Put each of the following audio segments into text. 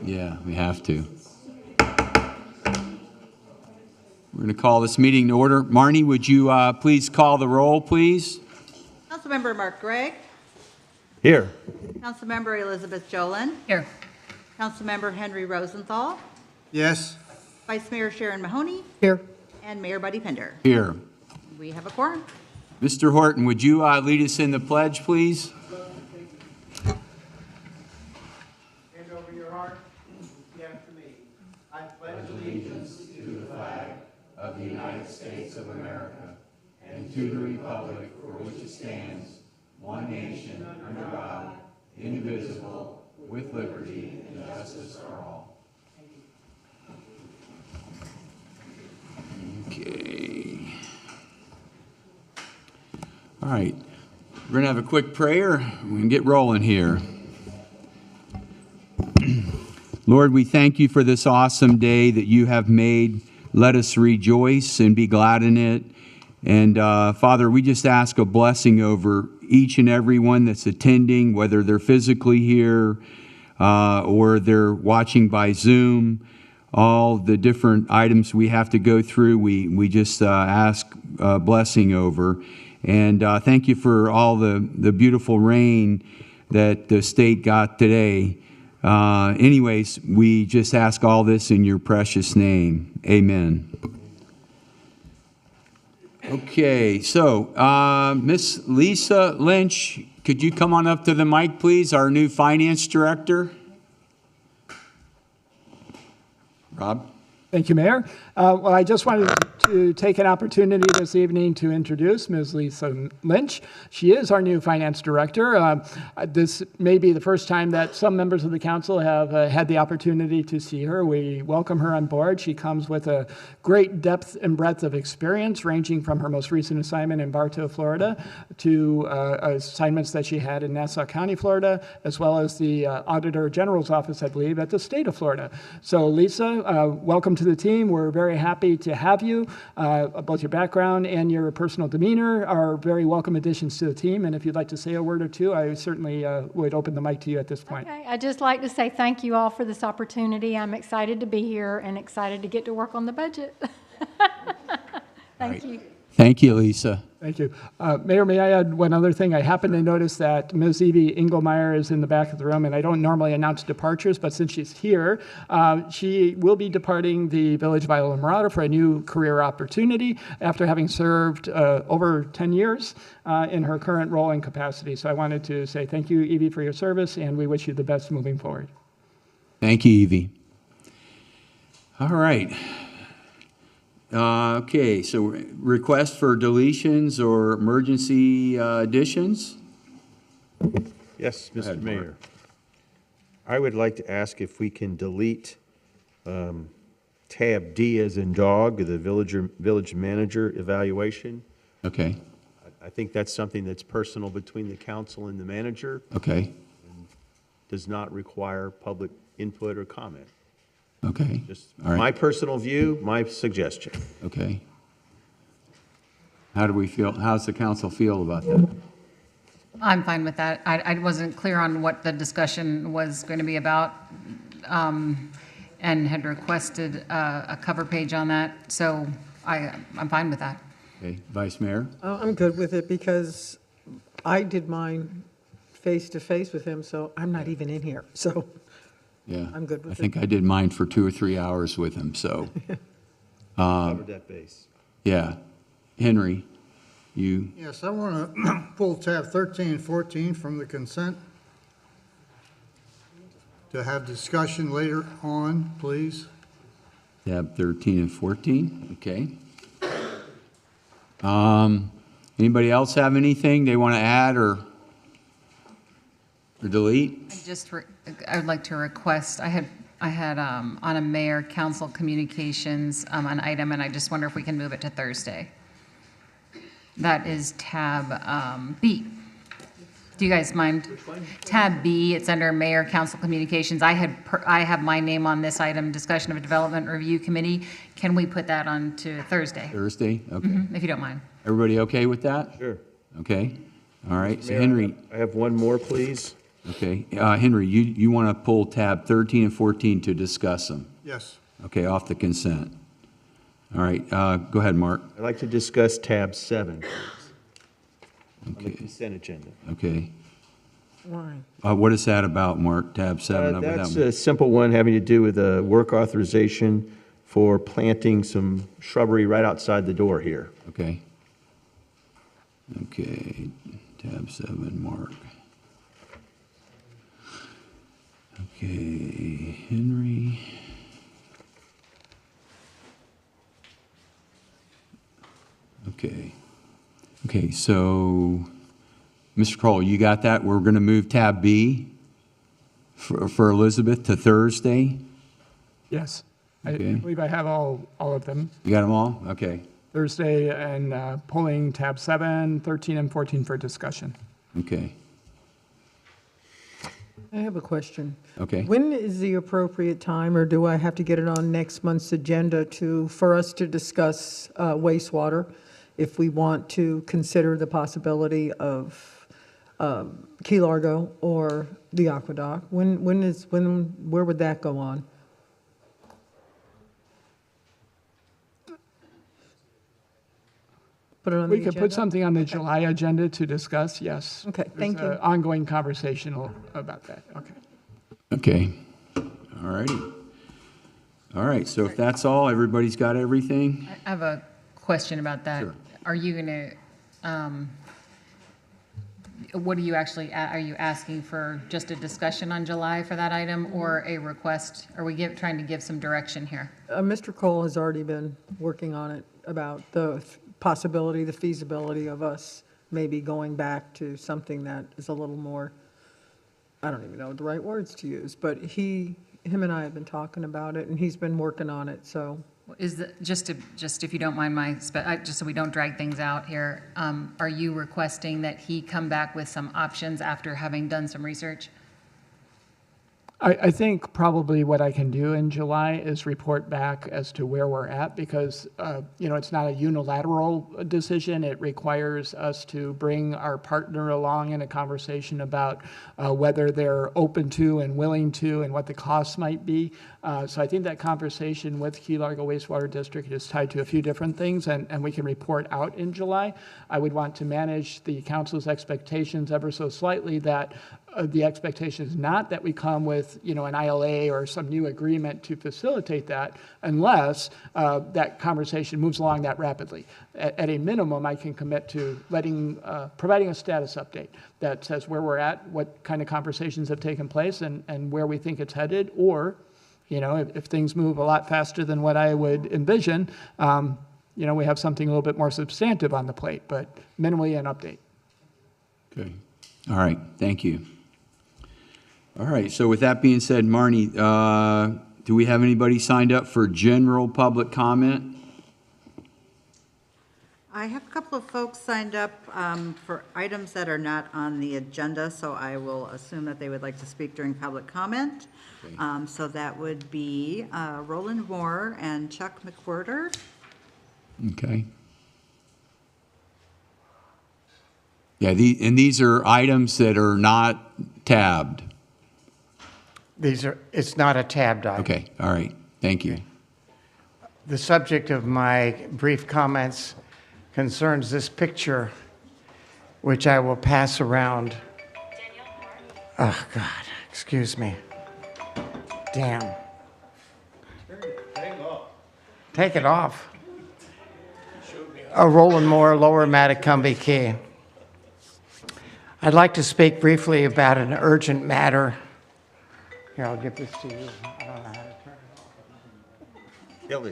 Yeah, we have to. We're going to call this meeting to order. Marnie, would you please call the roll, please? Councilmember Mark Gregg. Here. Councilmember Elizabeth Jolin. Here. Councilmember Henry Rosenthal. Yes. Vice Mayor Sharon Mahoney. Here. And Mayor Buddy Pender. Here. We have a quorum. Mr. Horton, would you lead us in the pledge, please? Hand over your heart. Repeat after me. I pledge allegiance To the flag of the United States of America and to the republic for which it stands, one nation, under God, indivisible, with liberty and justice for all. Okay. All right. We're going to have a quick prayer. We can get rolling here. Lord, we thank you for this awesome day that you have made. Let us rejoice and be glad in it. And Father, we just ask a blessing over each and every one that's attending, whether they're physically here or they're watching by Zoom. All the different items we have to go through, we just ask a blessing over. And thank you for all the beautiful rain that the state got today. Anyways, we just ask all this in your precious name. Amen. Okay, so Miss Lisa Lynch, could you come on up to the mic, please? Our new finance director. Rob? Thank you, Mayor. Well, I just wanted to take an opportunity this evening to introduce Ms. Lisa Lynch. She is our new finance director. This may be the first time that some members of the council have had the opportunity to see her. We welcome her on board. She comes with a great depth and breadth of experience, ranging from her most recent assignment in Bartow, Florida, to assignments that she had in Nassau County, Florida, as well as the Auditor General's office, I believe, at the state of Florida. So, Lisa, welcome to the team. We're very happy to have you. Both your background and your personal demeanor are very welcome additions to the team. And if you'd like to say a word or two, I certainly would open the mic to you at this point. Okay, I'd just like to say thank you all for this opportunity. I'm excited to be here and excited to get to work on the budget. Thank you. Thank you, Lisa. Thank you. Mayor, may I add one other thing? I happen to notice that Ms. Evie Engelmeyer is in the back of the room, and I don't normally announce departures, but since she's here, she will be departing the Village of Isla Mirada for a new career opportunity after having served over 10 years in her current role and capacity. So I wanted to say thank you, Evie, for your service, and we wish you the best moving forward. Thank you, Evie. All right. Okay, so request for deletions or emergency additions? Yes, Go ahead, Mr. Mayor. I would like to ask if we can delete tab D as in dog, the village manager evaluation. Okay, I think that's something that's personal between the council and the manager, okay, does not require public input or comment. okay. Just All right. my personal view, my suggestion. Okay. How do we feel, how's the council feel about that? I'm fine with that. I wasn't clear on what the discussion was going to be about, and had requested a cover page on that, so I'm fine with that. Okay, Vice Mayor? I'm good with it because I did mine face-to-face with him, so I'm not even in here, so Yeah. I'm good with I think I did mine for 2 or 3 hours with him, so, Covered that base. yeah. Henry, you, Yes, I want to pull tab 13 and 14 from the consent to have discussion later on, please. tab 13 and 14, okay. Anybody else have anything they want to add or delete? I would like to request, I had on a mayor council communications, an item, and I just wonder if we can move it to Thursday. That is tab B. Do you guys mind? Tab B, it's under Mayor Council Communications. I have my name on this item, Discussion of a Development Review Committee. Can we put that on to Thursday? Thursday, okay. If you don't mind. Everybody okay with that? Sure. Okay, all right, so Mayor, Henry, I have one more, please. Okay, Henry, you want to pull tab 13 and 14 to discuss them? Yes. Okay, off the consent. All right, go ahead, Mark. I'd like to discuss tab 7, please, on the Okay. consent agenda. Okay. Why? What is that about, Mark? Tab 7? That's a simple one having to do with a work authorization for planting some shrubbery right outside the door here. Okay. Okay, tab 7, Mark. Okay, Henry. Okay. Okay, so, Mr. Kroll, you got that? We're going to move tab B for Elizabeth to Thursday? Yes. I Okay. believe I have all of them. You got them all? Okay. Thursday and pulling tab 7, 13, and 14 for discussion. Okay. I have a question. Okay. When is the appropriate time, or do I have to get it on next month's agenda for us to discuss wastewater? If we want to consider the possibility of Key Largo or the aqueduct, where would that go on? Put it on the We could agenda? put something on the July agenda to discuss, yes. Okay, thank There's you. an ongoing conversation about that, okay. Okay. All righty. All right, so if that's all, everybody's got everything? I have a question about that. Sure. Are you going to, what are you actually, are you asking for just a discussion on July for that item or a request? Are we trying to give some direction here? Mr. Cole has already been working on it about the possibility, the feasibility of us maybe going back to something that is a little more, I don't even know the right words to use, but him and I have been talking about it, and he's been working on it, so. Just if you don't mind just so we don't drag things out here, are you requesting that he come back with some options after having done some research? I think probably what I can do in July is report back as to where we're at, because, it's not a unilateral decision. It requires us to bring our partner along in a conversation about whether they're open to and willing to and what the costs might be. So I think that conversation with Key Largo Wastewater District is tied to a few different things, and we can report out in July. I would want to manage the council's expectations ever so slightly that the expectation is not that we come with, an ILA or some new agreement to facilitate that unless that conversation moves along that rapidly. At a minimum, I can commit to providing a status update that says where we're at, what kind of conversations have taken place, and where we think it's headed, or, if things move a lot faster than what I would envision, we have something a little bit more substantive on the plate, but minimally an update. Okay. All right, thank you. All right, so with that being said, Marnie, do we have anybody signed up for general public comment? I have a couple of folks signed up for items that are not on the agenda, so I will assume that they would like to speak during public comment. Okay. So that would be Roland Moore and Chuck McWhirter. Okay. Yeah, these are items that are not tabbed. It's not a tabbed item. Okay, all right, thank you. The subject of my brief comments concerns this picture, which I will pass around. Oh, God, excuse me. Damn. Take it off. A Roland Moore, Lower Matacumbe Key. I'd like to speak briefly about an urgent matter. Here, I'll give this to you. I don't know how to turn it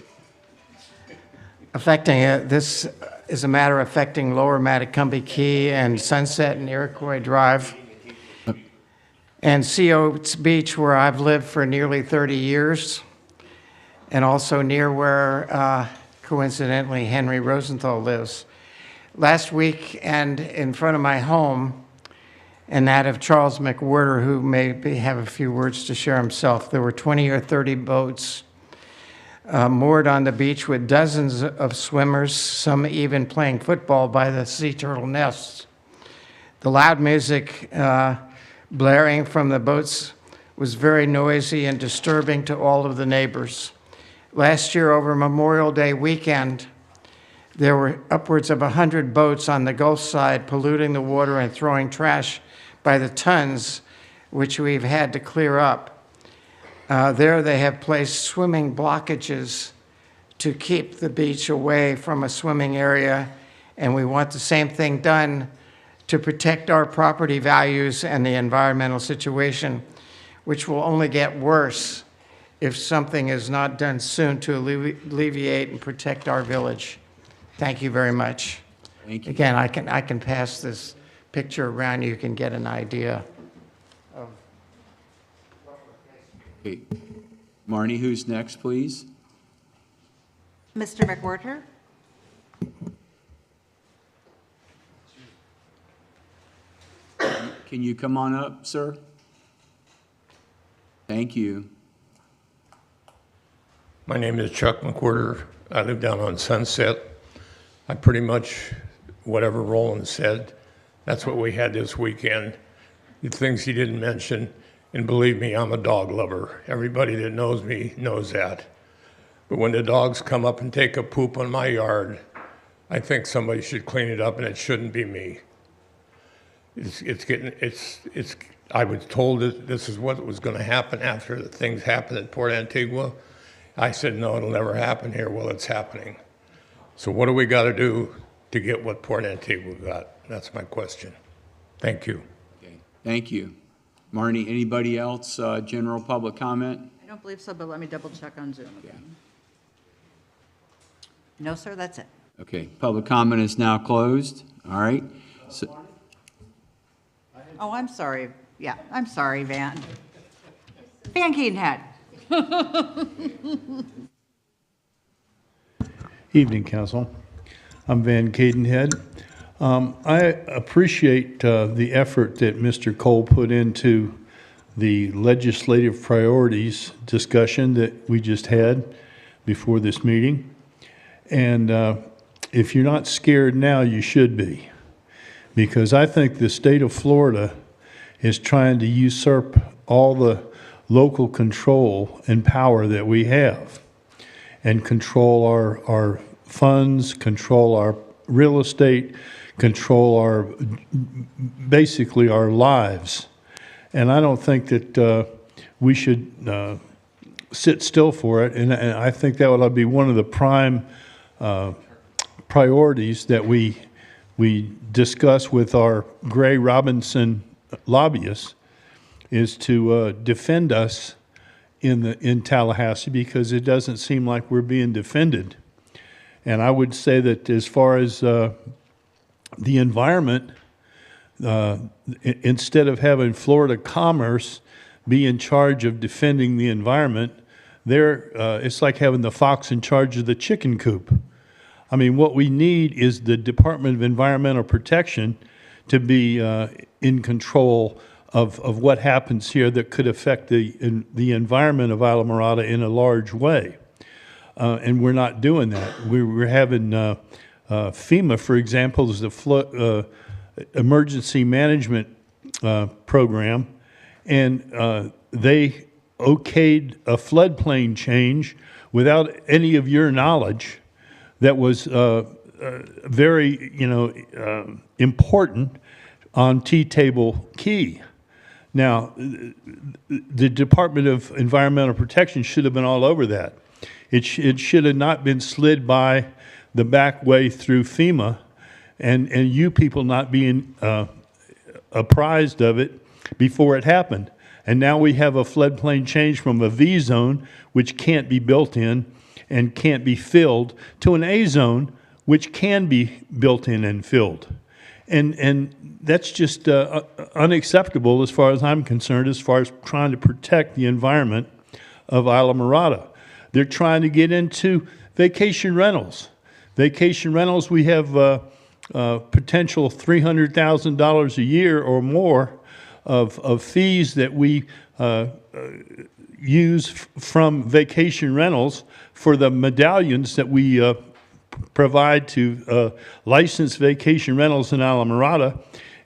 off. This is a matter affecting Lower Matacumbe Key and Sunset and Iroquois Drive and Sea Oats Beach, where I've lived for nearly 30 years, and also near where, coincidentally, Henry Rosenthal lives. Last week, and in front of my home, and that of Charles McWhirter, who may have a few words to share himself, there were 20 or 30 boats moored on the beach with dozens of swimmers, some even playing football by the sea turtle nests. The loud music blaring from the boats was very noisy and disturbing to all of the neighbors. Last year, over Memorial Day weekend, there were upwards of 100 boats on the Gulf side polluting the water and throwing trash by the tons, which we've had to clear up. There they have placed swimming blockages to keep the beach away from a swimming area, and we want the same thing done to protect our property values and the environmental situation, which will only get worse if something is not done soon to alleviate and protect our village. Thank you very much. Thank you. Again, I can pass this picture around. You can get an idea. Okay. Marnie, who's next, please? Mr. McWhorter? Can you come on up, sir? Thank you. My name is Chuck McWhorter. I live down on Sunset. I pretty much, whatever Roland said, that's what we had this weekend. The things he didn't mention, and believe me, I'm a dog lover. Everybody that knows me knows that. But when the dogs come up and take a poop on my yard, I think somebody should clean it up, and it shouldn't be me. I was told that this is what was going to happen after the things happened at Port Antigua. I said, no, it'll never happen here. Well, it's happening. So what do we got to do to get what Port Antigua got? That's my question. Thank you. Okay. Thank you. Marnie, anybody else, general public comment? I don't believe so, but let me double check on Zoom Yeah. again. No, sir, that's it. Okay, public comment is now closed. All right. So, Oh, I'm sorry. Yeah, I'm sorry, Van. Van Keatonhead. Evening, Council. I'm Van Cadenhead. I appreciate the effort that Mr. Cole put into the legislative priorities discussion that we just had before this meeting. And if you're not scared now, you should be. Because I think the state of Florida is trying to usurp all the local control and power that we have, and control our funds, control our real estate, control our, basically our lives. And I don't think that we should sit still for it. And I think that would be one of the prime priorities that we discuss with our Gray Robinson lobbyists, is to defend us in Tallahassee, because it doesn't seem like we're being defended. And I would say that as far as the environment, instead of having Florida Commerce be in charge of defending the environment, it's like having the fox in charge of the chicken coop. I mean, what we need is the Department of Environmental Protection to be in control of what happens here that could affect the environment of Islamorada in a large way. And we're not doing that. We're having FEMA, for example, is the flood emergency management program, and they okayed a floodplain change without any of your knowledge. That was very, important on T-Table Key. Now, the Department of Environmental Protection should have been all over that. It should have not been slid by the back way through FEMA, and you people not being apprised of it before it happened. And now we have a floodplain change from a V zone, which can't be built in and can't be filled, to an A zone, which can be built in and filled. And that's just unacceptable as far as I'm concerned, as far as trying to protect the environment of Islamorada. They're trying to get into vacation rentals. Vacation rentals, we have potential $300,000 a year or more of fees that we use from vacation rentals for the medallions that we provide to licensed vacation rentals in Islamorada,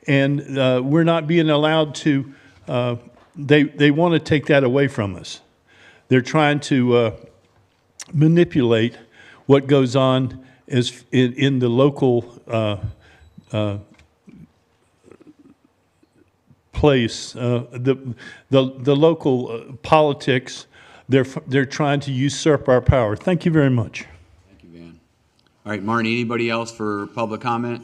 and we're not being allowed to they want to take that away from us. They're trying to manipulate what goes on as in the local place, the local politics. They're trying to usurp our power. Thank you very much. Thank you, Van. All right, Martin, anybody else for public comment?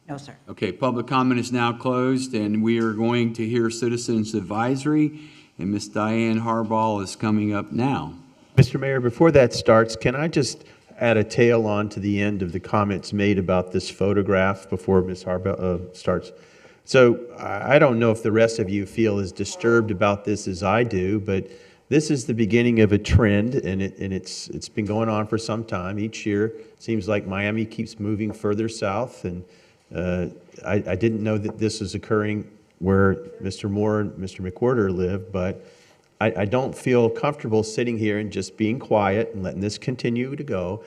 No, sir. Okay, public comment is now closed, and we are going to hear citizens advisory, and Ms. Diane Harbaugh is coming up now. Mr. Mayor, before that starts, can I just add a tail on to the end of the comments made about this photograph before Ms. Harbaugh starts? So I don't know if the rest of you feel as disturbed about this as I do, but this is the beginning of a trend, and it's been going on for some time. Each year, it seems like Miami keeps moving further south, and I didn't know that this was occurring where Mr. Moore and Mr. McWhorter live, but I don't feel comfortable sitting here and just being quiet and letting this continue to go.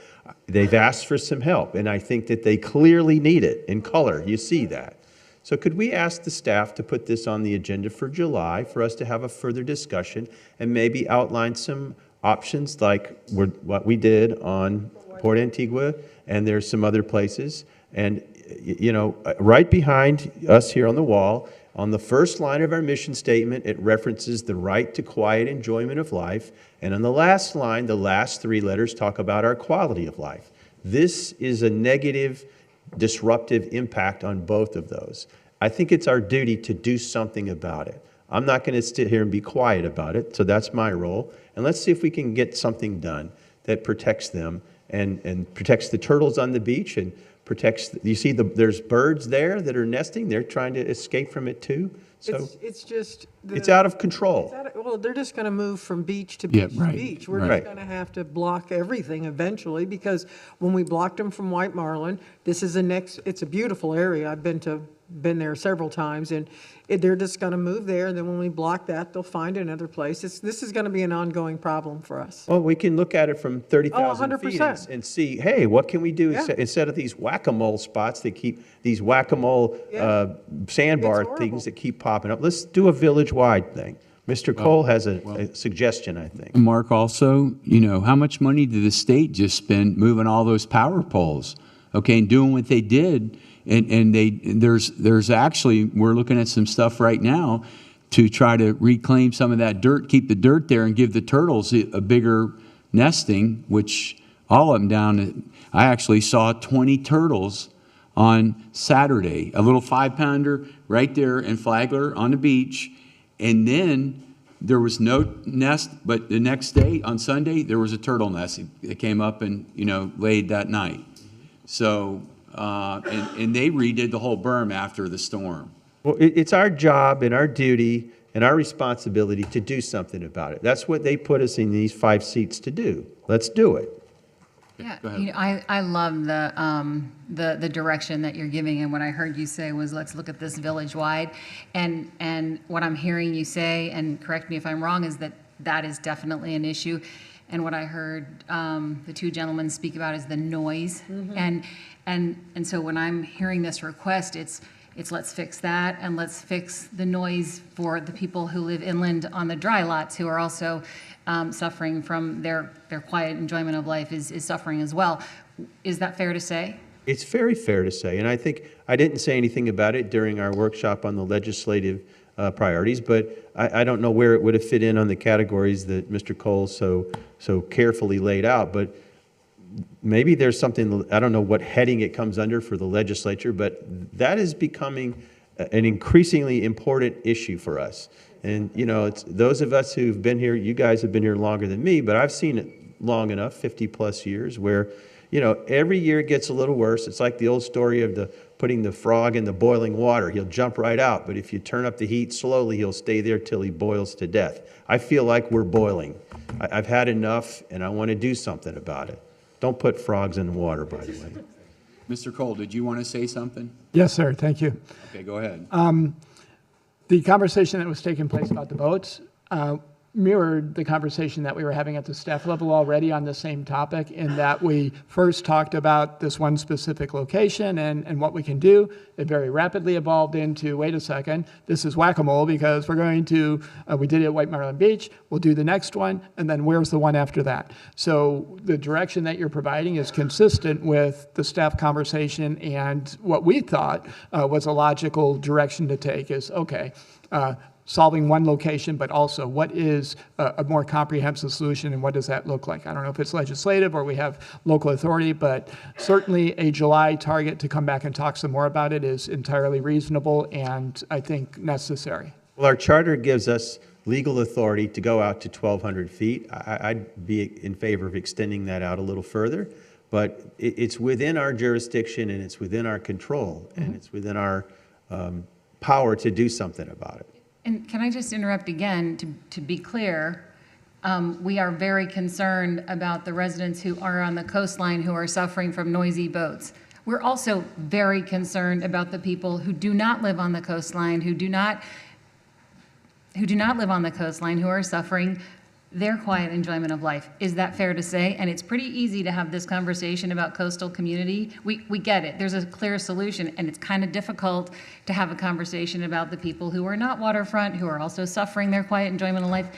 They've asked for some help, and I think that they clearly need it in color. You see that. So could we ask the staff to put this on the agenda for July for us to have a further discussion and maybe outline some options like what we did on Port Antigua, and there's some other places. And, you know, right behind us here on the wall, on the first line of our mission statement, it references the right to quiet enjoyment of life. And on the last line, the last three letters talk about our quality of life. This is a negative, disruptive impact on both of those. I think it's our duty to do something about it. I'm not going to sit here and be quiet about it, so that's my role. And let's see if we can get something done that protects them and protects the turtles on the beach and protects, you see there's birds there that are nesting. They're trying to escape from it too. So It's just. it's out of control. Well, they're just going to move from beach to Yeah, beach right, to beach. We're right. just going to have to block everything eventually, because when we blocked them from White Marlin, this is it's a beautiful area. I've been there several times, and they're just going to move there, and then when we block that, they'll find another place. This is going to be an ongoing problem for us. Well, we can look at it from 30,000 feet 100%. and see, hey, what can we do Yeah. instead of these whack-a-mole spots that keep, these whack-a-mole Yeah. sandbar It's horrible. things that keep popping up. Let's do a village-wide thing. Mr. Cole has a suggestion, I think. Mark, also, you know, how much money did the state just spend moving all those power poles? Okay, and doing what they did, and there's actually, we're looking at some stuff right now to try to reclaim some of that dirt, keep the dirt there, and give the turtles a bigger nesting, which all of them down, I actually saw 20 turtles on Saturday, a little 5-pounder right there in Flagler on the beach. And then there was no nest, but the next day, on Sunday, there was a turtle nest that came up and, you know, laid that night. So, and they redid the whole berm after the storm. Well, it's our job and our duty and our responsibility to do something about it. That's what they put us in these 5 seats to do. Let's do it. Yeah, Go ahead. you know, I love the direction that you're giving, and what I heard you say was, let's look at this village-wide. And what I'm hearing you say, and correct me if I'm wrong, is that is definitely an issue. And what I heard the two gentlemen speak about is the noise. And so when I'm hearing this request, it's let's fix that, and let's fix the noise for the people who live inland on the dry lots, who are also suffering from their quiet enjoyment of life is suffering as well. Is that fair to say? It's very fair to say, and I think I didn't say anything about it during our workshop on the legislative priorities, but I don't know where it would have fit in on the categories that Mr. Cole so carefully laid out, but maybe there's something, I don't know what heading it comes under for the legislature, but that is becoming an increasingly important issue for us. And, you know, it's those of us who've been here, you guys have been here longer than me, but I've seen it long enough, 50 plus years, where, you know, every year it gets a little worse. It's like the old story of putting the frog in the boiling water. He'll jump right out, but if you turn up the heat slowly, he'll stay there till he boils to death. I feel like we're boiling. I've had enough, and I want to do something about it. Don't put frogs in the water, by the way. Mr. Cole, did you want to say something? Yes, sir, thank you. Okay, go ahead. The conversation that was taking place about the boats, mirrored the conversation that we were having at the staff level already on the same topic, in that we first talked about this one specific location and what we can do. It very rapidly evolved into, wait a second, this is whack-a-mole, because we're going to, we did it at White Marlin Beach, we'll do the next one, and then where's the one after that? So the direction that you're providing is consistent with the staff conversation, and what we thought was a logical direction to take is, okay, solving one location, but also what is a more comprehensive solution, and what does that look like? I don't know if it's legislative or we have local authority, but certainly a July target to come back and talk some more about it is entirely reasonable and I think necessary. Well, our charter gives us legal authority to go out to 1,200 feet. I'd be in favor of extending that out a little further, but it's within our jurisdiction and it's within our control, and it's within our power to do something about it. And can I just interrupt again to be clear? We are very concerned about the residents who are on the coastline who are suffering from noisy boats. We're also very concerned about the people who do not live on the coastline, who do not live on the coastline, who are suffering their quiet enjoyment of life. Is that fair to say? And it's pretty easy to have this conversation about coastal community. We get it. There's a clear solution, and it's kind of difficult to have a conversation about the people who are not waterfront, who are also suffering their quiet enjoyment of life.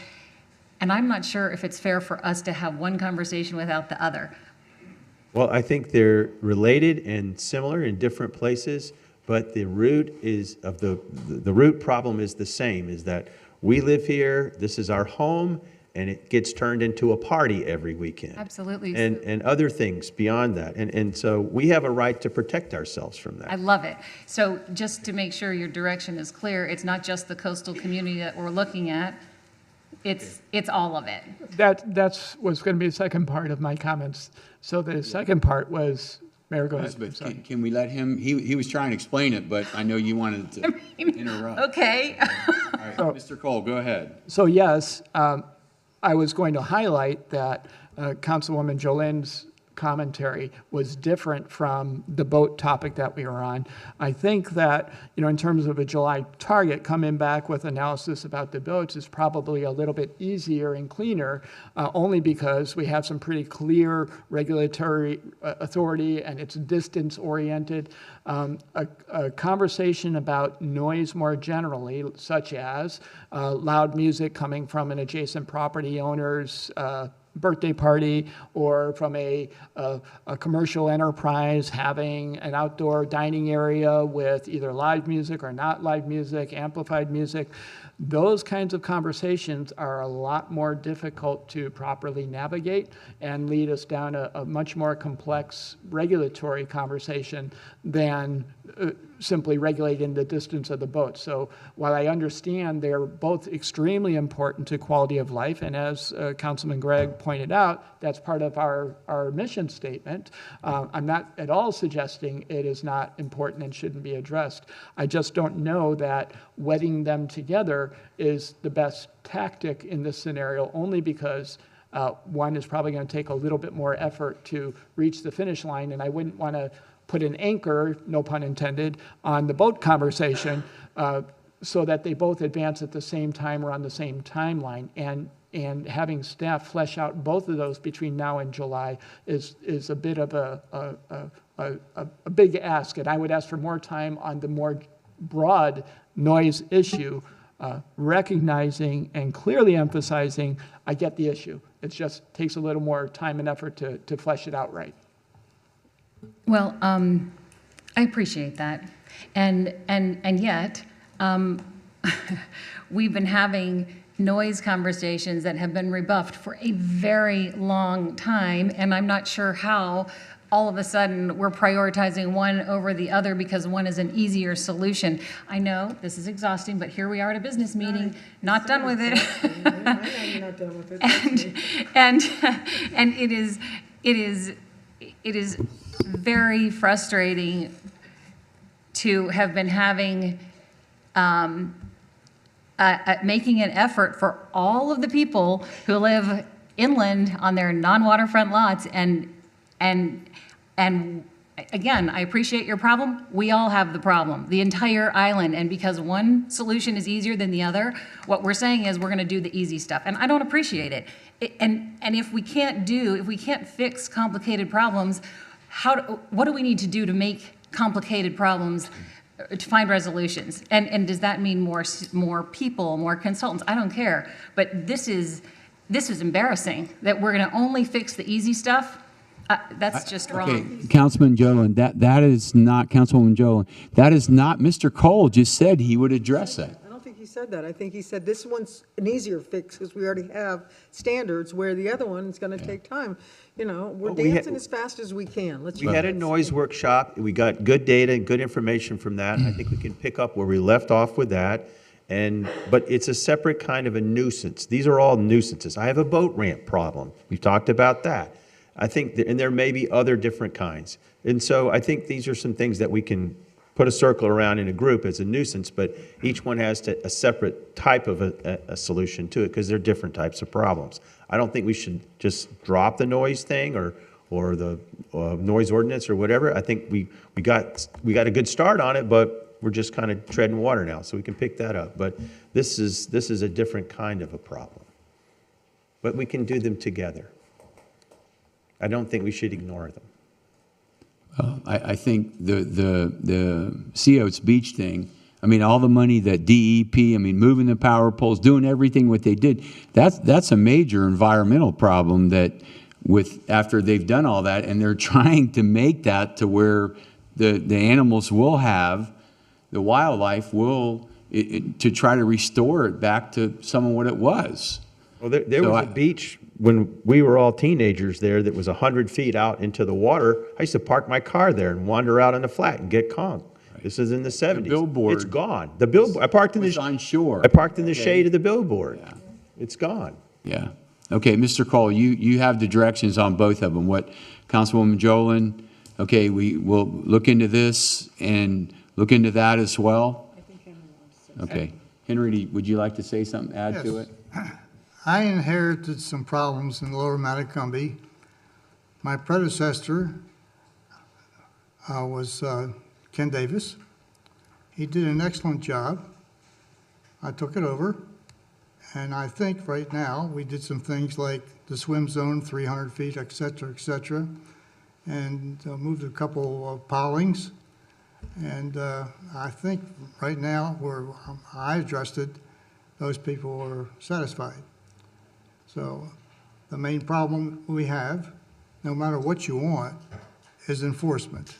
And I'm not sure if it's fair for us to have one conversation without the other. Well, I think they're related and similar in different places, but the root is of the root problem is the same, is that we live here, this is our home, and it gets turned into a party every weekend. Absolutely. And other things beyond that. And so we have a right to protect ourselves from that. I love it. So just to make sure your direction is clear, it's not just the coastal community that we're looking at, it's all of it. That's was going to be the second part of my comments. So the second part was, Mayor, go ahead. Elizabeth, can we let him, he was trying to explain it, but I know you wanted to interrupt. Okay. All right, Mr. Cole, go ahead. So yes, I was going to highlight that Councilwoman Jolin's commentary was different from the boat topic that we were on. I think that, in terms of a July target, coming back with analysis about the boats is probably a little bit easier and cleaner, only because we have some pretty clear regulatory authority and it's distance oriented. A conversation about noise more generally, such as loud music coming from an adjacent property owner's birthday party, or from a commercial enterprise having an outdoor dining area with either live music or not live music, amplified music. Those kinds of conversations are a lot more difficult to properly navigate and lead us down a much more complex regulatory conversation than simply regulating the distance of the boat. So while I understand they're both extremely important to quality of life, and as Councilman Gregg pointed out, that's part of our mission statement, I'm not at all suggesting it is not important and shouldn't be addressed. I just don't know that wedding them together is the best tactic in this scenario, only because one is probably going to take a little bit more effort to reach the finish line, and I wouldn't want to put an anchor, no pun intended, on the boat conversation so that they both advance at the same time or on the same timeline. And having staff flesh out both of those between now and July is a bit of a big ask. And I would ask for more time on the more broad noise issue, recognizing and clearly emphasizing, I get the issue. It just takes a little more time and effort to flesh it out right. Well, I appreciate that. And yet, we've been having noise conversations that have been rebuffed for a very long time, and I'm not sure how all of a sudden we're prioritizing one over the other because one is an easier solution. I know this is exhausting, but here we are at a business meeting, not done with it. And it is very frustrating to have been having making an effort for all of the people who live inland on their non-waterfront lots and again, I appreciate your problem. We all have the problem, the entire island. And because one solution is easier than the other, what we're saying is we're going to do the easy stuff. And I don't appreciate it. And if we can't fix complicated problems, what do we need to do to make complicated problems, to find resolutions? And does that mean more people, more consultants? I don't care. But this is embarrassing that we're going to only fix the easy stuff. That's just wrong. Okay, Councilman Jolin, that is not, Councilwoman Jolin, that is not, Mr. Cole just said he would address that. I don't think he said that. I think he said this one's an easier fix because we already have standards, where the other one is going to take time. You know, we're we dancing as fast as we can. We had a noise workshop. We got good data and good information from that. I think we can pick up where we left off with that. But it's a separate kind of a nuisance. These are all nuisances. I have a boat ramp problem. We've talked about that. I think, and there may be other different kinds. And so I think these are some things that we can put a circle around in a group as a nuisance, but each one has a separate type of a solution to it because they're different types of problems. I don't think we should just drop the noise thing or the noise ordinance or whatever. I think we got a good start on it, but we're just kind of treading water now, so we can pick that up. But this is a different kind of a problem. But we can do them together. I don't think we should ignore them. I think the Sea Oats Beach thing, I mean, all the money that DEP, I mean, moving the power poles, doing everything what they did, that's a major environmental problem that after they've done all that, and they're trying to make that to where the animals will have, the wildlife will, to try to restore it back to some of what it was. Well, there was a beach when we were all teenagers there that was 100 feet out into the water. I used to park my car there and wander out on the flat and get conked. Right. This is in the 70s. The billboard. It's gone. The billboard. I parked in the on shore. I parked in the shade of the billboard. Yeah. It's gone. Yeah. Okay, Mr. Cole, you have the directions on both of them. What, Councilwoman Jolin? Okay, we will look into this and look into that as well. I think Henry wants to say. Okay, Henry, would you like to say something? Add to it. I inherited some problems in Lower Matacumby. My predecessor was Ken Davis. He did an excellent job. I took it over, and I think right now we did some things like the swim zone, 300 feet, et cetera, and moved a couple of pilings. And I think right now where I addressed it, those people are satisfied. So the main problem we have, no matter what you want, is enforcement.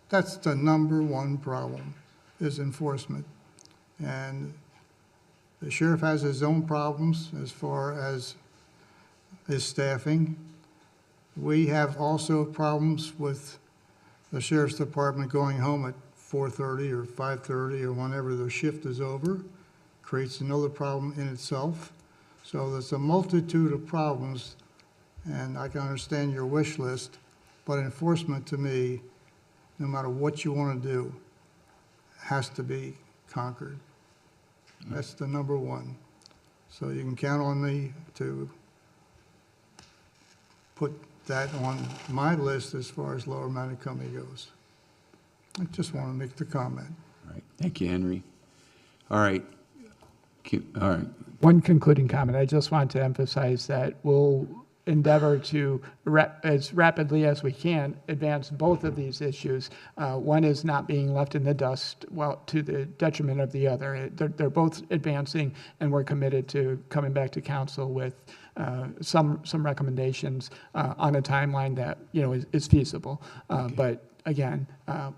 That's the number one problem, is enforcement. And the sheriff has his own problems as far as his staffing. We have also problems with the sheriff's department going home at 4:30 or 5:30 or whenever their shift is over. Creates another problem in itself. So there's a multitude of problems, and I can understand your wish list, but enforcement to me, no matter what you want to do, has to be conquered. That's the number one. So you can count on me to put that on my list as far as Lower Matacumby goes. I just want to make the comment. All right. Thank you, Henry. All right. All right. One concluding comment. I just want to emphasize that we'll endeavor to, as rapidly as we can, advance both of these issues. One is not being left in the dust, well, to the detriment of the other. They're both advancing, and we're committed to coming back to council with some recommendations on a timeline that is feasible. Okay. But again,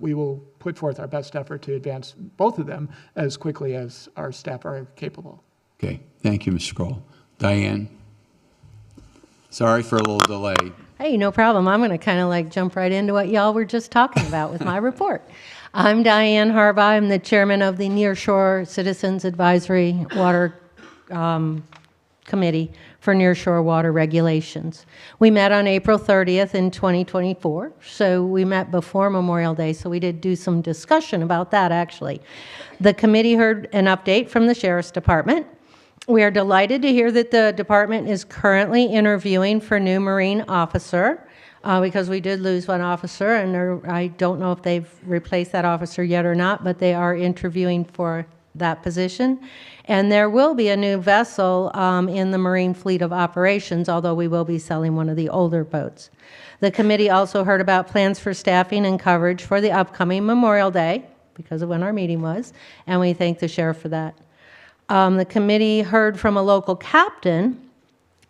we will put forth our best effort to advance both of them as quickly as our staff are capable. Okay, thank you, Mr. Kroll. Diane? Sorry for a little delay. Hey, no problem. I'm going to kind of jump right into what y'all were just talking about with my report. I'm Diane Harbaugh. I'm the chairman of the Nearshore Citizens Advisory Water Committee for Nearshore Water Regulations. We met on April 30th in 2024, so we met before Memorial Day, so we did do some discussion about that, actually. The committee heard an update from the Sheriff's Department. We are delighted to hear that the department is currently interviewing for new Marine officer. because we did lose one officer, and I don't know if they've replaced that officer yet or not, but they are interviewing for that position. And there will be a new vessel in the Marine Fleet of Operations, although we will be selling one of the older boats. The committee also heard about plans for staffing and coverage for the upcoming Memorial Day, because of when our meeting was, and we thank the sheriff for that. The committee heard from a local captain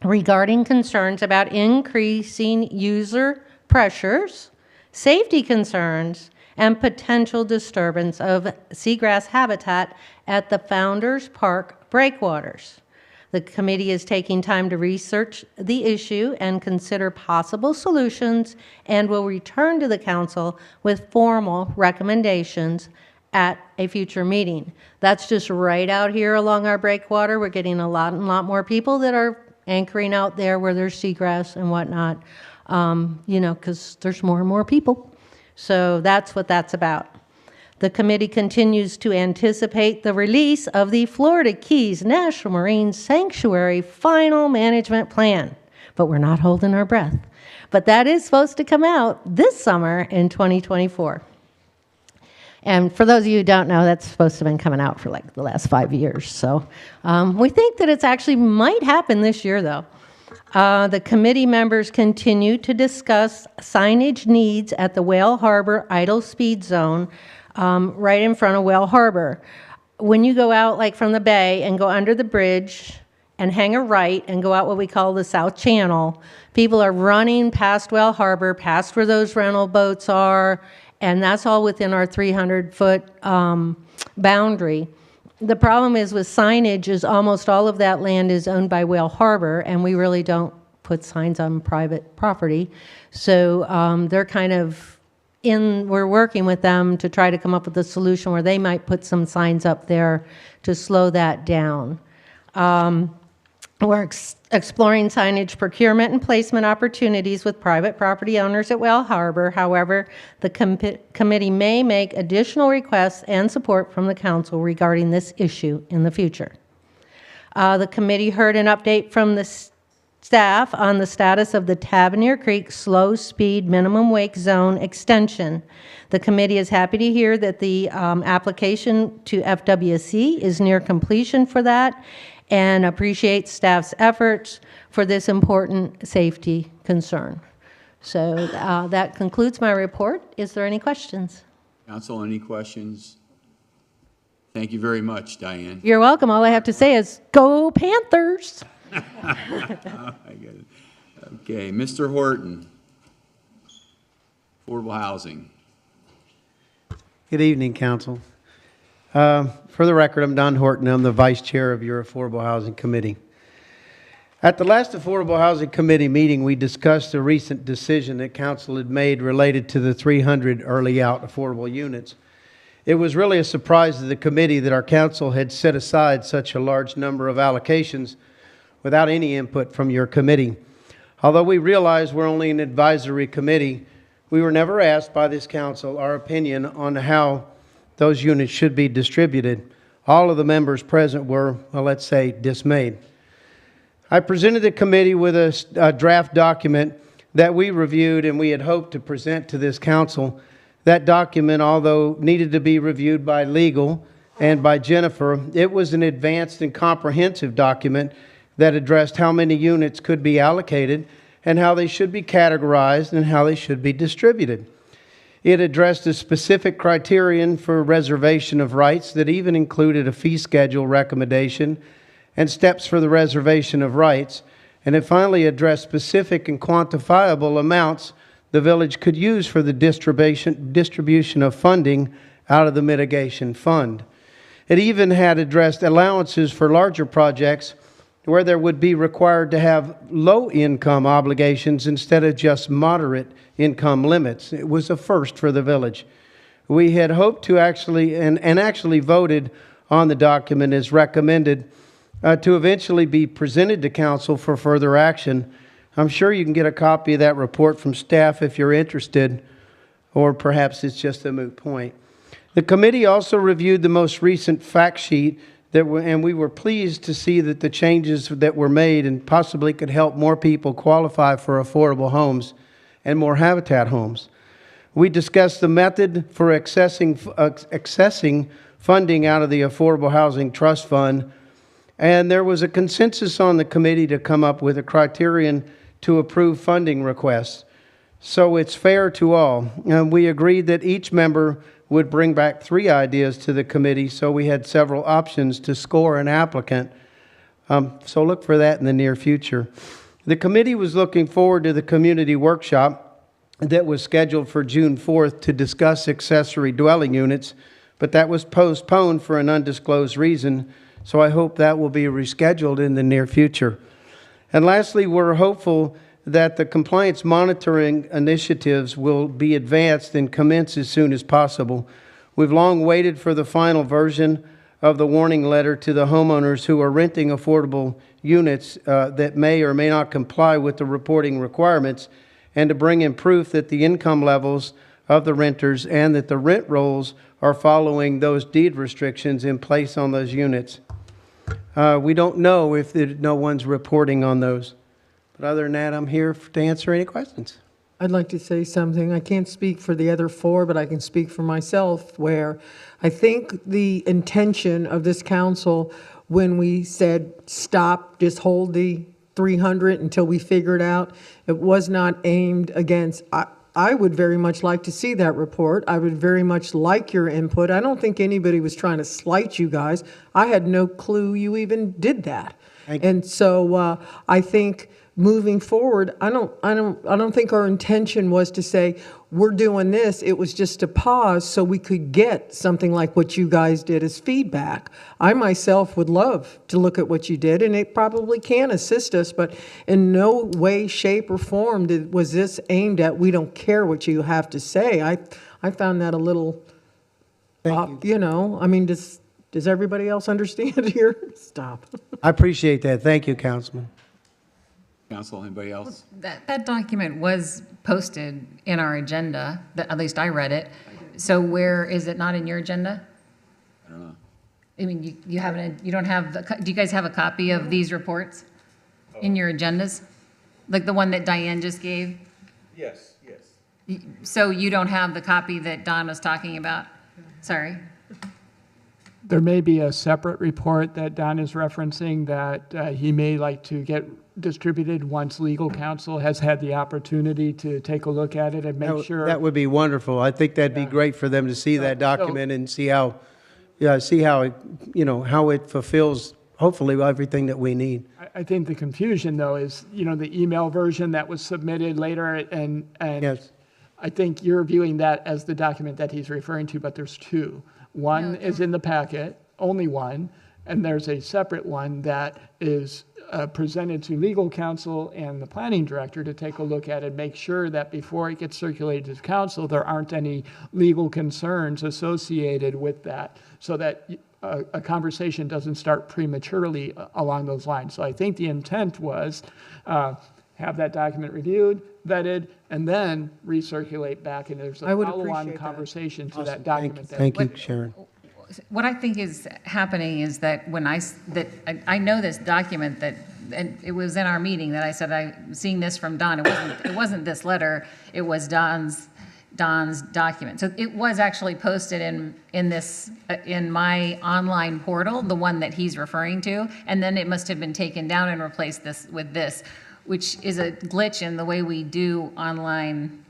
regarding concerns about increasing user pressures, safety concerns, and potential disturbance of seagrass habitat at the Founders Park breakwaters. The committee is taking time to research the issue and consider possible solutions, and will return to the council with formal recommendations at a future meeting. That's just right out here along our breakwater. We're getting a lot more people that are anchoring out there where there's seagrass and whatnot, because there's more and more people. So that's what that's about. The committee continues to anticipate the release of the Florida Keys National Marine Sanctuary Final Management Plan, but we're not holding our breath. But that is supposed to come out this summer in 2024. And for those of you who don't know, that's supposed to have been coming out for like the last 5 years. So we think that it's actually might happen this year, though. The committee members continue to discuss signage needs at the Whale Harbor Idle Speed Zone right in front of Whale Harbor. When you go out like from the bay and go under the bridge and hang a right and go out what we call the South Channel, people are running past Whale Harbor, past where those rental boats are, and that's all within our 300-foot boundary. The problem is with signage is almost all of that land is owned by Whale Harbor, and we really don't put signs on private property. So they're kind of we're working with them to try to come up with a solution where they might put some signs up there to slow that down. We're exploring signage procurement and placement opportunities with private property owners at Whale Harbor. However, the committee may make additional requests and support from the council regarding this issue in the future. The committee heard an update from the staff on the status of the Tavernier Creek Slow Speed Minimum Wake Zone extension. The committee is happy to hear that the application to FWC is near completion for that, and appreciates staff's efforts for this important safety concern. So that concludes my report. Is there any questions? Council, any questions? Thank you very much, Diane. You're welcome. All I have to say is, go Panthers! I get it. Okay, Mr. Horton, Affordable Housing. Good evening, Council. For the record, I'm Don Horton. I'm the Vice Chair of your Affordable Housing Committee. At the last Affordable Housing Committee meeting, we discussed a recent decision that Council had made related to the 300 early out affordable units. It was really a surprise to the committee that our Council had set aside such a large number of allocations without any input from your committee. Although we realize we're only an advisory committee, we were never asked by this Council our opinion on how those units should be distributed. All of the members present were, well, let's say, dismayed. I presented the committee with a draft document that we reviewed and we had hoped to present to this council. That document, although needed to be reviewed by legal and by Jennifer, it was an advanced and comprehensive document that addressed how many units could be allocated and how they should be categorized and how they should be distributed. It addressed a specific criterion for reservation of rights that even included a fee schedule recommendation and steps for the reservation of rights. And it finally addressed specific and quantifiable amounts the village could use for the distribution of funding out of the mitigation fund. It even had addressed allowances for larger projects where there would be required to have low income obligations instead of just moderate income limits. It was a first for the village. We had hoped to actually, and actually voted on the document as recommended, to eventually be presented to council for further action. I'm sure you can get a copy of that report from staff if you're interested, or perhaps it's just a moot point. The committee also reviewed the most recent fact sheet and we were pleased to see that the changes that were made and possibly could help more people qualify for affordable homes and more habitat homes. We discussed the method for accessing funding out of the Affordable Housing Trust Fund, and there was a consensus on the committee to come up with a criterion to approve funding requests. So it's fair to all. And we agreed that each member would bring back 3 ideas to the committee, so we had several options to score an applicant. So look for that in the near future. The committee was looking forward to the community workshop that was scheduled for June 4th to discuss accessory dwelling units, but that was postponed for an undisclosed reason, so I hope that will be rescheduled in the near future. And lastly, we're hopeful that the compliance monitoring initiatives will be advanced and commence as soon as possible. We've long waited for the final version of the warning letter to the homeowners who are renting affordable units that may or may not comply with the reporting requirements, and to bring in proof that the income levels of the renters and that the rent rolls are following those deed restrictions in place on those units. We don't know if no one's reporting on those. But other than that, I'm here to answer any questions. I'd like to say something. I can't speak for the other 4, but I can speak for myself, where I think the intention of this council when we said stop, just hold the 300 until we figure it out, it was not aimed against, I would very much like to see that report. I would very much like your input. I don't think anybody was trying to slight you guys. I had no clue you even did that. And so I think moving forward, I don't think our intention was to say we're doing this. It was just to pause so we could get something like what you guys did as feedback. I myself would love to look at what you did, and it probably can assist us, but in no way, shape, or form was this aimed at we don't care what you have to say. I found that a little, you know, I mean, does everybody else understand here? Stop. I appreciate that. Thank you, Councilman. Council, anybody else? That document was posted in our agenda, at least I read it. So where is it not in your agenda? I don't know. I mean, you haven't, you don't have, do you guys have a copy of these reports in your agendas? Like the one that Diane just gave? Yes. So you don't have the copy that Don was talking about? Sorry. There may be a separate report that Don is referencing that he may like to get distributed once legal counsel has had the opportunity to take a look at it and make sure. That would be wonderful. I think that'd be great for them to see that document and see how it, you know, how it fulfills hopefully everything that we need. I think the confusion though is, you know, the email version that was submitted later and Yes. I think you're viewing that as the document that he's referring to, but there's 2. One is in the packet, only one, and there's a separate one that is presented to legal counsel and the planning director to take a look at and make sure that before it gets circulated to council, there aren't any legal concerns associated with that, so that a conversation doesn't start prematurely along those lines. So I think the intent was have that document reviewed, vetted, and then recirculate back, and there's a follow-on conversation to that document. Thank you, Sharon. What I think is happening is that when I know this document that, and it was in our meeting that I said I'm seeing this from Don. It wasn't this letter. It was Don's document. So it was actually posted in my online portal, the one that he's referring to, and then it must have been taken down and replaced with this, which is a glitch in the way we do online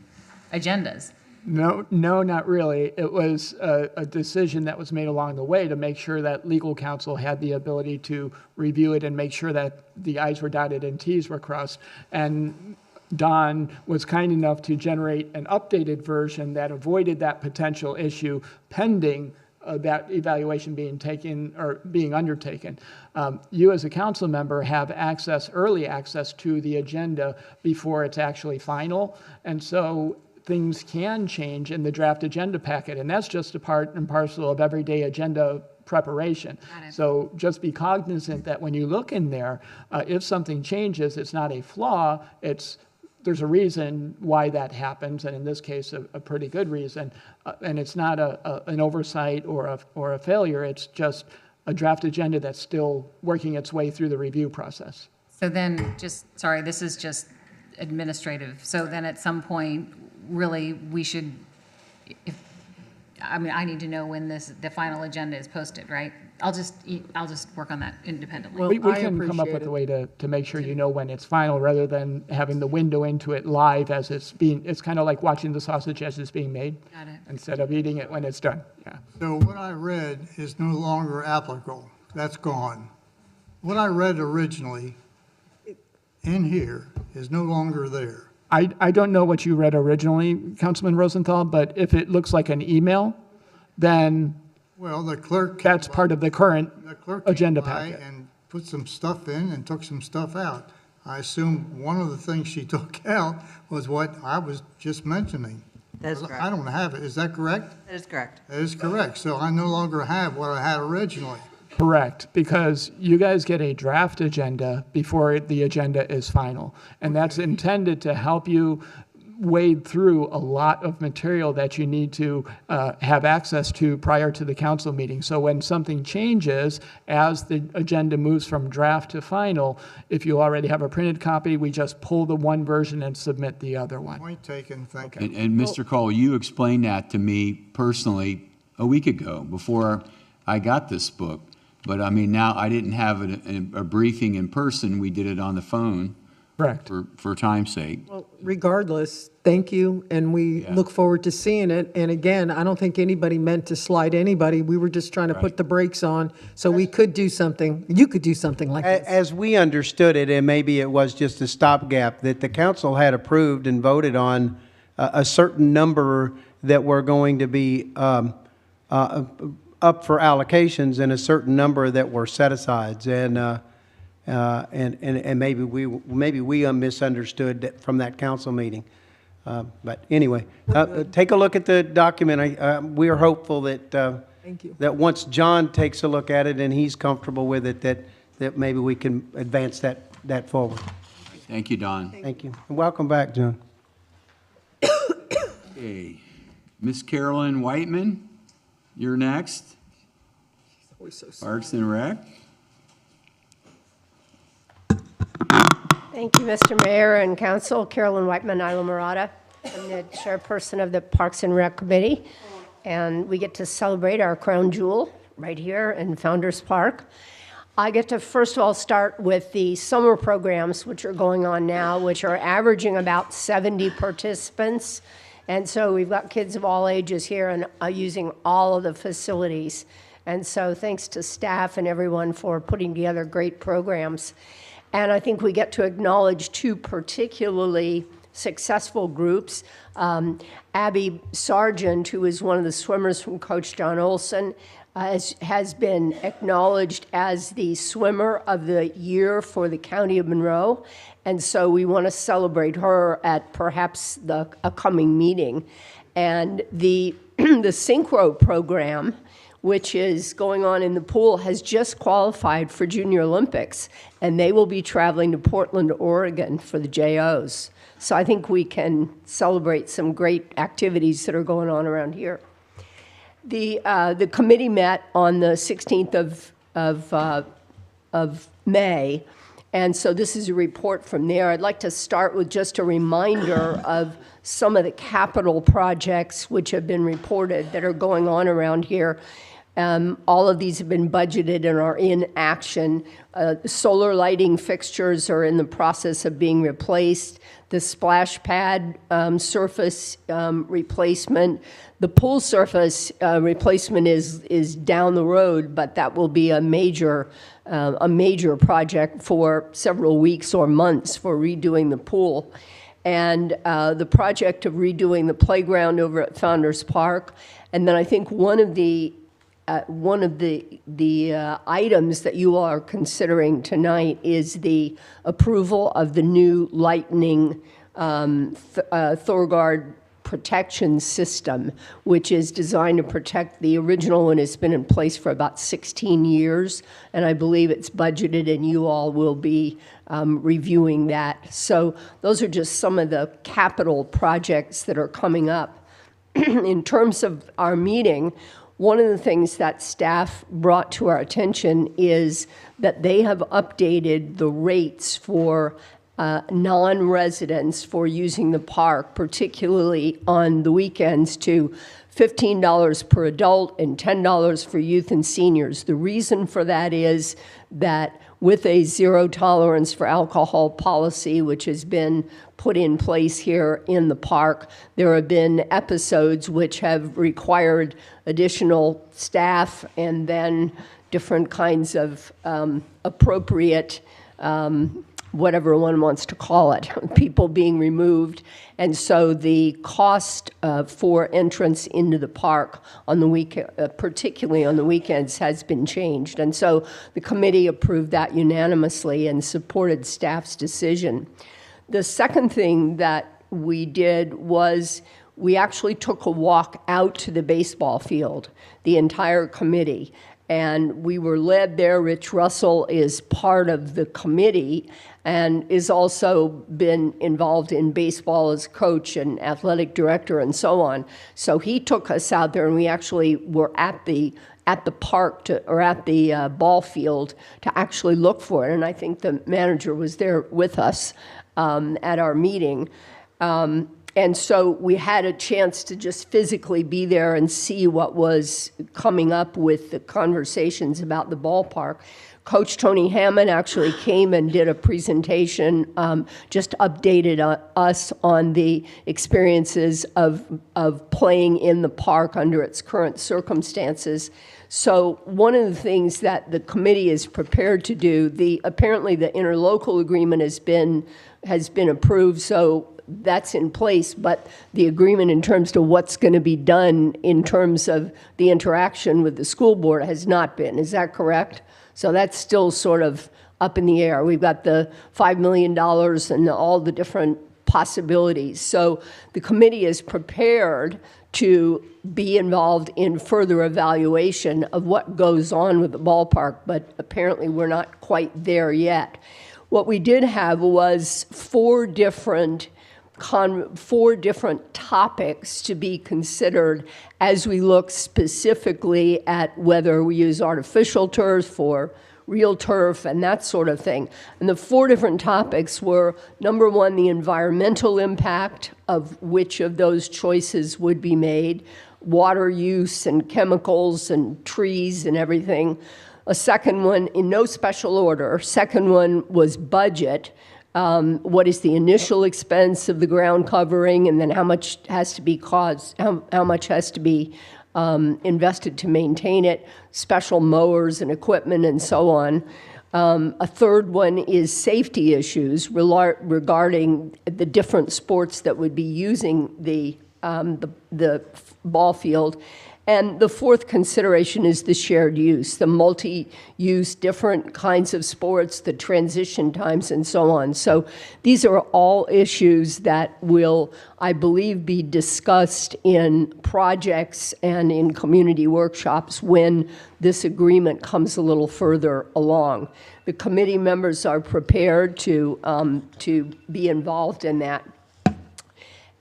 agendas. No, not really. It was a decision that was made along the way to make sure that legal counsel had the ability to review it and make sure that the I's were dotted and T's were crossed. And Don was kind enough to generate an updated version that avoided that potential issue pending that evaluation being taken or being undertaken. You as a council member have early access to the agenda before it's actually final. And so things can change in the draft agenda packet, and that's just a part and parcel of everyday agenda preparation. So just be cognizant that when you look in there, if something changes, it's not a flaw, there's a reason why that happens, and in this case, a pretty good reason, and it's not an oversight or a failure, it's just a draft agenda that's still working its way through the review process. So then, this is just administrative. So then at some point, really, we should, I need to know when the final agenda is posted, right? I'll just work on that independently. Well, We I can come up appreciate with a it. way to make sure you know when it's final, rather than having the window into it live as it's kind of like watching the sausage as it's being made. Got it. Instead of eating it when it's done, yeah. So what I read is no longer applicable. That's gone. What I read originally in here is no longer there. I don't know what you read originally, Councilman Rosenthal, but if it looks like an email, then Well, the clerk. that's part of the current The clerk came agenda by packet. and put some stuff in and took some stuff out. I assume one of the things she took out was what I was just mentioning. That is I correct. don't have it. Is that correct? That is correct. That is correct. So I no longer have what I had originally. Correct, because you guys get a draft agenda before the agenda is final. And that's intended to help you wade through a lot of material that you need to have access to prior to the council meeting. So when something changes, as the agenda moves from draft to final, if you already have a printed copy, we just pull the one version and submit the other one. Point taken, thank you. And Mr. Cole, you explained that to me personally a week ago before I got this book. But I mean, now I didn't have a briefing in person. We did it on the phone Correct. for time's sake. Well, regardless, thank you, and we Yeah. look forward to seeing it. And again, I don't think anybody meant to slight anybody. We were just trying to put the brakes on so we could do something, you could do something like this. As we understood it, and maybe it was just a stopgap, that the council had approved and voted on a certain number that were going to be up for allocations and a certain number that were set-asides. And maybe we misunderstood that from that council meeting. But anyway, take a look at the document. We are hopeful that Thank you. that once John takes a look at it and he's comfortable with it, that maybe we can advance that forward. Thank you, Don. Thank you. And welcome back, John. Okay. Miss Carolyn Whiteman, you're next. Always so sad. Parks and Rec. Thank you, Mr. Mayor and Council. Carolyn Whiteman, Isla Morada. I'm the chairperson of the Parks and Rec Committee, and we get to celebrate our crown jewel right here in Founders Park. I get to, first of all, start with the summer programs, which are going on now, which are averaging about 70 participants. And so we've got kids of all ages here and using all of the facilities. And so thanks to staff and everyone for putting together great programs. And I think we get to acknowledge two particularly successful groups. Abby Sargent, who is one of the swimmers from Coach John Olson, has been acknowledged as the swimmer of the year for the County of Monroe. And so we want to celebrate her at perhaps a coming meeting. And the synchro program, which is going on in the pool, has just qualified for Junior Olympics, and they will be traveling to Portland, Oregon for the JOs. So I think we can celebrate some great activities that are going on around here. The committee met on the 16th of May, and so this is a report from there. I'd like to start with just a reminder of some of the capital projects which have been reported that are going on around here. All of these have been budgeted and are in action. Solar lighting fixtures are in the process of being replaced. The splash pad surface replacement. The pool surface replacement is down the road, but that will be a major project for several weeks or months for redoing the pool. And the project of redoing the playground over at Founders Park. And then I think one of the items that you all are considering tonight is the approval of the new lightning Thorgard protection system, which is designed to protect. The original one has been in place for about 16 years, and I believe it's budgeted, and you all will be reviewing that. So those are just some of the capital projects that are coming up. In terms of our meeting, one of the things that staff brought to our attention is that they have updated the rates for non-residents for using the park, particularly on the weekends, to $15 per adult and $10 for youth and seniors. The reason for that is that with a zero tolerance for alcohol policy, which has been put in place here in the park, there have been episodes which have required additional staff and then different kinds of appropriate whatever one wants to call it, people being removed. And so the cost for entrance into the park on the weekend, particularly on the weekends, has been changed. And so the committee approved that unanimously and supported staff's decision. The second thing that we did was we actually took a walk out to the baseball field, the entire committee. And we were led there. Rich Russell is part of the committee and is also been involved in baseball as coach and athletic director and so on. So he took us out there, and we actually were at the park or at the ball field to actually look for it. And I think the manager was there with us at our meeting. And so we had a chance to just physically be there and see what was coming up with the conversations about the ballpark. Coach Tony Hammond actually came and did a presentation, just updated us on the experiences of playing in the park under its current circumstances. So one of the things that the committee is prepared to do, apparently the interlocal agreement has been approved, so that's in place, but the agreement in terms of what's going to be done in terms of the interaction with the school board has not been. Is that correct? So that's still sort of up in the air. We've got the $5 million and all the different possibilities. So the committee is prepared to be involved in further evaluation of what goes on with the ballpark, but apparently we're not quite there yet. What we did have was four different topics to be considered as we look specifically at whether we use artificial turf or real turf and that sort of thing. And the four different topics were, number one, the environmental impact of which of those choices would be made, water use and chemicals and trees and everything. A second one, in no special order, second one was budget. What is the initial expense of the ground covering, and then how much has to be how much has to be invested to maintain it, special mowers and equipment and so on. A third one is safety issues regarding the different sports that would be using the ball field. And the fourth consideration is the shared use, the multi-use, different kinds of sports, the transition times, and so on. So these are all issues that will, I believe, be discussed in projects and in community workshops when this agreement comes a little further along. The committee members are prepared to be involved in that.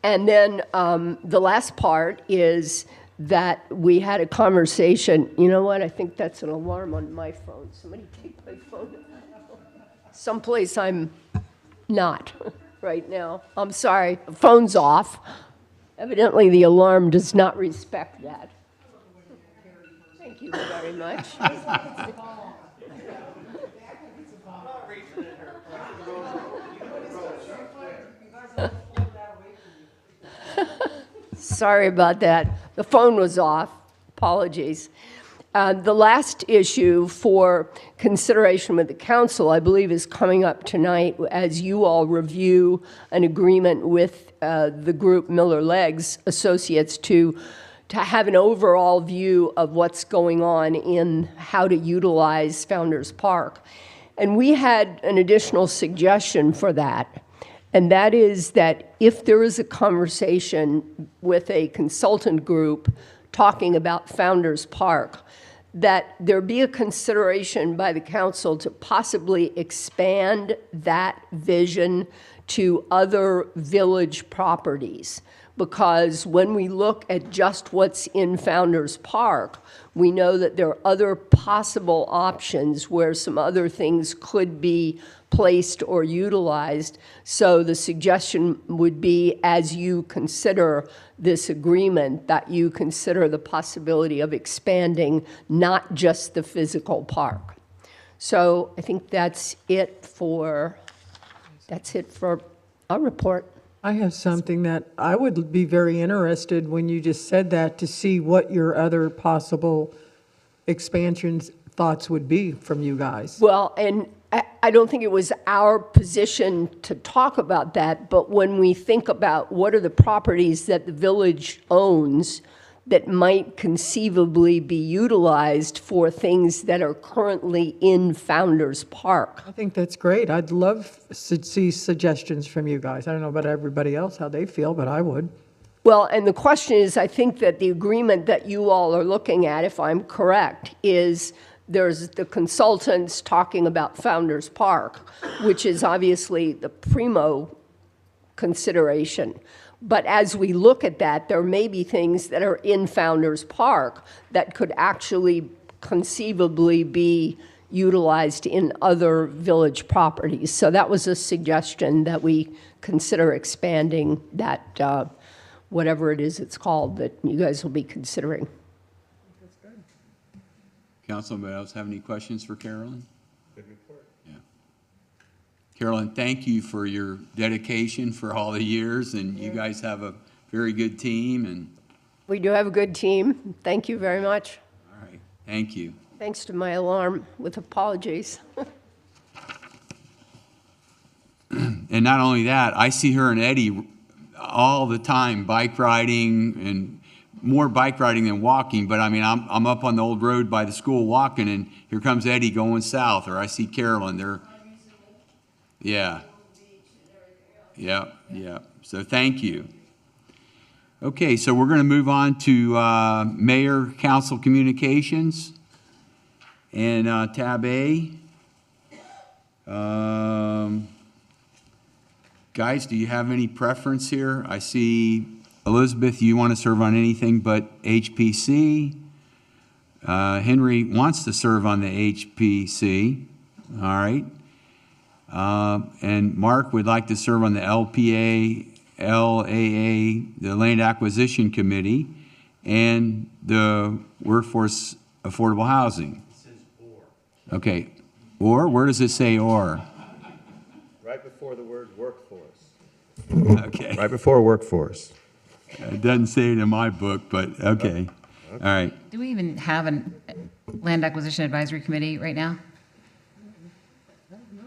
And then the last part is that we had a conversation. You know what? I think that's an alarm on my phone. Somebody take my phone. Someplace I'm not right now. I'm sorry. The phone's off. Evidently, the alarm does not respect that. Thank you very much. Sorry about that. The phone was off. Apologies. The last issue for consideration with the council, I believe, is coming up tonight as you all review an agreement with the group Miller Legs Associates to have an overall view of what's going on in how to utilize Founders Park. And we had an additional suggestion for that. And that is that if there is a conversation with a consultant group talking about Founders Park, that there be a consideration by the council to possibly expand that vision to other village properties, because when we look at just what's in Founder's Park, we know that there are other possible options where some other things could be placed or utilized. So the suggestion would be, as you consider this agreement, that you consider the possibility of expanding not just the physical park. So I think that's it for our report. I have something that I would be very interested when you just said that, to see what your other possible expansions thoughts would be from you guys. Well, and I don't think it was our position to talk about that, but when we think about what are the properties that the village owns that might conceivably be utilized for things that are currently in Founder's Park. I think that's great. I'd love to see suggestions from you guys. I don't know about everybody else, how they feel, but I would. Well, and the question is, I think that the agreement that you all are looking at, if I'm correct, is there's the consultants talking about Founder's Park, which is obviously the primo consideration. But as we look at that, there may be things that are in Founder's Park that could actually conceivably be utilized in other village properties. So that was a suggestion that we consider expanding that, whatever it is it's called, that you guys will be considering. Councilman else have any questions for Carolyn? Good report. Yeah. Carolyn, thank you for your dedication for all the years, and you guys have a very good team. And We do have a good team. Thank you very much. all right, thank you. Thanks to my alarm with apologies. And not only that, I see her and Eddie all the time bike riding, and more bike riding than walking. But I mean, I'm up on the old road by the school walking, and here comes Eddie going south, or I see Carolyn. Yeah. So thank you. Okay, so we're going to move on to Mayor Council Communications and tab A. Guys, do you have any preference here? I see Elizabeth, you want to serve on anything but HPC. Henry wants to serve on the HPC. All right. And Mark would like to serve on the LPA, LAA, the Land Acquisition Committee, and the Workforce Affordable Housing. It says or. Okay. Or? Where does it say or? Right before the word workforce. Okay. Right before workforce. It doesn't say it in my book, but okay. All right. Do we even have a Land Acquisition Advisory Committee right now?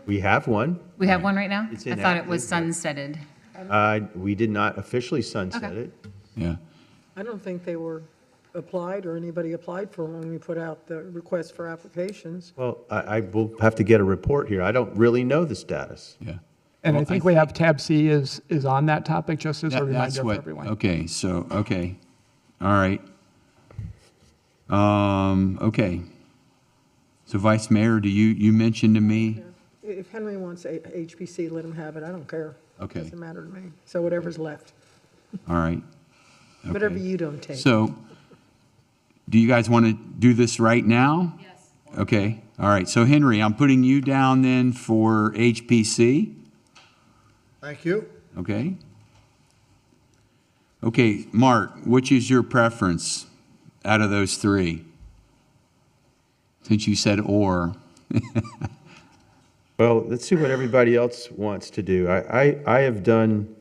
We have one. We have one right now? It's I thought it was inactive, sunsetted. We did not officially sunset Okay. it. Yeah. I don't think they were applied, or anybody applied for when we put out the request for applications. Well, I will have to get a report here. I don't really know the status. Yeah. And Well, I think we have tab C is on that topic, just as a That's reminder for what, everyone. okay, so, okay. All right. Okay. So Vice Mayor, you mentioned to me, If Henry wants HPC, let him have it. I don't care. Okay. Doesn't matter to me. So whatever's left, all right. whatever Okay. you don't take. So, do you guys want to do this right now? Yes. Okay, all right. So Henry, I'm putting you down then for HPC, Thank you. okay? Okay, Mark, which is your preference out of those three? Since you said or. Well, let's see what everybody else wants to do. I have done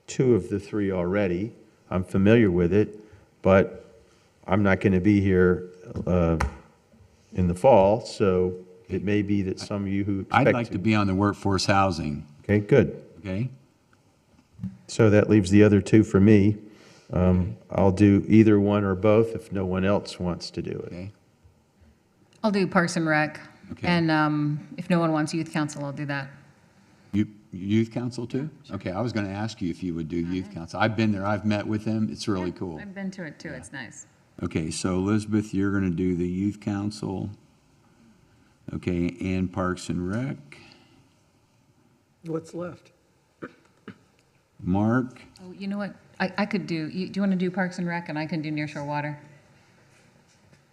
two of the three already. I'm familiar with it, but I'm not going to be here in the fall, so it may be that some of you who expect I'd like to be on the workforce housing, Okay, good. okay? So that leaves the other two for me. I'll do either one or both if no one else wants to do it. Okay, I'll do Parks and Rec. Okay. And if no one wants Youth Council, I'll do that. Youth Council too? Okay, I was going to ask you if you would do Youth Council. I've been there, I've met with them, it's really cool. I've been to it too, it's nice. Okay, so Elizabeth, you're going to do the Youth Council. Okay, and Parks and Rec. What's left? Mark? Oh, you know what? I could do, do you want to do Parks and Rec, and I can do nearshore water?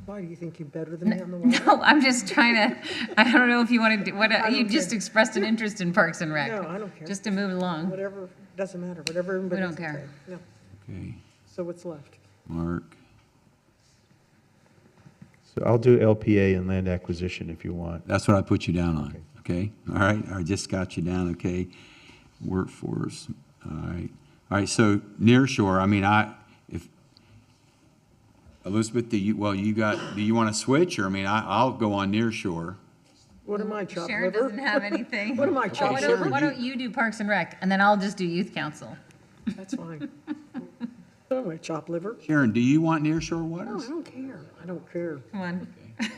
Why, do you think you're better than me on the water? No, I'm just trying to, I don't know if you want to do, you just expressed an interest in Parks and Rec. No, I don't care. Just to move along. Whatever, doesn't matter, whatever everybody don't else care. say. No. Okay, So what's left? Mark. So I'll do LPA and land acquisition if you want. That's what I put you down on, okay? All right, I just got you down, okay? Workforce, all right. All right, so nearshore, I mean, if, Elizabeth, do you want to switch, or, I mean, I'll go on nearshore. What am I, chopped Sharon liver? doesn't have anything. What am I, chopped liver? Why don't you do Parks and Rec, and then I'll just do Youth Council? That's fine. What am I, chopped liver? Sharon, do you want nearshore No, waters? I don't care. I don't care. Come on.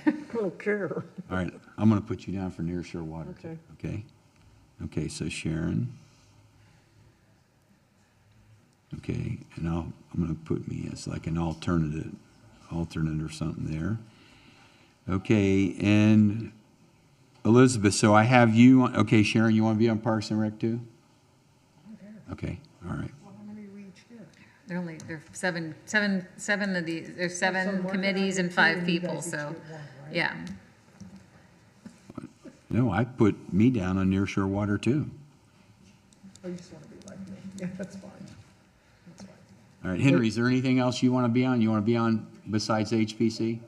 I don't care. All right, I'm going to put you down for nearshore waters. Okay. Okay? Okay, so Sharon. Okay, and I'm going to put me as like an alternate or something there. Okay, and Elizabeth, so I have you, okay, Sharon, you want to be on Parks and Rec too? Okay, all right. There are seven of these, there's seven committees and 5 people, so, yeah. No, I put me down on nearshore water too. I just want to be like me. Yeah, that's fine. That's fine. All right, Henry, is there anything else you want to be on? You want to be on besides HPC?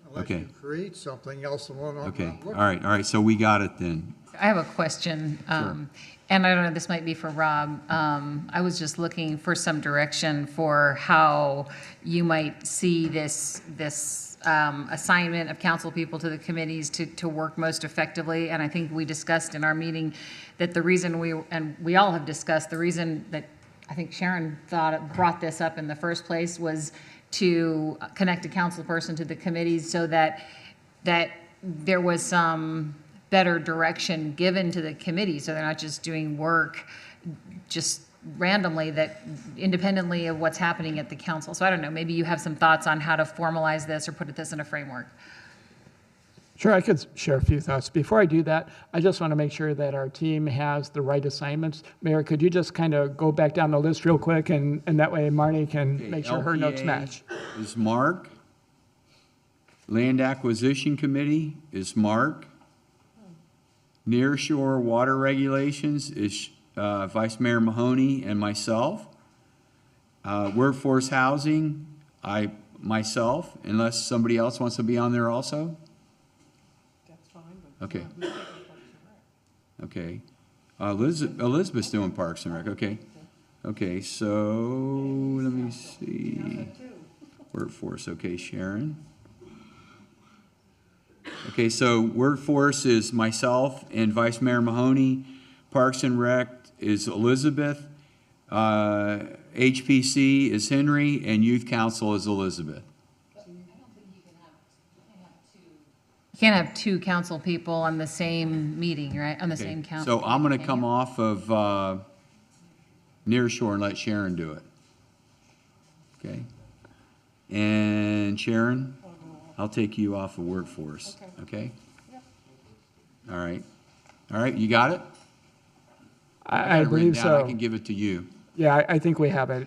Unless Okay. you create something else along. Okay, all right, so we got it then. I have a question, and I don't know, this might be for Rob. I was just looking for some direction for how you might see this assignment of council people to the committees to work most effectively. And I think we discussed in our meeting that the reason we all have discussed, the reason that I think Sharon brought this up in the first place was to connect a council person to the committees so that there was some better direction given to the committee, so they're not just doing work just randomly, that independently of what's happening at the council. So I don't know, maybe you have some thoughts on how to formalize this or put this in a framework. Sure, I could share a few thoughts. Before I do that, I just want to make sure that our team has the right assignments. Mayor, could you just kind of go back down the list real quick, and that way Marnie can make sure her notes LPA match? is Mark. Land Acquisition Committee is Mark. Nearshore Water Regulations is Vice Mayor Mahoney and myself. Workforce Housing, myself, unless somebody else wants to be on there also? That's fine. Okay. Okay. Elizabeth's doing Parks and Rec, okay. Okay, so, let me see. Workforce, okay, Sharon. Okay, so Workforce is myself and Vice Mayor Mahoney. Parks and Rec is Elizabeth. HPC is Henry, and Youth Council is Elizabeth. You can't have 2 council people on the same meeting, right, on the same council. So I'm going to come off of Nearshore and let Sharon do it. Okay? And Sharon, I'll take you off of Workforce. Okay? All right. All right, you got it? I got it written believe down. so. I can give it to you. Yeah, I think we have it.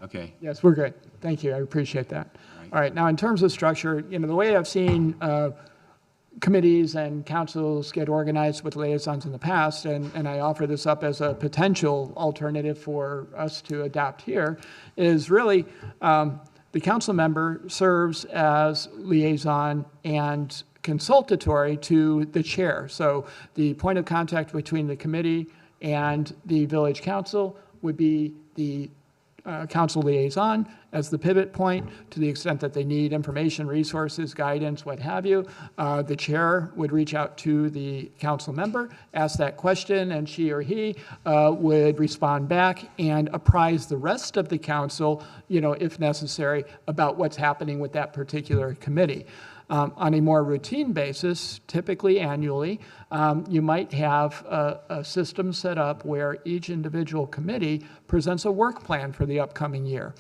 Okay. Yes, we're good. Thank you. I appreciate that. All right. Now, in terms of structure, the way I've seen committees and councils get organized with liaisons in the past, and I offer this up as a potential alternative for us to adopt here, is really the council member serves as liaison and consultatory to the chair. So the point of contact between the committee and the village council would be the council liaison as the pivot point to the extent that they need information, resources, guidance, what have you. The chair would reach out to the council member, ask that question, and she or he would respond back and apprise the rest of the council, if necessary, about what's happening with that particular committee. On a more routine basis, typically annually, you might have a system set up where each individual committee presents a work plan for the upcoming year.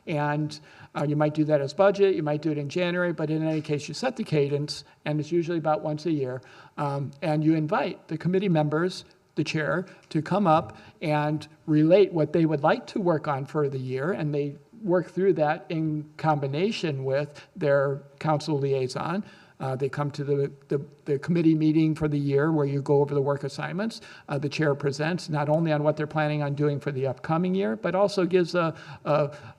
And you might do that as budget, you might do it in January, but in any case, you set the cadence, and it's usually about once a year, and you invite the committee members the chair to come up and relate what they would like to work on for the year, and they work through that in combination with their council liaison. They come to the committee meeting for the year where you go over the work assignments. The chair presents not only on what they're planning on doing for the upcoming year, but also gives an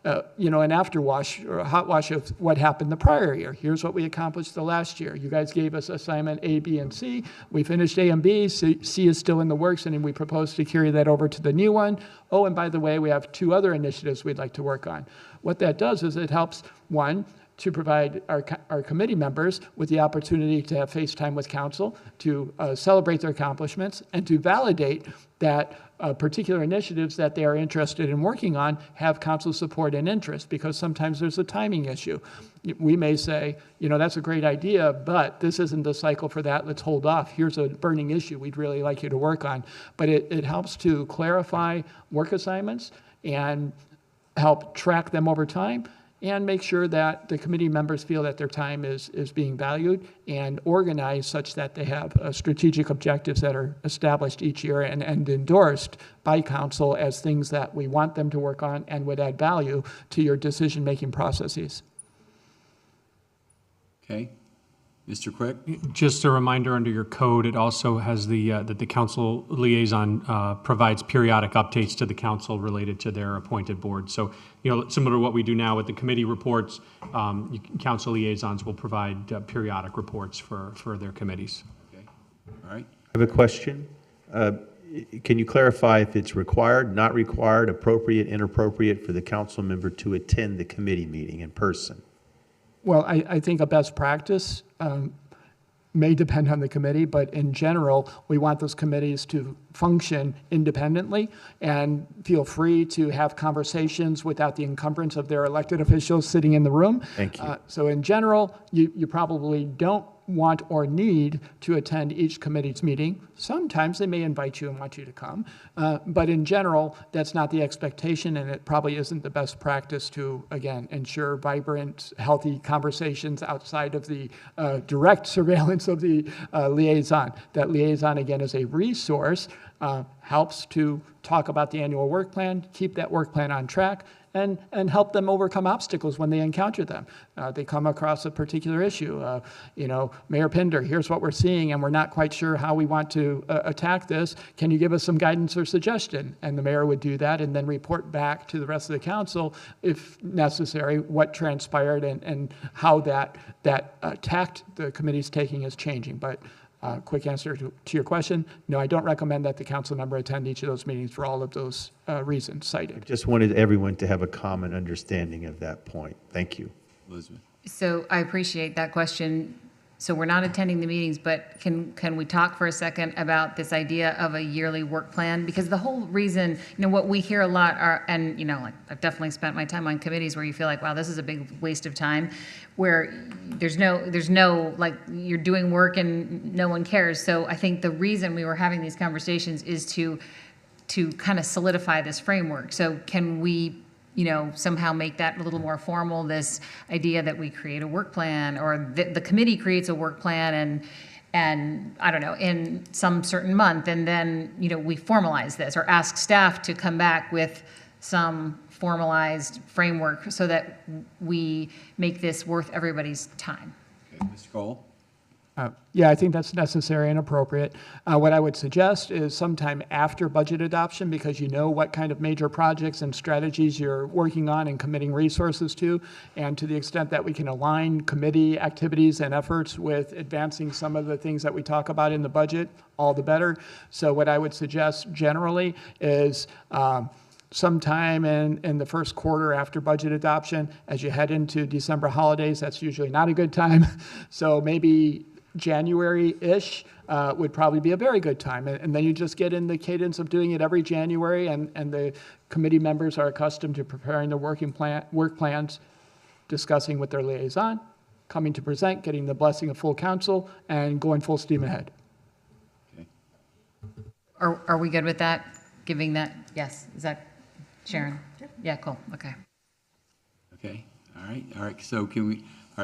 afterwash or a hot wash of what happened the prior year. Here's what we accomplished the last year. You guys gave us assignment A, B, and C. We finished A and B. C is still in the works, and we propose to carry that over to the new one. Oh, and by the way, we have 2 other initiatives we'd like to work on. What that does is it helps, one, to provide our committee members with the opportunity to have FaceTime with council, to celebrate their accomplishments, and to validate that particular initiatives that they are interested in working on have council support and interest, because sometimes there's a timing issue. We may say, that's a great idea, but this isn't the cycle for that. Let's hold off. Here's a burning issue we'd really like you to work on. But it helps to clarify work assignments and help track them over time, and make sure that the committee members feel that their time is being valued and organized such that they have strategic objectives that are established each year and endorsed by council as things that we want them to work on and would add value to your decision-making processes. Okay. Mr. Quick? Just a reminder, under your code, it also has that the council liaison provides periodic updates to the council related to their appointed board. So, similar to what we do now with the committee reports, council liaisons will provide periodic reports for their committees. Okay. All right. I have a question. Can you clarify if it's required, not required, appropriate, inappropriate for the council member to attend the committee meeting in person? Well, I think a best practice may depend on the committee, but in general, we want those committees to function independently and feel free to have conversations without the encumbrance of their elected officials sitting in the room. Thank you. So in general, you probably don't want or need to attend each committee's meeting. Sometimes they may invite you and want you to come, but in general, that's not the expectation, and it probably isn't the best practice to, again, ensure vibrant, healthy conversations outside of the direct surveillance of the liaison. That liaison, again, is a resource, helps to talk about the annual work plan, keep that work plan on track, and help them overcome obstacles when they encounter them. They come across a particular issue. Mayor Pinder, here's what we're seeing, and we're not quite sure how we want to attack this. Can you give us some guidance or suggestion? And the mayor would do that and then report back to the rest of the council, if necessary, what transpired and how that tact the committee's taking is changing. But quick answer to your question, no, I don't recommend that the council member attend each of those meetings for all of those reasons cited. I just wanted everyone to have a common understanding of that point. Thank you. Elizabeth? So I appreciate that question. So we're not attending the meetings, but can we talk for a second about this idea of a yearly work plan? Because the whole reason, what we hear a lot are, and I've definitely spent my time on committees where you feel like, wow, this is a big waste of time, where there's no like, you're doing work and no one cares. So I think the reason we were having these conversations is to kind of solidify this framework. So can we somehow make that a little more formal, this idea that we create a work plan, or the committee creates a work plan and I don't know, in some certain month, and then, we formalize this or ask staff to come back with some formalized framework so that we make this worth everybody's time. Okay. Mr. Cole? Yeah, I think that's necessary and appropriate. What I would suggest is sometime after budget adoption, because you know what kind of major projects and strategies you're working on and committing resources to, and to the extent that we can align committee activities and efforts with advancing some of the things that we talk about in the budget, all the better. So what I would suggest generally is sometime in the first quarter after budget adoption, as you head into December holidays, that's usually not a good time. So maybe January-ish would probably be a very good time. And then you just get in the cadence of doing it every January, and the committee members are accustomed to preparing their work plans, discussing with their liaison, coming to present, getting the blessing of full council, and going full steam ahead. Okay. Are we good with that? Giving that, yes, is that Sharon? Yeah, cool, okay. Okay. All right. So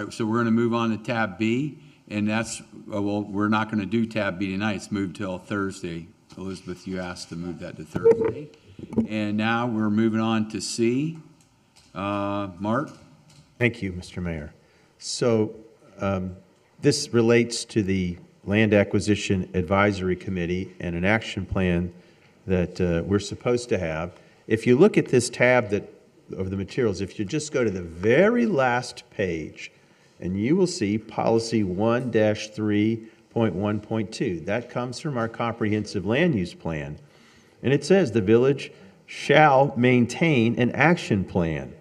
so we're going to move on to tab B. And that's, well, we're not going to do tab B tonight. It's moved till Thursday. Elizabeth, you asked to move that to Thursday. And now we're moving on to C. Mark? Thank you, Mr. Mayor. So this relates to the Land Acquisition Advisory Committee and an action plan that we're supposed to have. If you look at this tab of the materials, if you just go to the very last page, and you will see policy 1-3.1.2. That comes from our comprehensive land use plan. And it says the village shall maintain an action plan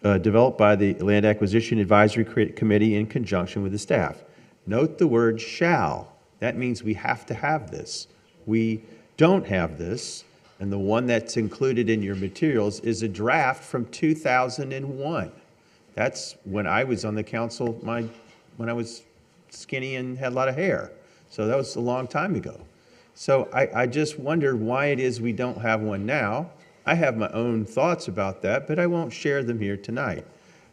developed by the Land Acquisition Advisory Committee in conjunction with the staff. Note the word shall. That means we have to have this. We don't have this, and the one that's included in your materials is a draft from 2001. That's when I was on the council, when I was skinny and had a lot of hair. So that was a long time ago. So I just wonder why it is we don't have one now. I have my own thoughts about that, but I won't share them here tonight.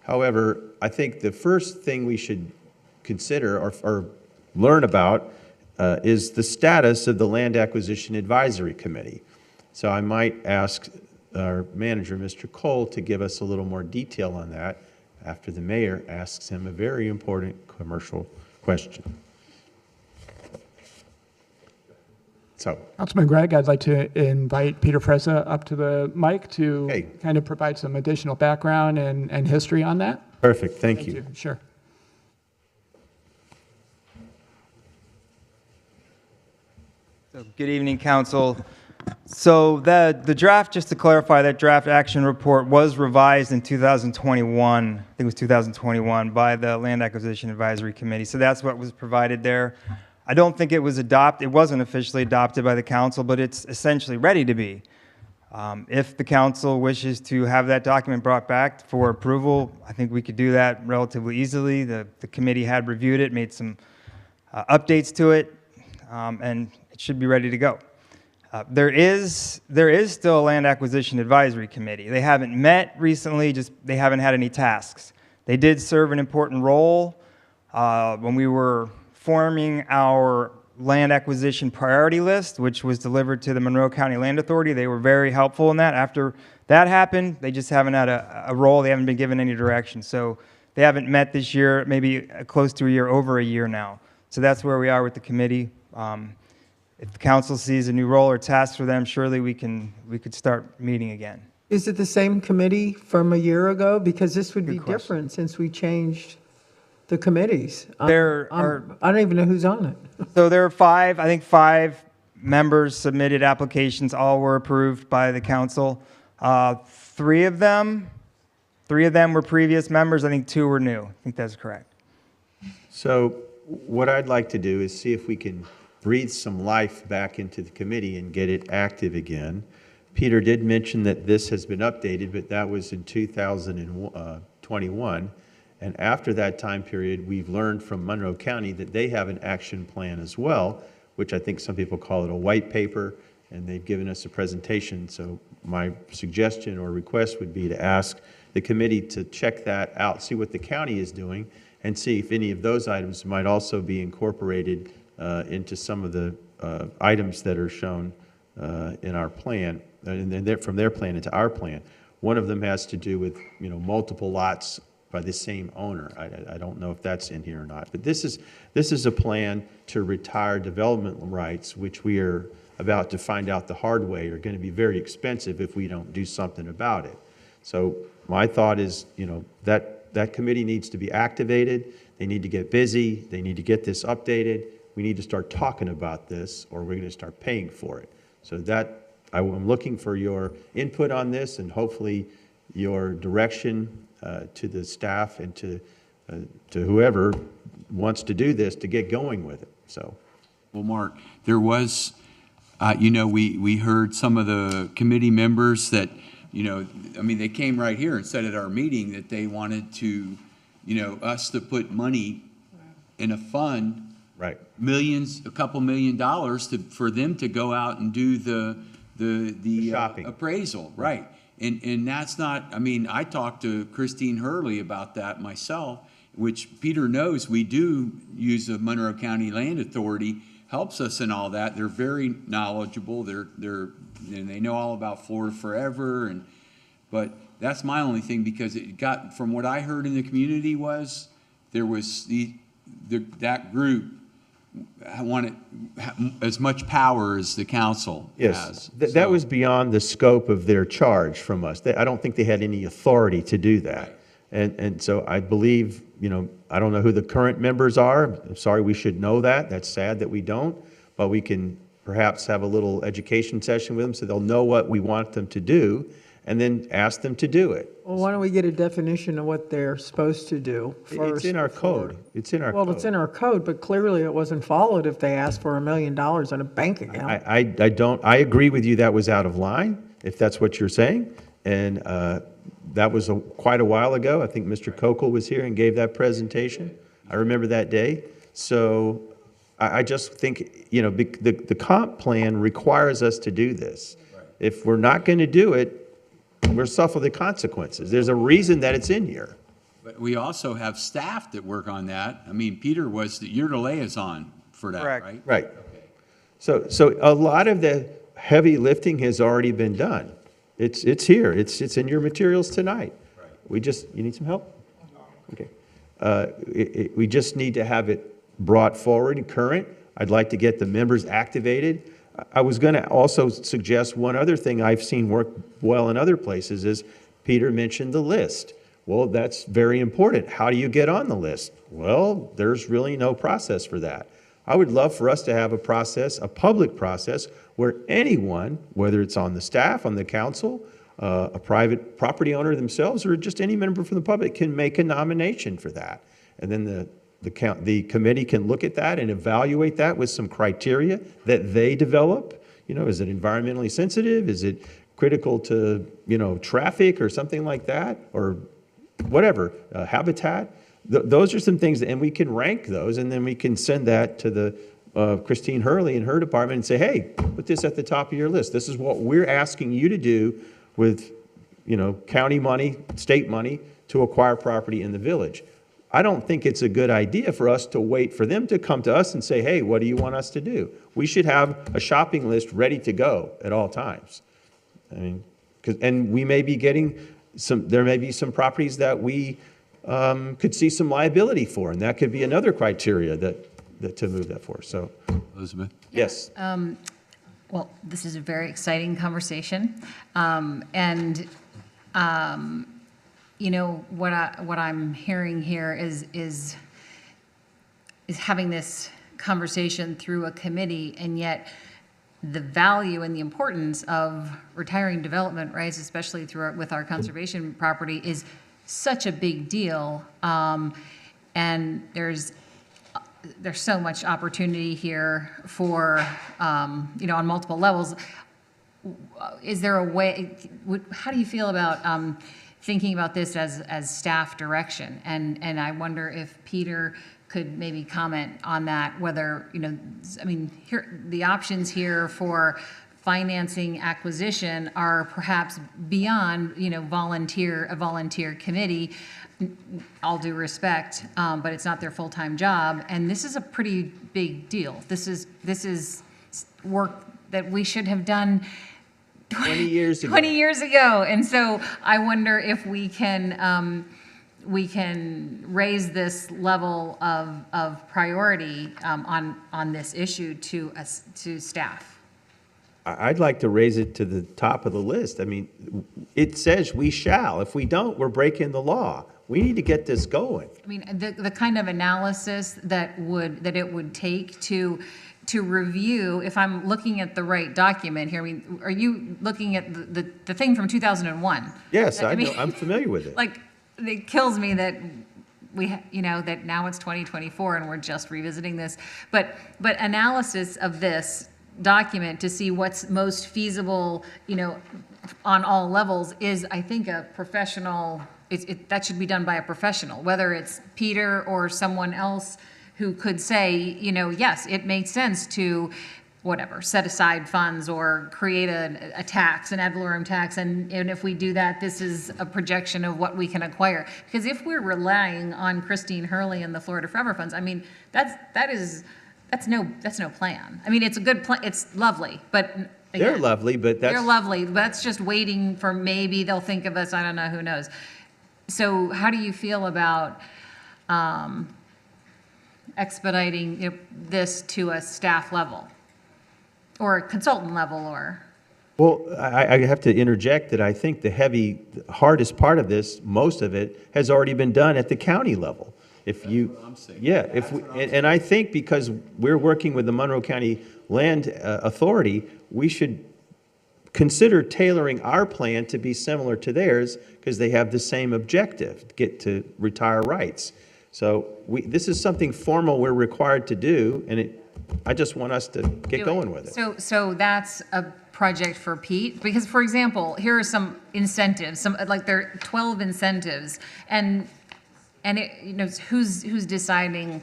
However, I think the first thing we should consider or learn about is the status of the Land Acquisition Advisory Committee. So I might ask our manager, Mr. Cole, to give us a little more detail on that after the mayor asks him a very important commercial question. So, Councilman Gregg, I'd like to invite Peter Frezza up to the mic to kind of provide some additional background and history on that. Perfect, thank you. Sure. So, good evening, Council. So the draft, just to clarify, that draft action report was revised in 2021, I think it was 2021, by the Land Acquisition Advisory Committee. So that's what was provided there. I don't think it was adopted, it wasn't officially adopted by the council, but it's essentially ready to be. If the council wishes to have that document brought back for approval, I think we could do that relatively easily. The committee had reviewed it, made some updates to it, and it should be ready to go. There is still a Land Acquisition Advisory Committee. They haven't met recently, just they haven't had any tasks. They did serve an important role when we were forming our land acquisition priority list, which was delivered to the Monroe County Land Authority. They were very helpful in that. After that happened, they just haven't had a role. They haven't been given any direction. So they haven't met this year, maybe close to a year, over a year now. So that's where we are with the committee. If the council sees a new role or task for them, surely we could start meeting again. Is it the same committee from a year ago? Because this would be different since we changed the committees. I don't even know who's on it. So there are five, I think 5 members submitted applications. All were approved by the council. 3 of them were previous members. I think 2 were new. I think that's correct. So what I'd like to do is see if we can breathe some life back into the committee and get it active again. Peter did mention that this has been updated, but that was in 2021. And after that time period, we've learned from Monroe County that they have an action plan as well, which I think some people call it a white paper, and they've given us a presentation. So my suggestion or request would be to ask the committee to check that out, see what the county is doing, and see if any of those items might also be incorporated into some of the items that are shown in our plan, and then from their plan into our plan. One of them has to do with multiple lots by the same owner. I don't know if that's in here or not, but this is a plan to retire development rights, which we are about to find out the hard way are going to be very expensive if we don't do something about it. So my thought is, that committee needs to be activated. They need to get busy. They need to get this updated. We need to start talking about this, or we're going to start paying for it. So that I'm looking for your input on this, and hopefully your direction to the staff and to whoever wants to do this to get going with it. So, well, Mark, there was, we heard some of the committee members that, they came right here and said at our meeting that they wanted to, us to put money in a fund, right? Millions, a couple $1 million for them to go out and do the shopping appraisal, right? And that's not, I talked to Christine Hurley about that myself, which Peter knows we do use the Monroe County Land Authority helps us in all that. They're very knowledgeable. And they know all about Florida Forever. But that's my only thing, because it got, from what I heard in the community, was there was that group wanted as much power as the council has. Yes, that was beyond the scope of their charge from us. I don't think they had any authority to do that. And so I believe, I don't know who the current members are. I'm sorry, we should know that. That's sad that we don't. But we can perhaps have a little education session with them so they'll know what we want them to do, and then ask them to do it. Well, why don't we get a definition of what they're supposed to do first? It's in our code. It's in our code. Well, it's in our code, but clearly it wasn't followed if they asked for $1 million in a bank account. I agree with you, that was out of line, if that's what you're saying. And that was quite a while ago. I think Mr. Kokel was here and gave that presentation. I remember that day. So I just think, the comp plan requires us to do this. If we're not going to do it, we'll suffer the consequences. There's a reason that it's in here. But we also have staff that work on that. I mean, Peter you're the liaison for that, Correct. right? Right. So a lot of the heavy lifting has already been done. It's here. It's in your materials tonight. Right. You need some help? Okay. We just need to have it brought forward and current. I'd like to get the members activated. I was going to also suggest one other thing I've seen work well in other places is Peter mentioned the list. Well, that's very important. How do you get on the list? Well, there's really no process for that. I would love for us to have a process, a public process, where anyone, whether it's on the staff, on the council, a private property owner themselves, or just any member from the public, can make a nomination for that. And then the committee can look at that and evaluate that with some criteria that they develop. Is it environmentally sensitive? Is it critical to, traffic or something like that? Or whatever, habitat? Those are some things, and we can rank those, and then we can send that to the Christine Hurley and her department and say, hey, put this at the top of your list. This is what we're asking you to do with, county money, state money, to acquire property in the village. I don't think it's a good idea for us to wait for them to come to us and say, hey, what do you want us to do? We should have a shopping list ready to go at all times. And we may be getting there may be some properties that we could see some liability for, and that could be another criteria that to move that for. So, Elizabeth? Yes. Well, this is a very exciting conversation. What I'm hearing here is having this conversation through a committee, and yet the value and the importance of retiring development rights, especially with our conservation property, is such a big deal. And there's so much opportunity here for, on multiple levels. Is there a way, how do you feel about thinking about this as staff direction? And I wonder if Peter could maybe comment on that, whether, here, the options here for financing acquisition are perhaps beyond, a volunteer committee, all due respect, but it's not their full-time job. And this is a pretty big deal. This is work that we should have done 20 years ago. 20 years ago. And so I wonder if we can raise this level of priority on this issue to staff. I'd like to raise it to the top of the list. It says we shall. If we don't, we're breaking the law. We need to get this going. The kind of analysis that it would take to review, if I'm looking at the right document here, are you looking at the thing from 2001? Yes, I'm familiar with it. It kills me that that now it's 2024 and we're just revisiting this. But analysis of this document to see what's most feasible, on all levels is, I think, a professional. That should be done by a professional, whether it's Peter or someone else who could say, yes, it makes sense to set aside funds or create a tax, an ad valorem tax, and if we do that, this is a projection of what we can acquire. Because if we're relying on Christine Hurley and the Florida Forever funds, that is that's no plan. I mean, it's a good plan, it's lovely, but They're again, lovely, but they're that's, lovely, but that's just waiting for maybe they'll think of us, I don't know, who knows. So how do you feel about expediting, this to a staff level? Or a consultant level, or? well, I have to interject that I think the hardest part of this, most of it, has already been done at the county level. If you, yeah, if we, and I think because we're working with the Monroe County Land Authority, we should consider tailoring our plan to be similar to theirs because they have the same objective, get to retire rights. So this is something formal we're required to do, and I just want us to get going with it. So that's a project for Pete, because for example, here are some incentives, like there are 12 incentives, and who's deciding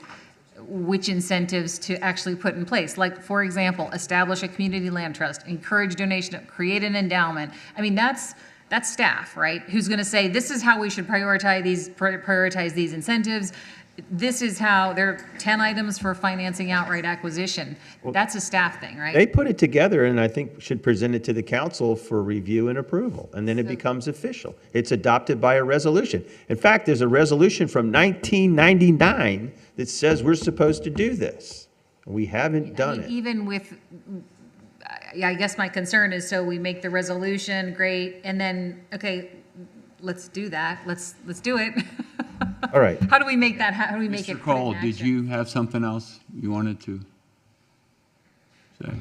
which incentives to actually put in place? Like, for example, establish a community land trust, encourage donation, create an endowment. I mean, that's staff, right? Who's going to say, this is how we should prioritize these incentives. This is how, there are 10 items for financing outright acquisition. That's a staff thing, right? They put it together and I think should present it to the council for review and approval, and then it becomes official. It's adopted by a resolution. In fact, there's a resolution from 1999 that says we're supposed to do this. We haven't done it. Even with, I guess my concern is, so we make the resolution, great, and then, okay, let's do that. Let's do it. All right. How do we make that, how do we make it? Mr. Cole, did you have something else you wanted to say?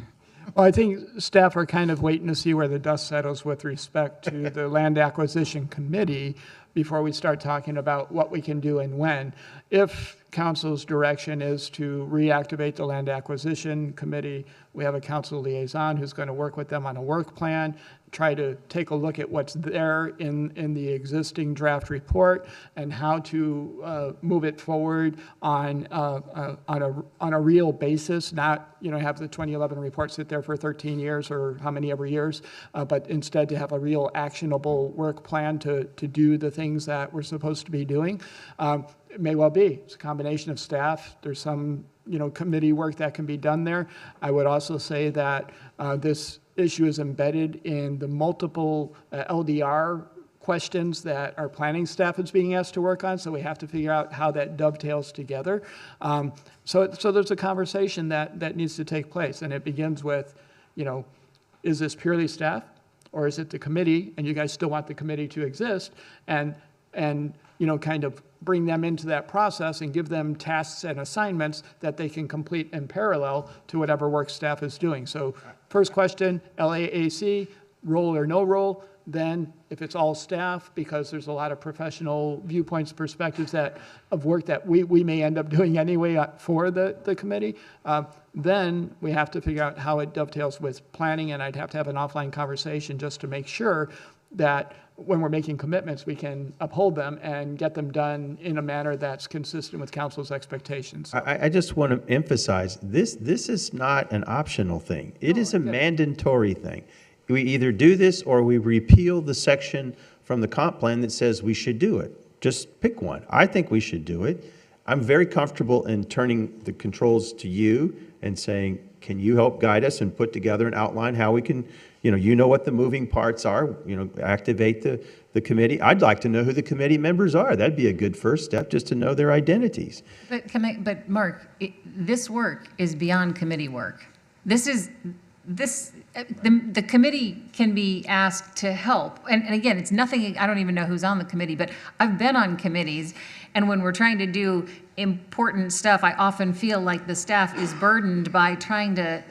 Well, I think staff are kind of waiting to see where the dust settles with respect to the Land Acquisition Committee before we start talking about what we can do and when. If council's direction is to reactivate the Land Acquisition Committee, we have a council liaison who's going to work with them on a work plan, try to take a look at what's there in the existing draft report and how to move it forward on a real basis, not have the 2011 report sit there for 13 years or how many ever years, but instead to have a real actionable work plan to do the things that we're supposed to be doing. It may well be. It's a combination of staff. There's some committee work that can be done there. I would also say that this issue is embedded in the multiple LDR questions that our planning staff is being asked to work on, so we have to figure out how that dovetails together. So there's a conversation that needs to take place, and it begins with, is this purely staff, or is it the committee, and you guys still want the committee to exist, and kind of bring them into that process and give them tasks and assignments that they can complete in parallel to whatever work staff is doing. So first question, LAAC, role or no role. Then if it's all staff, because there's a lot of professional viewpoints, perspectives of work that we may end up doing anyway for the committee, then we have to figure out how it dovetails with planning, and I'd have to have an offline conversation just to make sure that when we're making commitments, we can uphold them and get them done in a manner that's consistent with council's expectations. I just want to emphasize, this is not an optional thing. It is a mandatory thing. We either do this or we repeal the section from the comp plan that says we should do it. Just pick one. I think we should do it. I'm very comfortable in turning the controls to you and saying, can you help guide us and put together an outline how we can, what the moving parts are, activate the committee. I'd like to know who the committee members are. That'd be a good first step, just to know their identities. But Mark, this work is beyond committee work. The committee can be asked to help. And again, it's nothing, I don't even know who's on the committee, but I've been on committees, and when we're trying to do important stuff, I often feel like the staff is burdened by trying to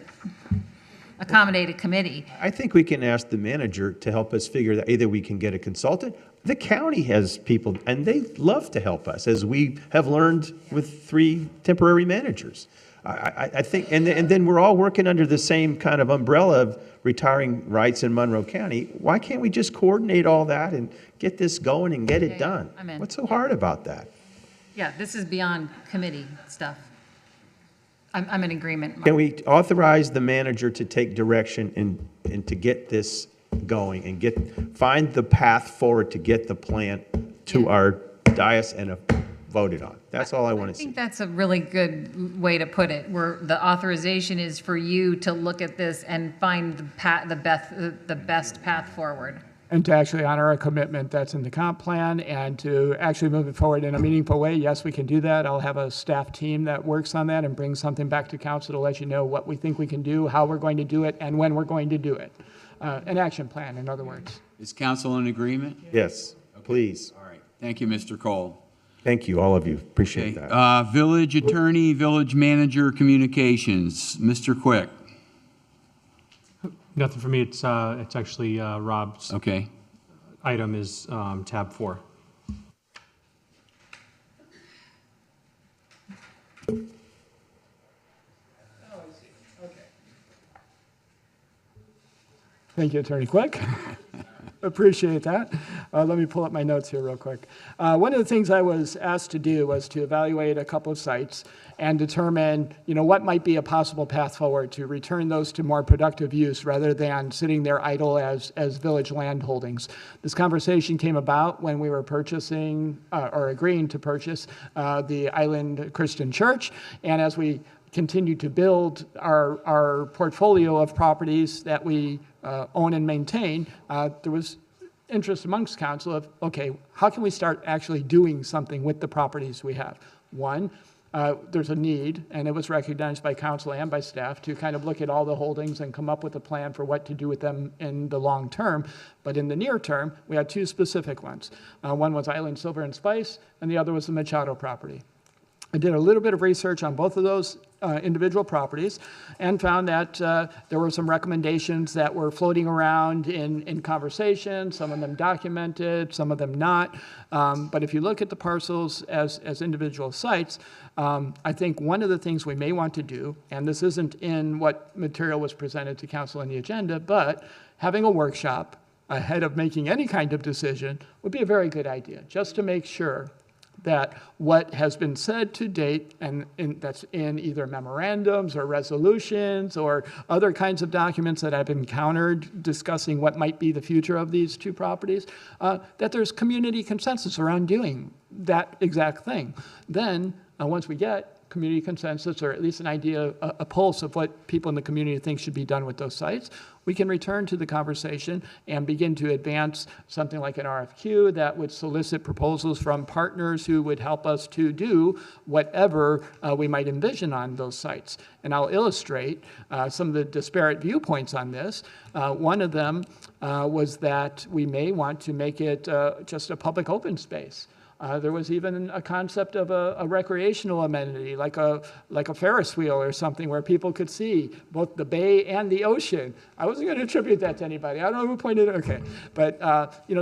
accommodate a committee. I think we can ask the manager to help us figure that. Either we can get a consultant. The county has people, and they love to help us, as we have learned with 3 temporary managers. I think, and then we're all working under the same kind of umbrella of retiring rights in Monroe County. Why can't we just coordinate all that and get this going and get it done? I'm in. What's so hard about that? Yeah, this is beyond committee stuff. I'm in agreement, Mark. Can we authorize the manager to take direction and to get this going and find the path forward to get the plan to our dais and voted on. That's all I I want to think see. that's a really good way to put it, where the authorization is for you to look at this and find the best path forward. And to actually honor our commitment that's in the comp plan and to actually move it forward in a meaningful way, yes, we can do that. I'll have a staff team that works on that and bring something back to council to let you know what we think we can do, how we're going to do it, and when we're going to do it. An action plan, in other words. Is council in agreement? Yes, please. All right. Thank you, Mr. Cole. Thank you, all of you. Appreciate Okay. that. Village attorney, village manager communications, Mr. Quick. Nothing for me. It's actually Rob's Okay. item is tab 4. Thank you, Attorney Quick. Appreciate that. Let me pull up my notes here real quick. One of the things I was asked to do was to evaluate a couple of sites and determine, what might be a possible path forward to return those to more productive use rather than sitting there idle as village land holdings. This conversation came about when we were purchasing or agreeing to purchase the Island Christian Church, and as we continue to build our portfolio of properties that we own and maintain, there was interest amongst council of, okay, how can we start actually doing something with the properties we have? One, there's a need, and it was recognized by council and by staff, to kind of look at all the holdings and come up with a plan for what to do with them in the long term. But in the near term, we had two specific ones. One was Island Silver and Spice, and the other was the Machado property. I did a little bit of research on both of those individual properties and found that there were some recommendations that were floating around in conversation, some of them documented, some of them not. But if you look at the parcels as individual sites, I think one of the things we may want to do, and this isn't in what material was presented to council in the agenda, but having a workshop ahead of making any kind of decision would be a very good idea, just to make sure that what has been said to date, and that's in either memorandums or resolutions or other kinds of documents that I've encountered discussing what might be the future of these two properties, that there's community consensus around doing that exact thing. Then, once we get community consensus, or at least an idea, a pulse of what people in the community think should be done with those sites, we can return to the conversation and begin to advance something like an RFQ that would solicit proposals from partners who would help us to do whatever we might envision on those sites. And I'll illustrate some of the disparate viewpoints on this. One of them was that we may want to make it just a public open space. There was even a concept of a recreational amenity, like a Ferris wheel or something, where people could see both the bay and the ocean. I wasn't going to attribute that to anybody. I don't know who pointed it. Okay, but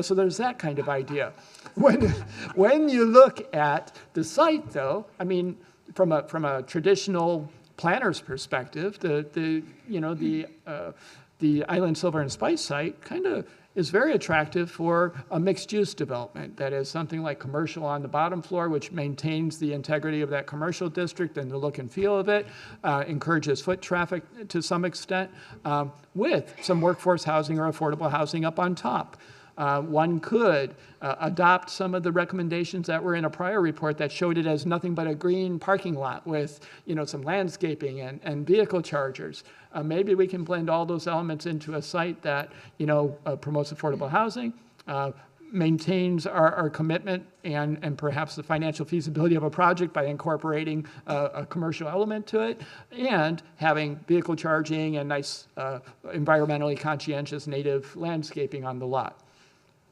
so there's that kind of idea. When you look at the site, though, I mean, from a traditional planner's perspective, the Island Silver and Spice site kind of is very attractive for a mixed-use development. That is something like commercial on the bottom floor, which maintains the integrity of that commercial district and the look and feel of it, encourages foot traffic to some extent, with some workforce housing or affordable housing up on top. One could adopt some of the recommendations that were in a prior report that showed it as nothing but a green parking lot with, some landscaping and vehicle chargers. Maybe we can blend all those elements into a site that, promotes affordable housing, maintains our commitment and perhaps the financial feasibility of a project by incorporating a commercial element to it, and having vehicle charging and nice environmentally conscientious native landscaping on the lot.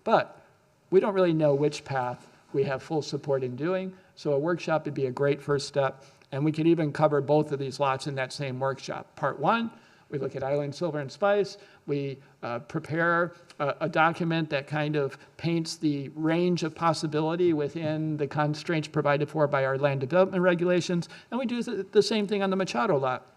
But we don't really know which path we have full support in doing, so a workshop would be a great first step, and we could even cover both of these lots in that same workshop. Part one, we look at Island Silver and Spice, we prepare a document that kind of paints the range of possibility within the constraints provided for by our land development regulations, and we do the same thing on the Machado lot.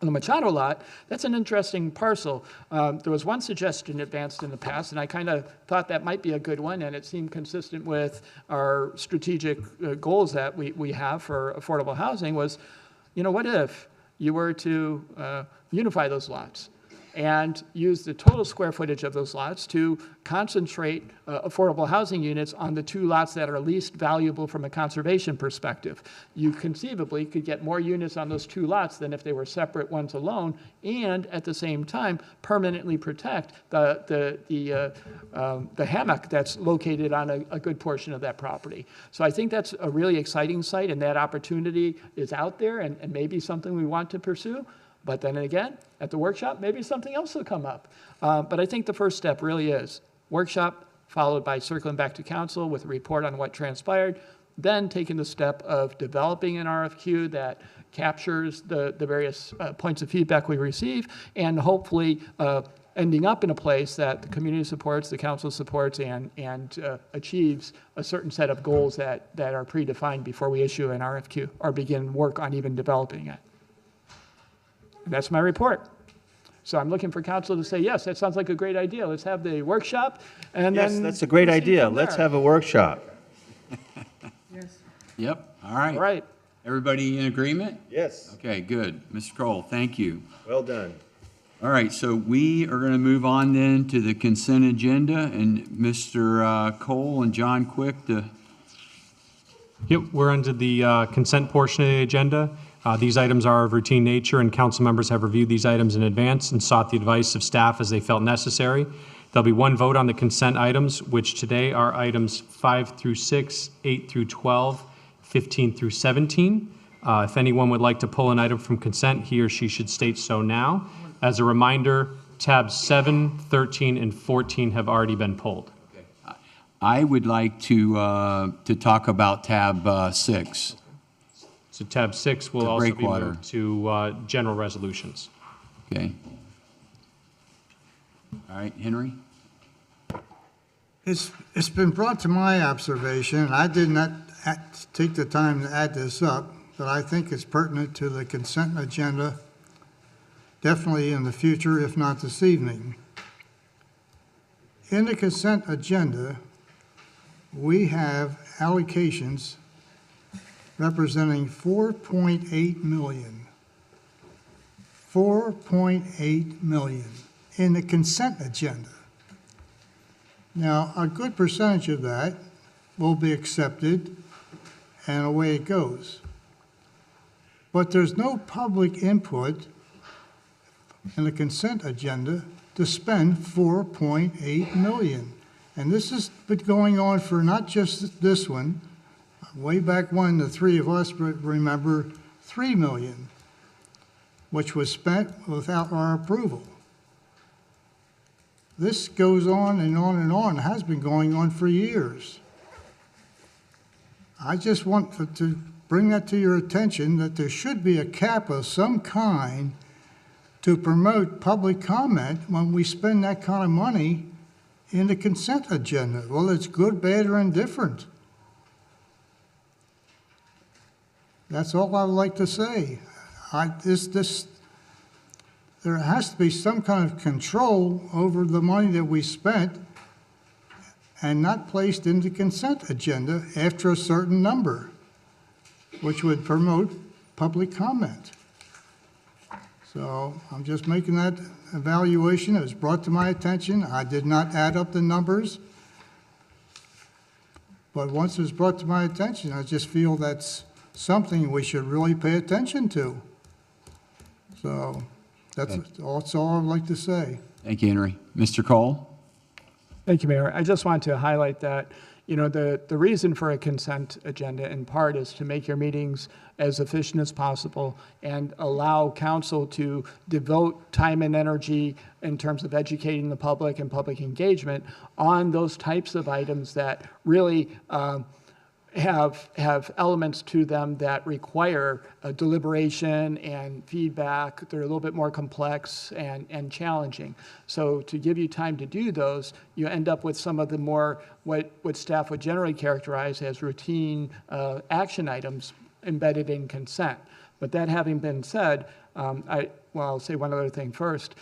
On the Machado lot, that's an interesting parcel. There was one suggestion advanced in the past, and I kind of thought that might be a good one, and it seemed consistent with our strategic goals that we have for affordable housing was, what if you were to unify those lots and use the total square footage of those lots to concentrate affordable housing units on the 2 lots that are least valuable from a conservation perspective. You conceivably could get more units on those 2 lots than if they were separate ones alone, and at the same time permanently protect the hammock that's located on a good portion of that property. So I think that's a really exciting site, and that opportunity is out there and maybe something we want to pursue. But then again, at the workshop, maybe something else will come up. But I think the first step really is workshop, followed by circling back to council with a report on what transpired, then taking the step of developing an RFQ that captures the various points of feedback we receive, and hopefully ending up in a place that the community supports, the council supports, and achieves a certain set of goals that are predefined before we issue an RFQ or begin work on even developing it. And that's my report. So I'm looking for council to say, yes, that sounds like a great idea. Let's have the workshop. And Yes, then that's a great proceed idea. from Let's there. have a workshop. Yep, all right. All right. Everybody in agreement? Yes. Okay, good. Mr. Kroll, thank you. Well done. All right, so we are going to move on then to the consent agenda, and Mr. Cole and John Quick to... Yep, we're under the consent portion of the agenda. These items are of routine nature, and council members have reviewed these items in advance and sought the advice of staff as they felt necessary. There'll be one vote on the consent items, which today are items 5 through 6, 8 through 12, 15 through 17. If anyone would like to pull an item from consent, he or she should state so now. As a reminder, tabs 7, 13, and 14 have already been pulled. I would like to talk about tab 6. So tab 6 will To also be breakwater. moved to general resolutions. Okay. All right, Henry? It's been brought to my observation, and I did not take the time to add this up, but I think it's pertinent to the consent agenda, definitely in the future, if not this evening. In the consent agenda, we have allocations representing 4.8 million. 4.8 million in the consent agenda. Now, a good percentage of that will be accepted, and away it goes. But there's no public input in the consent agenda to spend 4.8 million. And this has been going on for not just this one. Way back when, the three of us remember 3 million, which was spent without our approval. This goes on and on and on, has been going on for years. I just want to bring that to your attention, that there should be a cap of some kind to promote public comment when we spend that kind of money in the consent agenda. Well, it's good, bad, or indifferent. That's all I would like to say. There has to be some kind of control over the money that we spent and not placed in the consent agenda after a certain number, which would promote public comment. So I'm just making that evaluation. It was brought to my attention. I did not add up the numbers. But once it was brought to my attention, I just feel that's something we should really pay attention to. So that's all I'd like to say. Thank you, Henry. Mr. Cole? Thank you, Mayor. I just want to highlight that, the reason for a consent agenda in part is to make your meetings as efficient as possible and allow council to devote time and energy in terms of educating the public and public engagement on those types of items that really have elements to them that require deliberation and feedback. They're a little bit more complex and challenging. So to give you time to do those, you end up with some of the more, what staff would generally characterize as routine action items embedded in consent. But that having been said, I'll say one other thing first.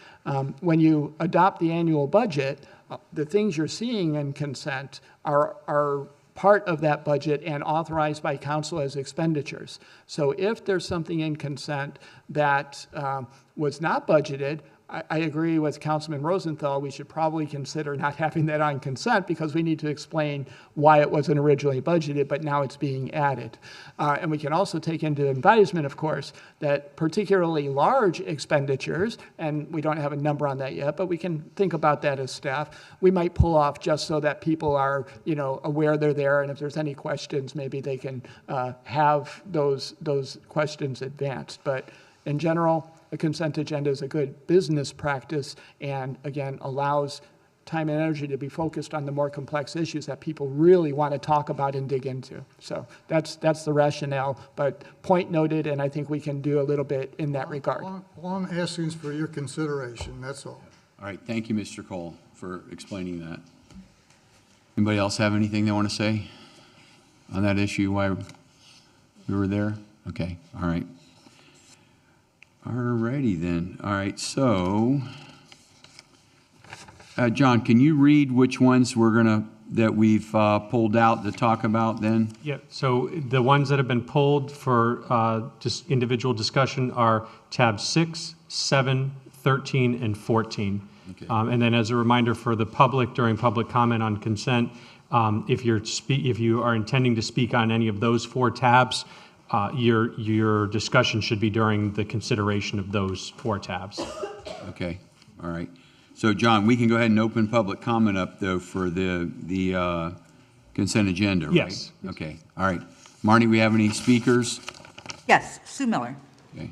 When you adopt the annual budget, the things you're seeing in consent are part of that budget and authorized by council as expenditures. So if there's something in consent that was not budgeted, I agree with Councilman Rosenthal. We should probably consider not having that on consent because we need to explain why it wasn't originally budgeted, but now it's being added. And we can also take into advisement, of course, that particularly large expenditures, and we don't have a number on that yet, but we can think about that as staff, we might pull off just so that people are, aware they're there, and if there's any questions, maybe they can have those questions advanced. But in general, a consent agenda is a good business practice and, again, allows time and energy to be focused on the more complex issues that people really want to talk about and dig into. So that's the rationale, but point noted, and I think we can do a little bit in that regard. All I'm asking is for your consideration, that's all. All right, thank you, Mr. Cole, for explaining that. Anybody else have anything they want to say on that issue, why we were there? Okay, all right. All righty then. All right, so, John, can you read which ones that we've pulled out to talk about then? Yeah, so the ones that have been pulled for just individual discussion are tab 6, 7, 13, and 14. Okay. And then as a reminder for the public during public comment on consent, if you are intending to speak on any of those 4 tabs, your discussion should be during the consideration of those 4 tabs. Okay, all right. So, John, we can go ahead and open public comment up, though, for the consent agenda, right? Yes. Okay, all right. Marnie, we have any speakers? Yes, Sue Miller. Okay.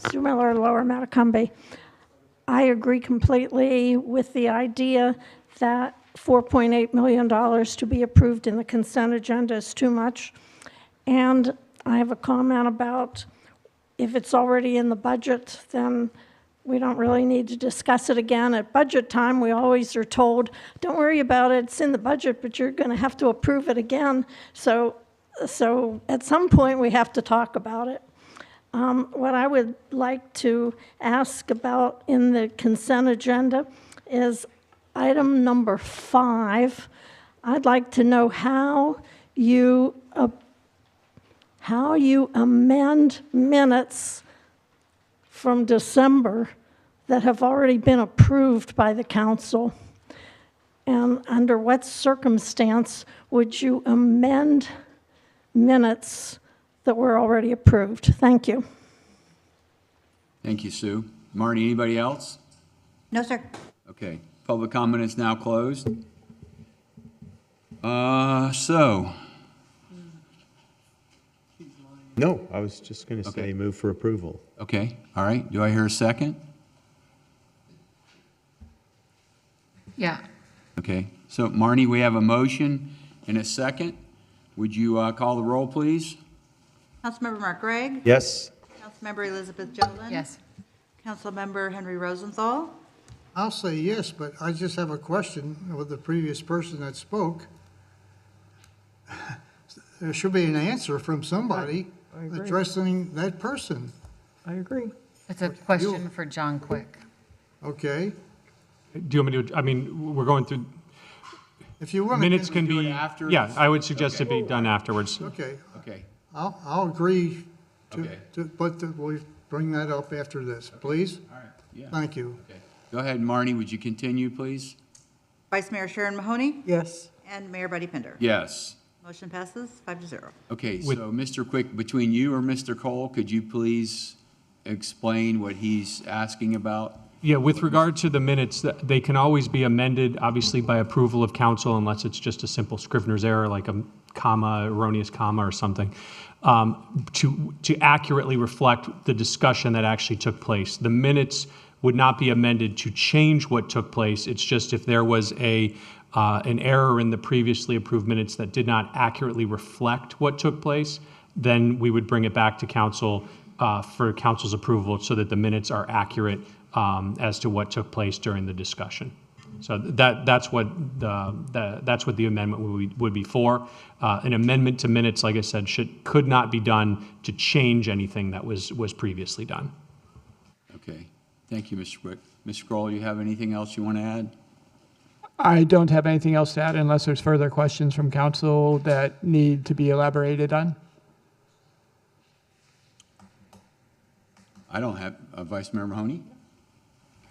Sue Miller, Lower Matacumbe. I agree completely with the idea that $4.8 million to be approved in the consent agenda is too much. And I have a comment about if it's already in the budget, then we don't really need to discuss it again. At budget time, we always are told, don't worry about it, it's in the budget, but you're going to have to approve it again. So at some point, we have to talk about it. What I would like to ask about in the consent agenda is item number 5. I'd like to know how you amend minutes from December that have already been approved by the council. And under what circumstance would you amend minutes that were already approved? Thank you. Thank you, Sue. Marnie, anybody else? No, sir. Okay, public comment is now closed. No, I was just going to Okay. say move for approval. Okay, all right. Do I hear a second? Yeah. Okay, so Marnie, we have a motion and a second. Would you call the roll, please? Councilmember Mark Gregg? Yes? Councilmember Elizabeth Jolin? Yes. Councilmember Henry Rosenthal? I'll say yes, but I just have a question with the previous person that spoke. There should be an answer from somebody I agree. addressing that person. I agree. It's a question for John Quick. Okay? Do you want me to, I mean, we're going through, If you want to. minutes can be, after? yeah, I would suggest it be done afterwards. Okay, Okay, I'll agree Okay. but we'll bring that up after this, please. all right, yeah. Thank you. Okay. Go ahead, Marnie, would you continue, please? Vice Mayor Sharon Mahoney? Yes. And Mayor Buddy Pinder? Yes. Motion passes 5-0. Okay, With- so Mr. Quick, between you or Mr. Cole, could you please explain what he's asking about? Yeah, with regard to the minutes, they can always be amended, obviously, by approval of council, unless it's just a simple Scrivener's error, like a comma, erroneous comma or something, to accurately reflect the discussion that actually took place. The minutes would not be amended to change what took place. It's just if there was an error in the previously approved minutes that did not accurately reflect what took place, then we would bring it back to council for council's approval so that the minutes are accurate as to what took place during the discussion. So that's what the amendment would be for. An amendment to minutes, like I said, could not be done to change anything that was previously done. Okay, thank you, Mr. Quick. Mr. Kroll, you have anything else you want to add? I don't have anything else to add unless there's further questions from council that need to be elaborated on. I don't have, Vice Mayor Mahoney?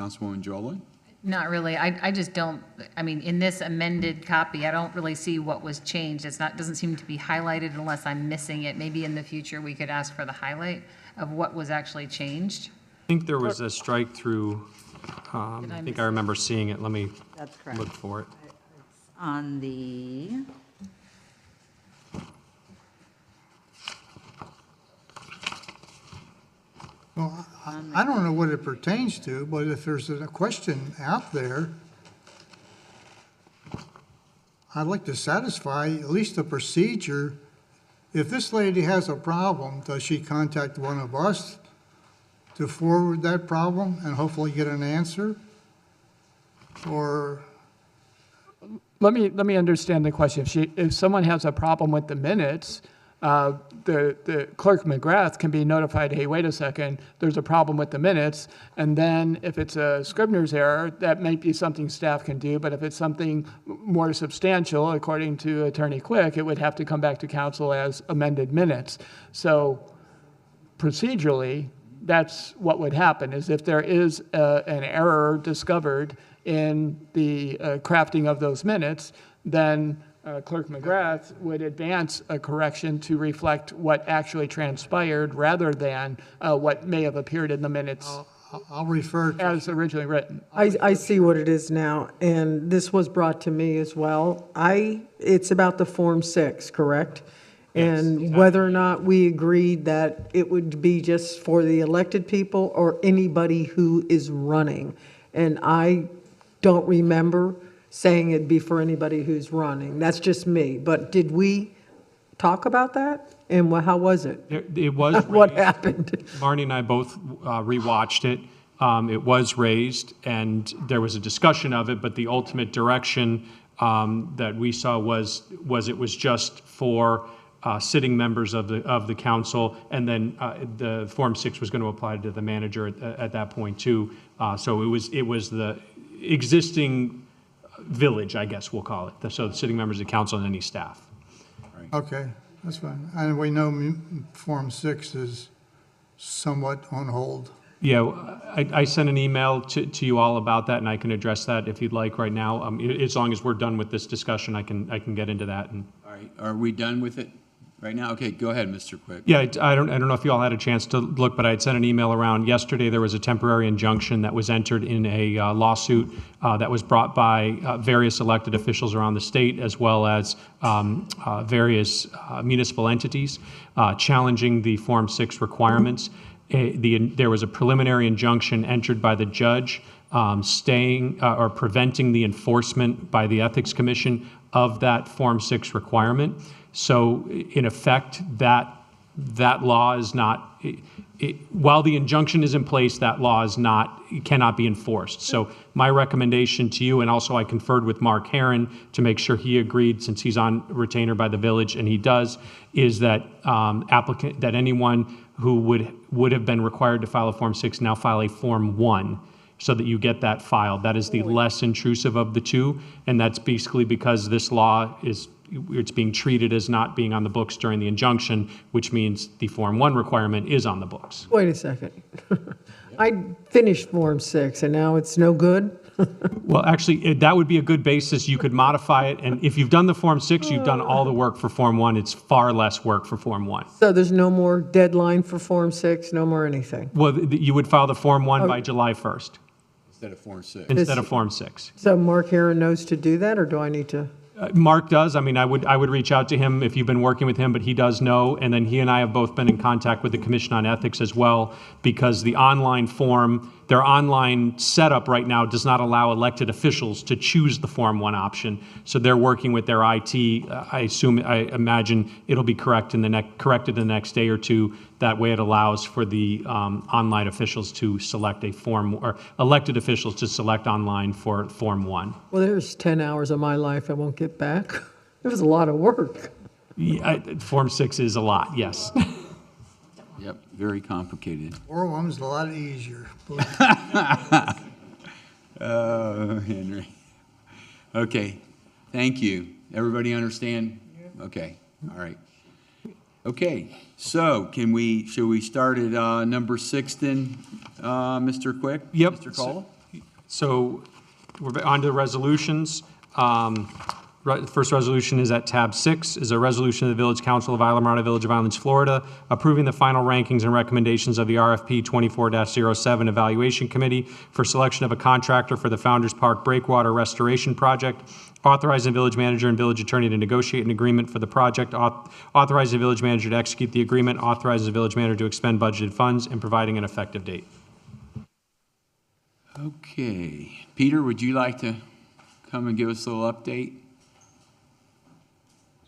Councilwoman Jolin? Not really. I just don't, I mean, in this amended copy, I don't really see what was changed. It's not, doesn't seem to be highlighted unless I'm missing it. Maybe in the future, we could ask for the highlight of what was actually changed. I think there was a strike through, I think I remember seeing it. Let me That's correct. look for it. On the, Well, I don't know what it pertains to, but if there's a question out there, I'd like to satisfy at least the procedure. If this lady has a problem, does she contact one of us to forward that problem and hopefully get an answer? Or, Let me understand the question. If someone has a problem with the minutes, the clerk McGrath can be notified, hey, wait a second, there's a problem with the minutes. And then if it's a Scribner's error, that might be something staff can do. But if it's something more substantial, according to Attorney Quick, it would have to come back to council as amended minutes. So procedurally, that's what would happen, is if there is an error discovered in the crafting of those minutes, then Clerk McGrath would advance a correction to reflect what actually transpired rather than what may have appeared in the minutes I'll refer to, as originally written. I see what it is now, and this was brought to me as well. It's about the Form 6, correct? And whether or not we agreed that it would be just for the elected people or anybody who is running. And I don't remember saying it'd be for anybody who's running. That's just me. But did we talk about that? And how was it? It was What raised. happened? Marnie and I both rewatched it. It was raised, and there was a discussion of it, but the ultimate direction that we saw was it was just for sitting members of the council, and then the Form 6 was going to apply to the manager at that point too. So it was the existing village, I guess we'll call it. So the sitting members of the council and any staff. okay, that's fine. And we know Form 6 is somewhat on hold. Yeah, I sent an email to you all about that, and I can address that if you'd like right now. As long as we're done with this discussion, I can get into that. And All right, are we done with it right now? Okay, go ahead, Mr. Quick. yeah, I don't know if you all had a chance to look, but I had sent an email around yesterday. There was a temporary injunction that was entered in a lawsuit that was brought by various elected officials around the state, as well as various municipal entities, challenging the Form 6 requirements. There was a preliminary injunction entered by the judge staying or preventing the enforcement by the Ethics Commission of that Form 6 requirement. So in effect, that law is not, while the injunction is in place, that law is not, cannot be enforced. So my recommendation to you, and also I conferred with Mark Herron to make sure he agreed, since he's on retainer by the village, and he does, is that that anyone who would have been required to file a Form 6 now file a Form 1, so that you get that filed. That is the less intrusive of the two, and that's basically because this law it's being treated as not being on the books during the injunction, which means the Form 1 requirement is on the books. Wait a second. I finished Form 6 and now it's no good? Well, actually, that would be a good basis. You could modify it, and if you've done the Form 6, you've done all the work for Form 1. It's far less work for Form 1. So there's no more deadline for Form 6, no more anything? Well, you would file the Form 1 by July 1st Instead of Form 6. instead of Form 6. So Mark Herron knows to do that, or do I need to? Mark does. I mean, I would reach out to him if you've been working with him, but he does know. And then he and I have both been in contact with the Commission on Ethics as well, because the online form, their online setup right now does not allow elected officials to choose the Form 1 option. So they're working with their IT. I imagine it'll be corrected in the next day or two. That way it allows for the online officials to select a form, or elected officials to select online for Form 1. Well, there's 10 hours of my life I won't get back. It was a lot of work. Yeah, Form 6 is a lot, yes. Yep, very complicated. Form 1 is a lot easier. Oh, Henry. Okay, thank you. Everybody understand? Okay, all right. Okay, so should we start at number 6 then, Mr. Quick? Yep. Mr. Cole? So we're on to the resolutions. The first resolution is at tab 6, is a resolution of the Village Council of Islamorada, Village of Islands, Florida, approving the final rankings and recommendations of the RFP 24-07 Evaluation Committee for selection of a contractor for the Founders Park Breakwater Restoration Project, authorizing the village manager and village attorney to negotiate an agreement for the project, authorizing the village manager to execute the agreement, authorizing the village manager to expend budgeted funds, and providing an effective date. Okay. Peter, would you like to come and give us a little update?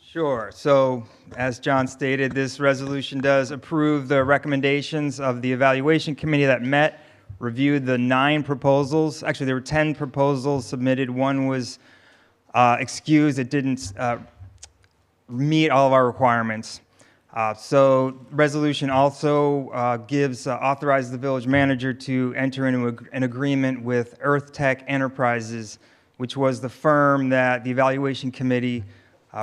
Sure. So, as John stated, this resolution does approve the recommendations of the evaluation committee that met, reviewed the 9 proposals. Actually, there were 10 proposals submitted. One was excused. It didn't meet all of our requirements. So, resolution also authorizes the village manager to enter into an agreement with Earth Tech Enterprises, which was the firm that the evaluation committee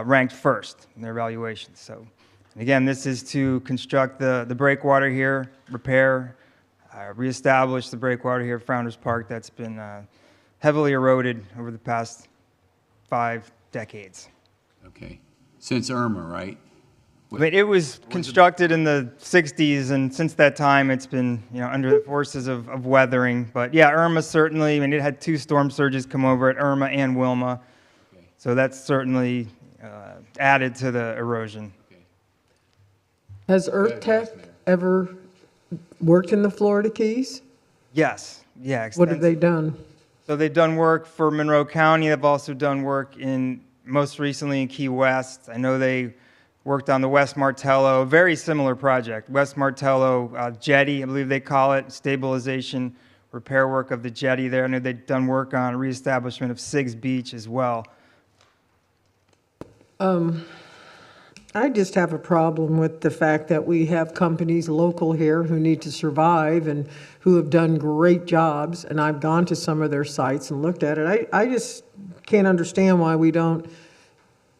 ranked first in their evaluation. So, again, this is to construct the breakwater here, repair, reestablish the breakwater here at Founders Park that's been heavily eroded over the past 5 decades. Okay. Since Irma, right? I mean, it was constructed in the 60s, and since that time, it's been under the forces of weathering. But yeah, Irma certainly. I mean, it had 2 storm surges come over it, Irma and Wilma. Okay. So that's certainly added to the erosion. Okay. Has Earth Tech ever worked in the Florida Keys? Yes. Yeah. What have they done? So they've done work for Monroe County. They've also done work most recently in Key West. I know they worked on the West Martello, a very similar project. West Martello jetty, I believe they call it, stabilization, repair work of the jetty there. I know they've done work on reestablishment of Siggs Beach as well. I just have a problem with the fact that we have companies local here who need to survive and who have done great jobs, and I've gone to some of their sites and looked at it. I just can't understand why we don't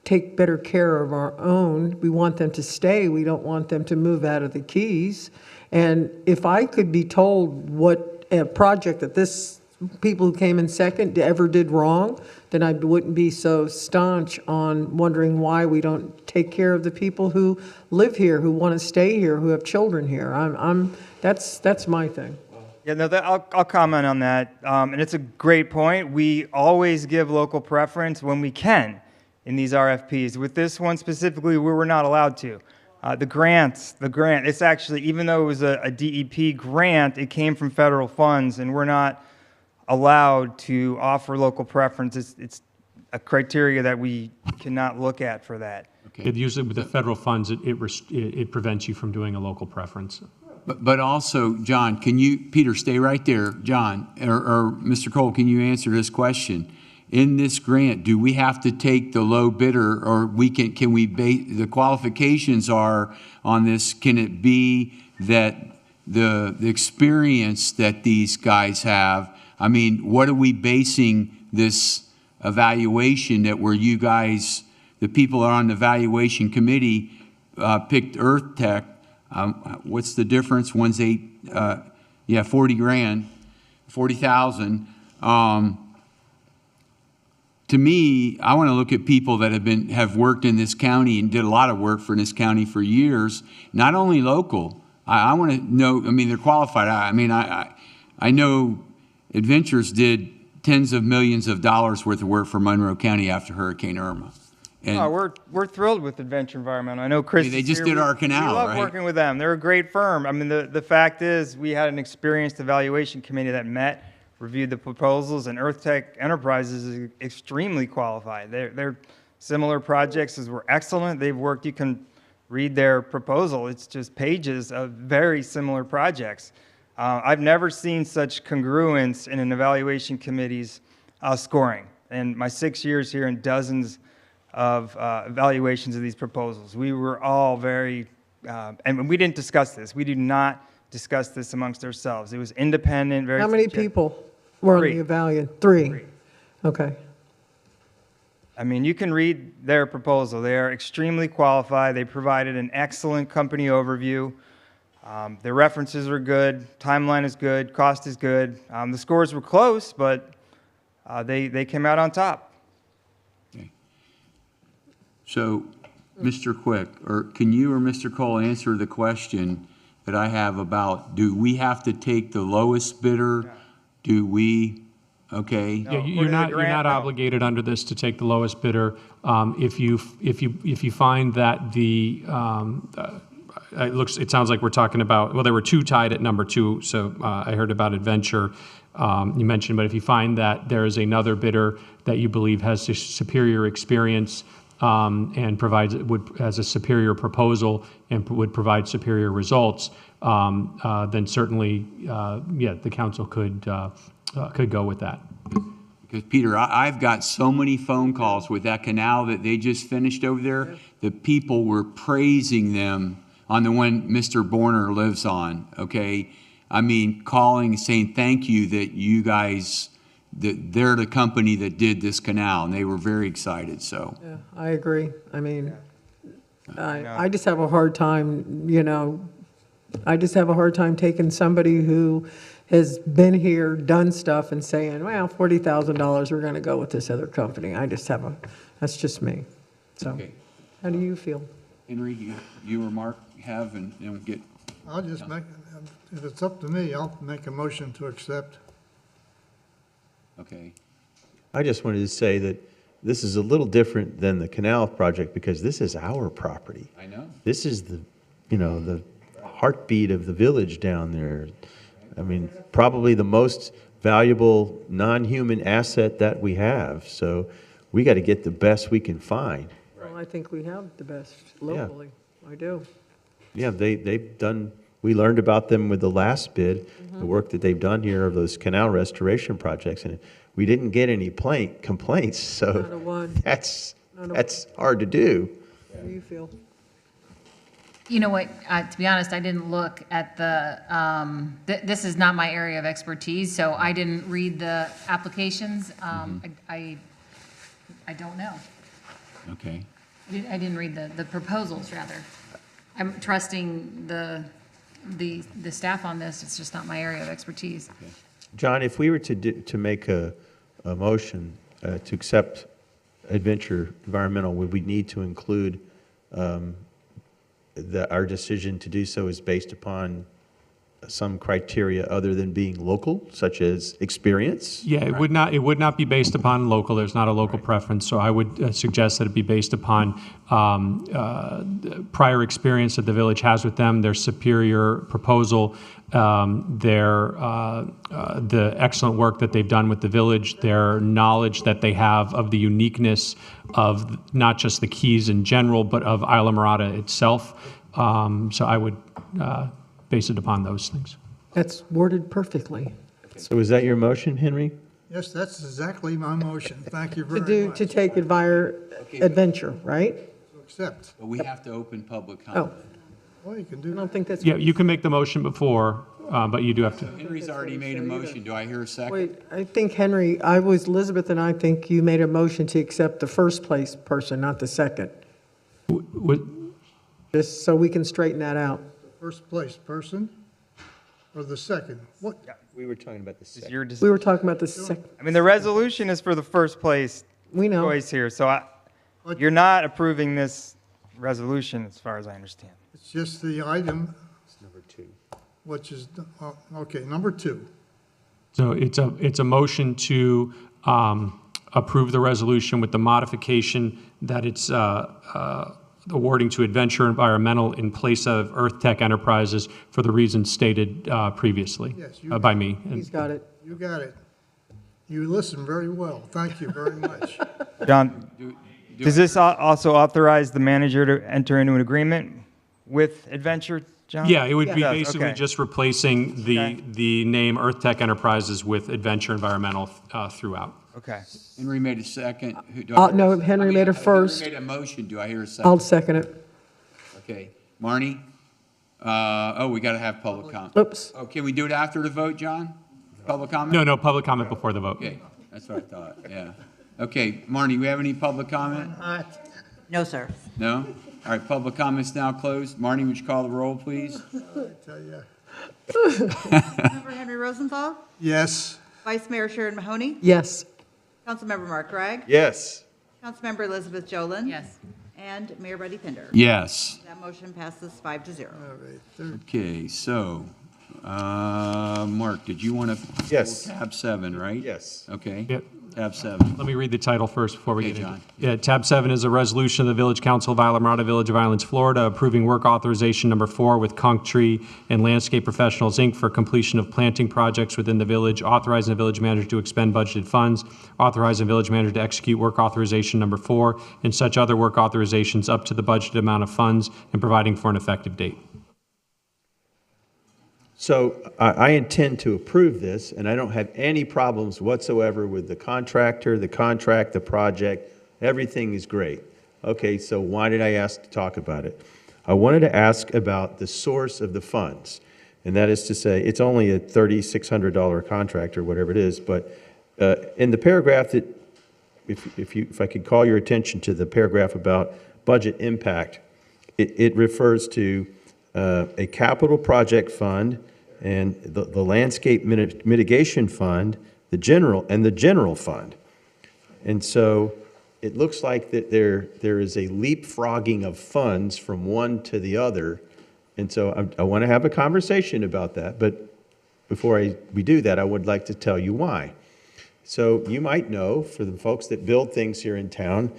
take better care of our own. We want them to stay. We don't want them to move out of the Keys. And if I could be told what a project that this people who came in second ever did wrong, then I wouldn't be so staunch on wondering why we don't take care of the people who live here, who want to stay here, who have children here. That's my thing. Yeah, no, I'll comment on that. And it's a great point. We always give local preference when we can in these RFPs. With this one specifically, we were not allowed to. The grant, it's actually, even though it was a DEP grant, it came from federal funds, and we're not allowed to offer local preference. It's a criteria that we cannot look at for that. Okay. Usually with the federal funds, it prevents you from doing a local preference. But also, John, Peter, stay right there. John, or Mr. Cole, can you answer this question? In this grant, do we have to take the low bidder, or the qualifications are on this, can it be that the experience that these guys have, I mean, what are we basing this evaluation that where you guys, the people that are on the evaluation committee, picked Earth Tech? What's the difference? One's 40 grand, 40,000. To me, I want to look at people that have worked in this county and did a lot of work for this county for years, not only local. I want to know, I mean, they're qualified. I know Adventures did tens of millions of dollars worth of work for Monroe County after Hurricane Irma. And we're thrilled with Adventure Environmental. I know Chris. They just did our canal, we love right? working with them. They're a great firm. I mean, the fact is, we had an experienced evaluation committee that met, reviewed the proposals, and Earth Tech Enterprises is extremely qualified. Their similar projects were excellent. They've worked. You can read their proposal. It's just pages of very similar projects. I've never seen such congruence in an evaluation committee's scoring. In my 6 years here and dozens of evaluations of these proposals, we were all very, and we didn't discuss this. We did not discuss this amongst ourselves. It was independent, very. How many people were on the evaluation? Three. Okay. I mean, you can read their proposal. They are extremely qualified. They provided an excellent company overview. Their references are good, timeline is good, cost is good. The scores were close, but they came out on top. Okay. So, Mr. Quick, or can you or Mr. Cole answer the question that I have about, do we have to take the lowest bidder? Do we, okay? Yeah, you're not obligated under this to take the lowest bidder. If you find that it sounds like we're talking about, well, there were two tied at number 2, so I heard about Adventure you mentioned, but if you find that there is another bidder that you believe has superior experience and has a superior proposal and would provide superior results, then certainly, the council could go with that. Because Peter, I've got so many phone calls with that canal that they just finished over there. The people were praising them on the one Mr. Borner lives on, okay? I mean, calling, saying thank you that you guys, that they're the company that did this canal, and they were very excited, so. Yeah, I agree. I mean, I just have a hard time, I just have a hard time taking somebody who has been here, done stuff, and saying, well, $40,000, we're going to go with this other company. That's just me. So, Okay. How do you feel? Henry, you or Mark have, and get. I'll just make, if it's up to me, I'll make a motion to accept. Okay. I just wanted to say that this is a little different than the canal project because this is our property. I know. This is the heartbeat of the village down there. I mean, probably the most valuable non-human asset that we have. So we got to get the best we can find. Well, I think we have the best locally. I do. Yeah, they've done, we learned about them with the last bid, the work that they've done here of those canal restoration projects, and we didn't get any complaints, so Not a one. that's hard to do. How do you feel? You know what, to be honest, I didn't look at this is not my area of expertise, so I didn't read the applications. I don't know. Okay. I didn't read the proposals, rather. I'm trusting the staff on this. It's just not my area of expertise. Okay. John, if we were to make a motion to accept Adventure Environmental, would we need to include our decision to do so is based upon some criteria other than being local, such as experience? Yeah, it would not be based upon local. There's not a local preference. So I would suggest that it be based upon prior experience that the village has with them, their superior proposal, the excellent work that they've done with the village, their knowledge that they have of the uniqueness of not just the Keys in general, but of Isla Mirada itself. So I would base it upon those things. That's worded perfectly. So is that your motion, Henry? Yes, that's exactly my motion. Thank you very much. To take Adventure, right? To accept. But we have to open public comment. Well, you can do I that. don't think that's. Yeah, you can make the motion before, but you do have to. Henry's already made a motion. Do I hear a second? Wait, I think Henry, Elizabeth and I think you made a motion to accept the first place person, not the second. Just so we can straighten that out. First place person or the second? What? We were talking about the second. We were talking about the second. I mean, the resolution is for the first place We know. choice here, so you're not approving this resolution as far as I understand. It's just the item, It's number 2. which is, okay, number 2. So it's a motion to approve the resolution with the modification that it's awarding to Adventure Environmental in place of Earth Tech Enterprises for the reasons stated previously Yes, by me. He's got it. You got it. You listen very well. Thank you very much. John, does this also authorize the manager to enter into an agreement with Adventure, John? Yeah, it would be Yes, basically okay. just replacing the name Earth Tech Enterprises with Adventure Environmental throughout. Okay. Henry made a second. Do I hear No, a second? Henry made a first. Henry made a motion. Do I hear a second? I'll second it. Okay. Marnie? We got to have public comment. Oops. Oh, can we do it after the vote, John? Public comment? No, public comment before the vote. Okay, that's what I thought, yeah. Okay, Marnie, we have any public comment? No, sir. No? All right, public comments now closed. Marnie, would you call the roll, please? I tell ya. Councilmember Henry Rosenthal, Yes. Vice Mayor Sharon Mahoney, Yes. Councilmember Mark Gregg, Yes. Councilmember Elizabeth Jolin. Yes. And Mayor Buddy Pinder. Yes. That motion passes 5-0. All right. Third. Okay, so, Mark, did you want to? Yes. Tab 7, right? Yes. Okay. Yep. Tab 7. Let me read the title first before we Okay, get into John. it. Yeah, tab 7 is a resolution of the Village Council of Isla Mirada, Village of Islands, Florida, approving work authorization number 4 with Conch Tree and Landscape Professionals, Inc. for completion of planting projects within the village, authorizing the village manager to expend budgeted funds, authorizing the village manager to execute work authorization number 4 and such other work authorizations up to the budgeted amount of funds, and providing for an effective date. So I intend to approve this, and I don't have any problems whatsoever with the contractor, the contract, the project. Everything is great. Okay, so why did I ask to talk about it? I wanted to ask about the source of the funds. And that is to say, it's only a $3,600 contract or whatever it is, but in the paragraph that, if I could call your attention to the paragraph about budget impact, it refers to a capital project fund and the landscape mitigation fund, the general fund. And so it looks like that there is a leapfrogging of funds from one to the other. And so I want to have a conversation about that. But before we do that, I would like to tell you why. So you might know, for the folks that build things here in town,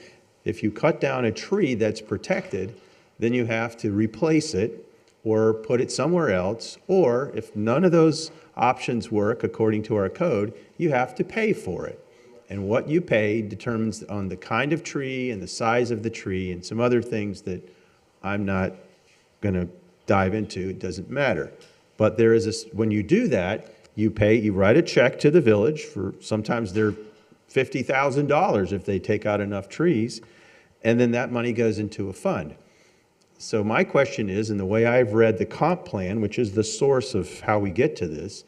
if you cut down a tree that's protected, then you have to replace it or put it somewhere else, or if none of those options work according to our code, you have to pay for it. And what you pay determines on the kind of tree and the size of the tree and some other things that I'm not going to dive into. It doesn't matter. But there is when you do that, you write a check to the village for, sometimes they're $50,000 if they take out enough trees, and then that money goes into a fund. So my question is, and the way I've read the comp plan, which is the source of how we get to this,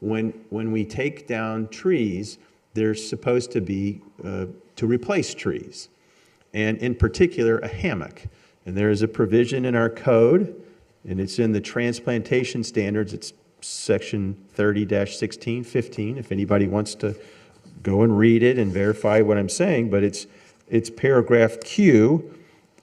when we take down trees, they're supposed to be to replace trees, and in particular a hammock. And there is a provision in our code, and it's in the transplantation standards. It's section 30-1615, if anybody wants to go and read it and verify what I'm saying, but it's paragraph Q,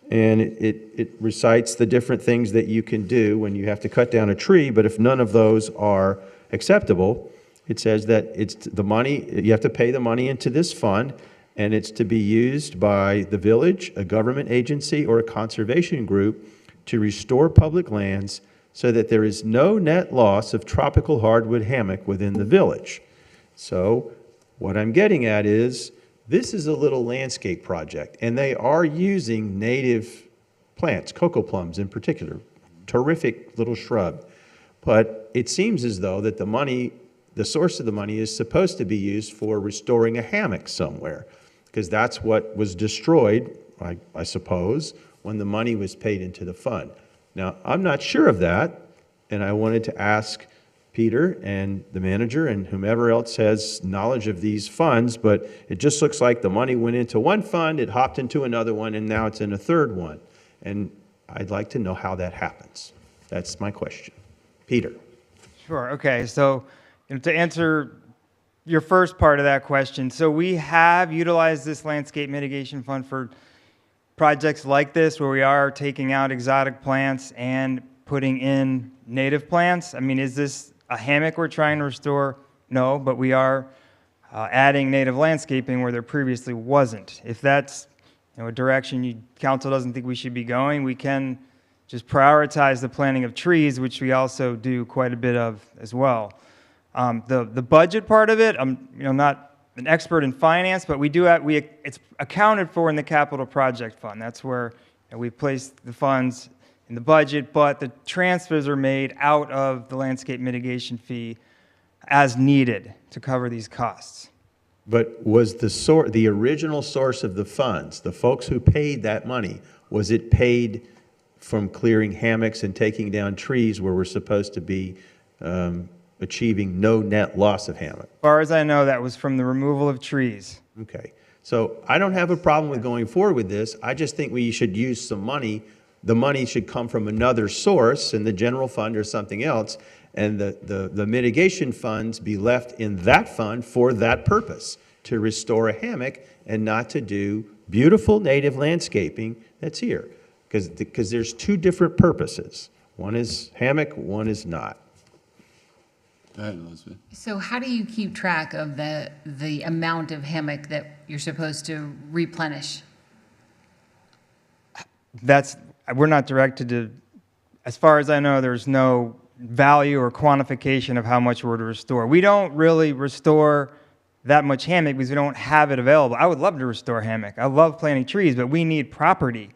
and it recites the different things that you can do when you have to cut down a tree, but if none of those are acceptable, it says that it's the money, you have to pay the money into this fund, and it's to be used by the village, a government agency, or a conservation group to restore public lands so that there is no net loss of tropical hardwood hammock within the village. So what I'm getting at is, this is a little landscape project, and they are using native plants, cocoa plums in particular, terrific little shrub. But it seems as though that the source of the money is supposed to be used for restoring a hammock somewhere, because that's what was destroyed, I suppose, when the money was paid into the fund. Now, I'm not sure of that, and I wanted to ask Peter and the manager and whomever else has knowledge of these funds, but it just looks like the money went into one fund, it hopped into another one, and now it's in a third one. And I'd like to know how that happens. That's my question. Peter. Sure. Okay. So to answer your first part of that question, so we have utilized this landscape mitigation fund for projects like this, where we are taking out exotic plants and putting in native plants. I mean, is this a hammock we're trying to restore? No, but we are adding native landscaping where there previously wasn't. If that's a direction council doesn't think we should be going, we can just prioritize the planting of trees, which we also do quite a bit of as well. The budget part of it, I'm not an expert in finance, but we do it's accounted for in the capital project fund. That's where we place the funds in the budget, but the transfers are made out of the landscape mitigation fee as needed to cover these costs. But was the original source of the funds, the folks who paid that money, was it paid from clearing hammocks and taking down trees where we're supposed to be achieving no net loss of hammock? As far as I know, that was from the removal of trees. Okay. So I don't have a problem with going forward with this. I just think we should use some money. The money should come from another source in the general fund or something else, and the mitigation funds be left in that fund for that purpose, to restore a hammock and not to do beautiful native landscaping that's here. Because there's two different purposes. One is hammock, one is not. Go ahead, Elizabeth. So how do you keep track of the amount of hammock that you're supposed to replenish? We're not directed to, as far as I know, there's no value or quantification of how much we're to restore. We don't really restore that much hammock because we don't have it available. I would love to restore hammock. I love planting trees, but we need property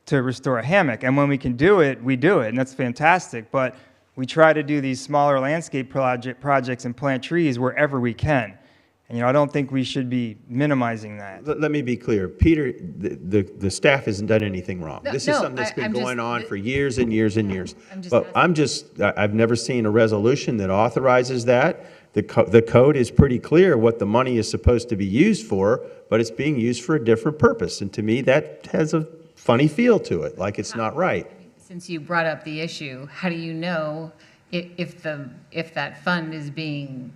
to restore a hammock. And when we can do it, we do it, and that's fantastic. But we try to do these smaller landscape projects and plant trees wherever we can. And, I don't think we should be minimizing that. Let me be clear. Peter, the staff hasn't done anything wrong. No, This is something that's been I'm just- going on for years and years and years. I'm I've never seen a resolution that authorizes that. The code is pretty clear what the money is supposed to be used for, but it's being used for a different purpose. And to me, that has a funny feel to it, like it's not right. Since you brought up the issue, how do you know if that fund is being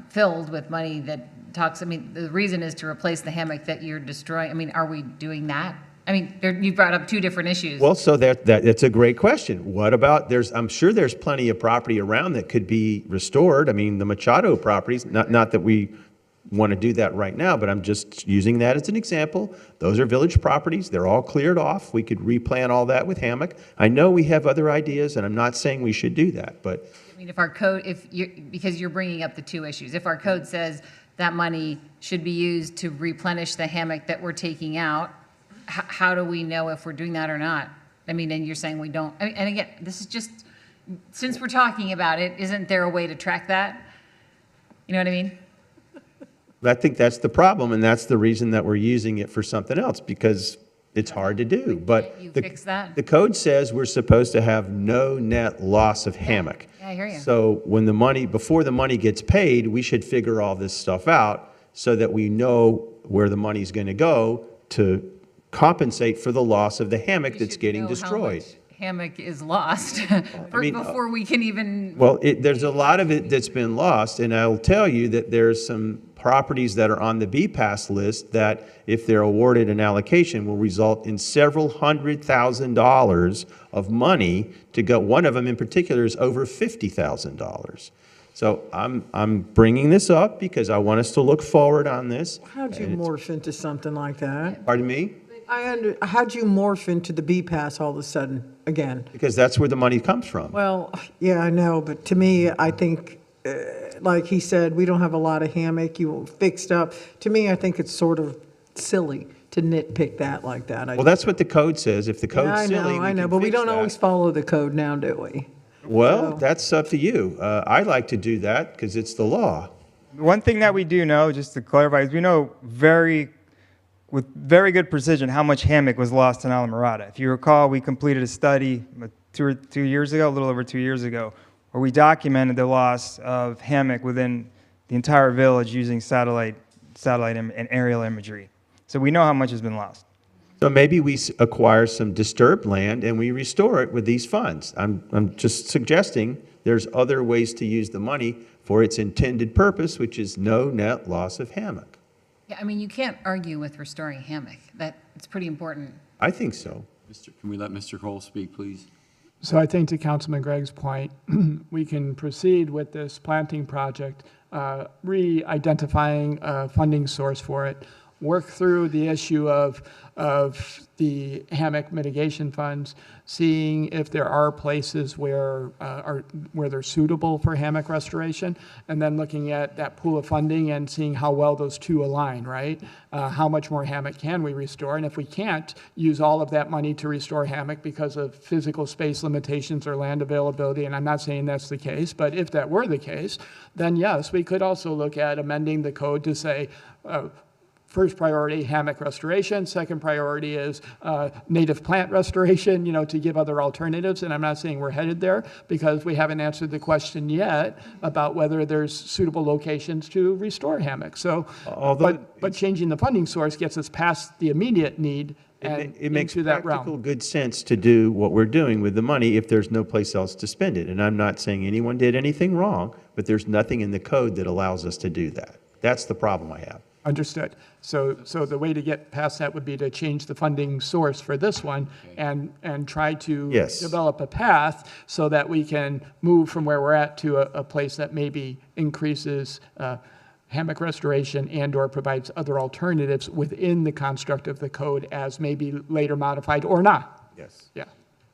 filled with money that talks, the reason is to replace the hammock that you're destroying. Are we doing that? You brought up two different issues. Well, so that's a great question. What about, I'm sure there's plenty of property around that could be restored. The Machado properties, not that we want to do that right now, but I'm just using that as an example. Those are village properties. They're all cleared off. We could replant all that with hammock. I know we have other ideas, and I'm not saying we should do that, but If our code, because you're bringing up the two issues, if our code says that money should be used to replenish the hammock that we're taking out, how do we know if we're doing that or not? And you're saying we don't, and again, this is just, since we're talking about it, isn't there a way to track that? You know what I mean? I think that's the problem, and that's the reason that we're using it for something else, because it's hard to do. But You fix that? the code says we're supposed to have no net loss of hammock. Yeah, I hear you. So before the money gets paid, we should figure all this stuff out so that we know where the money's going to go to compensate for the loss of the hammock that's getting destroyed. Hammock is lost before we can even. Well, there's a lot of it that's been lost, and I'll tell you that there's some properties that are on the BPAS list that, if they're awarded an allocation, will result in several $100,000 of money to go. One of them in particular is over $50,000. So I'm bringing this up because I want us to look forward on this. How'd you morph into something like that? Pardon me? How'd you morph into the BPAS all of a sudden, again? Because that's where the money comes from. Well, yeah, I know, but to me, I think, like he said, we don't have a lot of hammock, you fixed up. To me, I think it's sort of silly to nitpick that like that. Well, that's what the code says. If the code's silly, I know, but we don't always follow the code now, do we? Well, that's up to you. I like to do that because it's the law. One thing that we do know, just to clarify, is we know with very good precision how much hammock was lost in Alamorada. If you recall, we completed a study 2 years ago, a little over 2 years ago, where we documented the loss of hammock within the entire village using satellite and aerial imagery. So we know how much has been lost. So maybe we acquire some disturbed land and we restore it with these funds. I'm just suggesting there's other ways to use the money for its intended purpose, which is no net loss of hammock. Yeah, you can't argue with restoring hammock. It's pretty important. I think so. Can we let Mr. Cole speak, please? So I think to Councilman Gregg's point, we can proceed with this planting project, re-identifying a funding source for it, work through the issue of the hammock mitigation funds, seeing if there are places where they're suitable for hammock restoration, and then looking at that pool of funding and seeing how well those two align, right? How much more hammock can we restore? And if we can't use all of that money to restore hammock because of physical space limitations or land availability, and I'm not saying that's the case, but if that were the case, then yes, we could also look at amending the code to say, first priority, hammock restoration. Second priority is native plant restoration, to give other alternatives. And I'm not saying we're headed there because we haven't answered the question yet about whether there's suitable locations to restore hammocks. So, but changing the funding source gets us past the immediate need and it makes into that practical realm. good sense to do what we're doing with the money if there's no place else to spend it. And I'm not saying anyone did anything wrong, but there's nothing in the code that allows us to do that. That's the problem I have. Understood. So the way to get past that would be to change the funding source for this one and try to develop a path so that we can move from where we're at to a place that maybe increases hammock restoration and/or provides other alternatives within the construct of the code as maybe later modified or not. Yes. Yeah.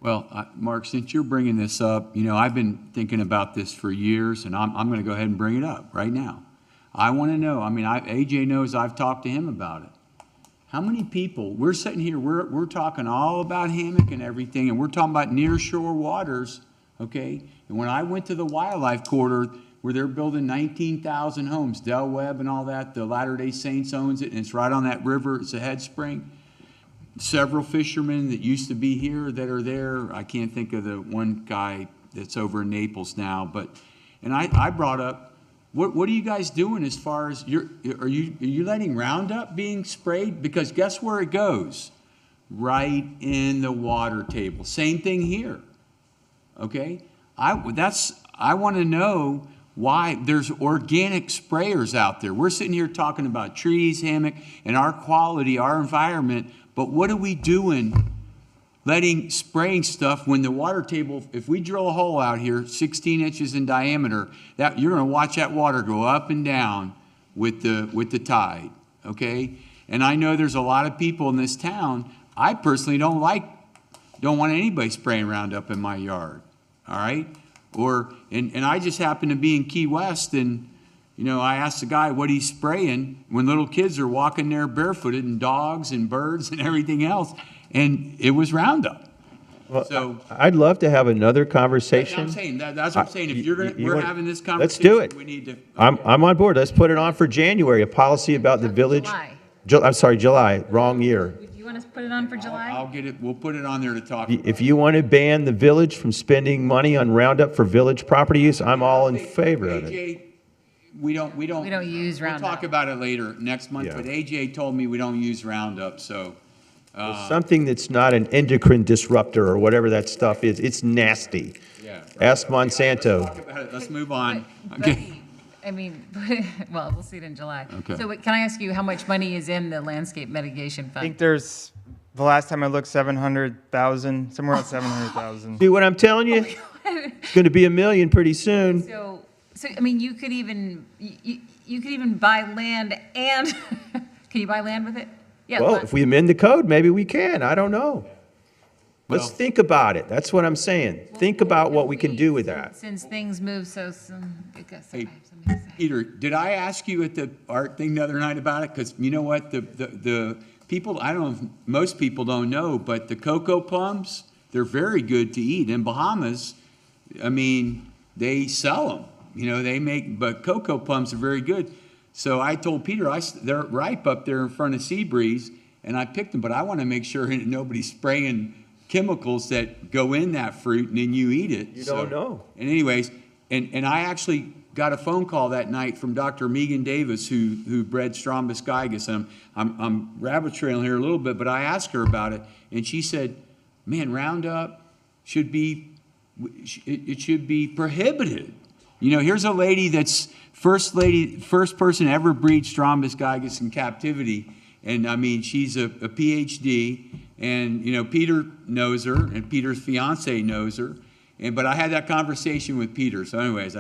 Well, Mark, since you're bringing this up, I've been thinking about this for years, and I'm going to go ahead and bring it up right now. I want to know, AJ knows I've talked to him about it. How many people, we're sitting here, we're talking all about hammock and everything, and we're talking about near-shore waters, okay? And when I went to the wildlife corridor, where they're building 19,000 homes, Del Webb and all that, the Latter-day Saints owns it, and it's right on that river, it's a head spring. Several fishermen that used to be here that are there, I can't think of the one guy that's over in Naples now, and I brought up, what are you guys doing as far as, are you letting Roundup being sprayed? Because guess where it goes? Right in the water table. Same thing here, okay? I want to know why there's organic sprayers out there. We're sitting here talking about trees, hammock, and our quality, our environment, but what are we doing spraying stuff when the water table, if we drill a hole out here 16 inches in diameter, that you're going to watch that water go up and down with the tide, okay? And I know there's a lot of people in this town, I personally don't want anybody spraying Roundup in my yard, all right? And I just happen to be in Key West, and I asked the guy what he's spraying when little kids are walking there barefooted, and dogs and birds and everything else, and it was Roundup. Well, so I'd love to have another conversation. I'm saying that's what I'm saying. If we're having this conversation, let's do it. We need to. Okay. I'm on board. Let's put it on for January. A policy about the village. July. I'm sorry, July. Wrong year. Do you want us to put it on for July? I'll get it. We'll put it on there to talk. If you want to ban the village from spending money on Roundup for village property use, I'm all in favor of it. We don't use Roundup. We'll talk about it later next month. Yeah. But AJ told me we don't use Roundup, so. Something that's not an endocrine disruptor or whatever that stuff is, it's nasty. Yeah. Ask Monsanto. Let's talk about it. Let's move on. Well, we'll see it in July. Okay. So can I ask you how much money is in the landscape mitigation I fund? think there's, the last time I looked, 700,000, somewhere around 700,000. See what I'm telling you? It's going to be $1 million pretty soon. So you could even, you could even buy land and, can you buy land with it? Yeah. Well, if we amend the code, maybe we can. I don't know. Let's think about it. That's what I'm saying. Think about what we can do with that. Since things move so soon. Hey, Peter, did I ask you at the art thing the other night about it? Because you know what, the people, I don't know if most people don't know, but the cocoa plums, they're very good to eat. In Bahamas, they sell them. But cocoa plums are very good. So I told Peter, they're ripe up there in front of Seabreeze, and I picked them, but I want to make sure that nobody's spraying chemicals that go in that fruit and then you eat it. You don't know. And anyways, and I actually got a phone call that night from Dr. Megan Davis, who bred Strombus gigas, and I'm rabbit trailing here a little bit, but I asked her about it, and she said, man, Roundup should be prohibited. Here's a lady that's first person to ever breed Strombus gigas in captivity. And she's a PhD, and Peter knows her, and Peter's fiance knows her. But I had that conversation with Peter. So anyways,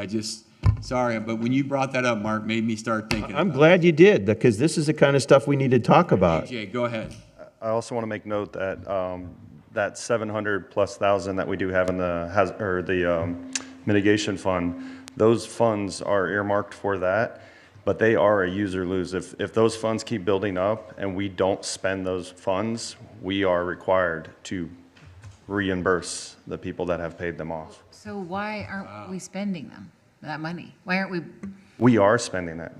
sorry, but when you brought that up, Mark, made me start thinking. I'm glad you did, because this is the kind of stuff we need to talk about. AJ, go ahead. I also want to make note that that 700,000+ that we do have in the mitigation fund. Those funds are earmarked for that, but they are a use or lose. If those funds keep building up and we don't spend those funds, we are required to reimburse the people that have paid them off. So why aren't we spending that money? Why aren't we? We are spending that.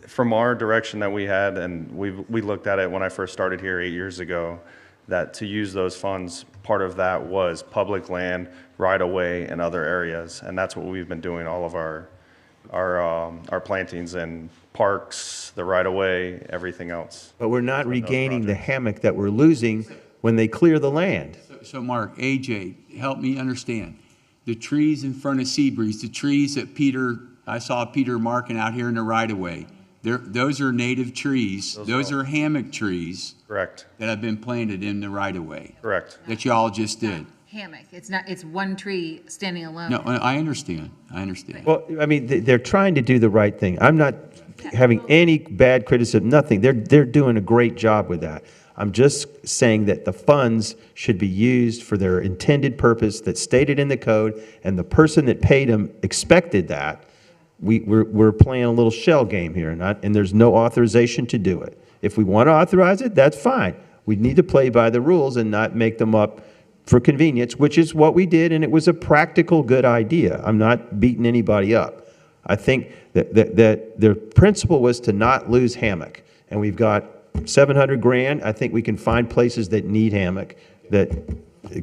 from our direction that we had, and we looked at it when I first started here 8 years ago, that to use those funds, part of that was public land, right-of-way, and other areas. And that's what we've been doing, all of our plantings and parks, the right-of-way, everything else. But we're not regaining the hammock that we're losing when they clear the land. So Mark, AJ, help me understand. The trees in front of Seabreeze, the trees that I saw Peter marking out here in the right-of-way, those are native trees. Those are hammock trees. Correct. That have been planted in the right-of-way. Correct. That y'all just did. Hammock, it's one tree standing alone. No, I understand. Well, I mean, they're trying to do the right thing. I'm not having any bad criticism, nothing. They're doing a great job with that. I'm just saying that the funds should be used for their intended purpose that's stated in the code, and the person that paid them expected that. We're playing a little shell game here, and there's no authorization to do it. If we want to authorize it, that's fine. We need to play by the rules and not make them up for convenience, which is what we did, and it was a practical good idea. I'm not beating anybody up. I think that the principle was to not lose hammock, and we've got 700 grand. I think we can find places that need hammock that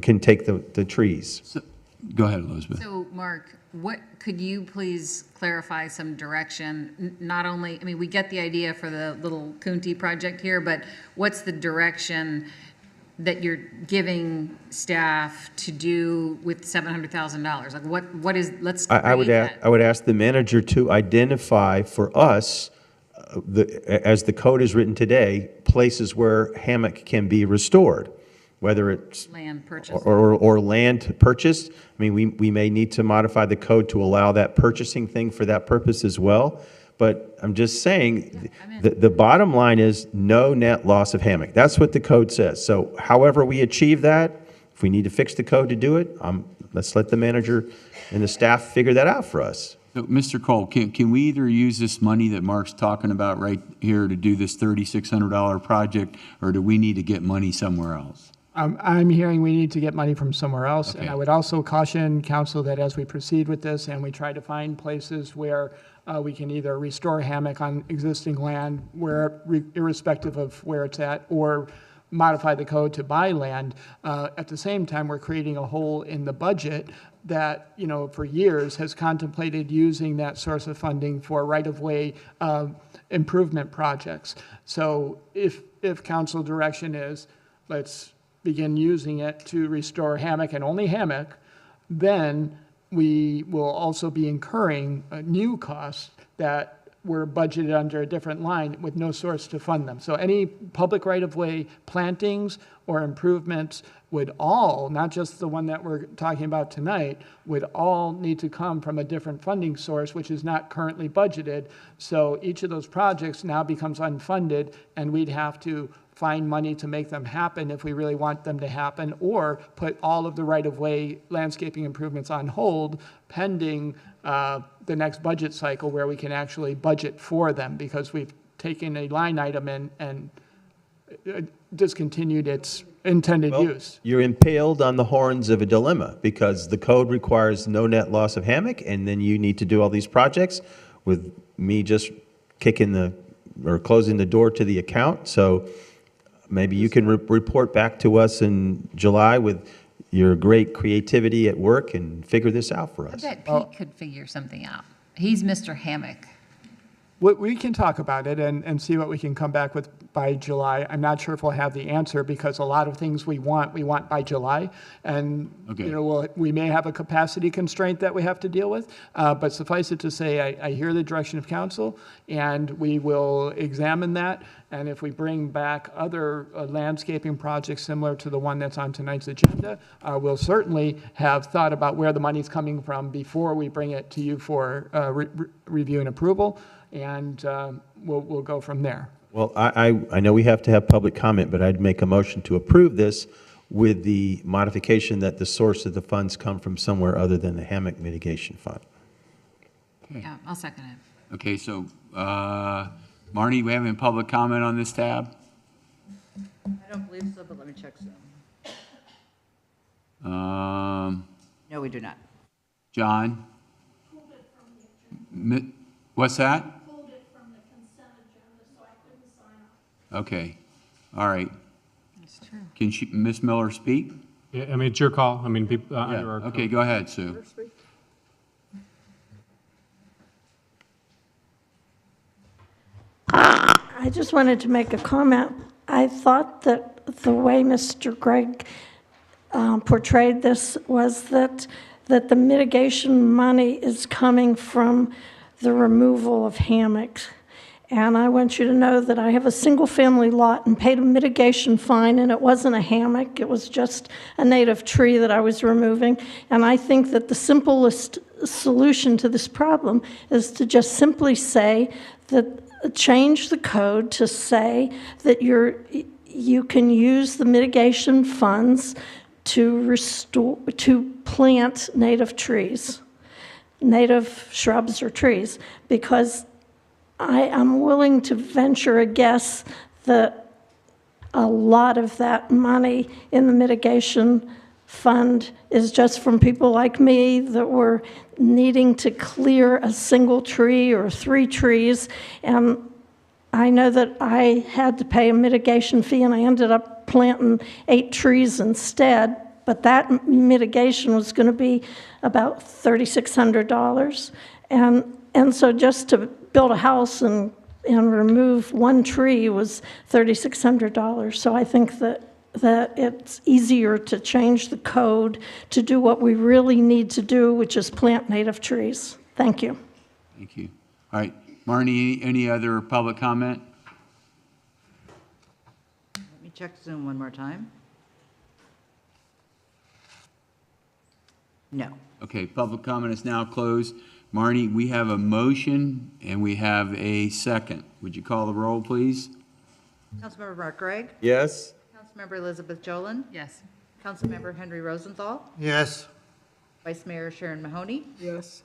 can take the trees. Go ahead, Elizabeth. So, Mark, could you please clarify some direction? Not only, I mean, we get the idea for the little Coontie project here, but what's the direction that you're giving staff to do with $700,000? Like what is, let's I would ask the manager to identify for us, as the code is written today, places where hammock can be restored, whether it's land purchase or land purchased. I mean, we may need to modify the code to allow that purchasing thing for that purpose as well. But I'm just saying, the bottom line is no net loss of hammock. That's what the code says. So however we achieve that, if we need to fix the code to do it, let's let the manager and the staff figure that out for us. So, Mr. Cole, can we either use this money that Mark's talking about right here to do this $3,600 project, or do we need to get money somewhere else? I'm hearing we need to get money from somewhere else. Okay. And I would also caution council that as we proceed with this and we try to find places where we can either restore hammock on existing land, irrespective of where it's at, or modify the code to buy land. At the same time, we're creating a hole in the budget that, for years has contemplated using that source of funding for right-of-way improvement projects. So if council direction is, let's begin using it to restore hammock and only hammock, then we will also be incurring new costs that were budgeted under a different line with no source to fund them. So any public right-of-way plantings or improvements would all, not just the one that we're talking about tonight, would all need to come from a different funding source, which is not currently budgeted. So each of those projects now becomes unfunded, and we'd have to find money to make them happen if we really want them to happen, or put all of the right-of-way landscaping improvements on hold pending the next budget cycle where we can actually budget for them, because we've taken a line item and discontinued its intended use. You're impaled on the horns of a dilemma, because the code requires no net loss of hammock, and then you need to do all these projects with me just closing the door to the account. So maybe you can report back to us in July with your great creativity at work and figure this out for us. I bet Pete could figure something out. He's Mr. Hammock. We can talk about it and see what we can come back with by July. I'm not sure if we'll have the answer, because a lot of things we want by July. And, we may have a capacity constraint that we have to deal with. But suffice it to say, I hear the direction of council, and we will examine that. And if we bring back other landscaping projects similar to the one that's on tonight's agenda, we'll certainly have thought about where the money's coming from before we bring it to you for review and approval. And we'll go from there. Well, I know we have to have public comment, but I'd make a motion to approve this with the modification that the source of the funds come from somewhere other than the hammock mitigation fund. Okay. Yeah, I'll second it. Okay, so Marnie, we have any public comment on this tab? I don't believe so, but let me check soon. No, we do not. John? What's that? Okay, all right. That's true. Can Ms. Miller speak? Yeah, I mean, it's your call. I mean, Yeah, under our okay, code. go ahead, Sue. I just wanted to make a comment. I thought that the way Mr. Gregg portrayed this was that the mitigation money is coming from the removal of hammocks. And I want you to know that I have a single-family lot and paid a mitigation fine, and it wasn't a hammock. It was just a native tree that I was removing. And I think that the simplest solution to this problem is to just simply say that, change the code to say that you can use the mitigation funds to plant native trees, native shrubs or trees, because I am willing to venture a guess that a lot of that money in the mitigation fund is just from people like me that were needing to clear a single tree or 3 trees. And I know that I had to pay a mitigation fee, and I ended up planting 8 trees instead, but that mitigation was going to be about $3,600. And so just to build a house and remove 1 tree was $3,600. So I think that it's easier to change the code to do what we really need to do, which is plant native trees. Thank you. Thank you. All right, Marnie, any other public comment? Let me check Zoom one more time. No. Okay, public comment is now closed. Marnie, we have a motion and we have a second. Would you call the roll, please? Councilmember Mark Gregg? Yes? Councilmember Elizabeth Jolin? Yes. Councilmember Henry Rosenthal? Yes. Vice Mayor Sharon Mahoney? Yes.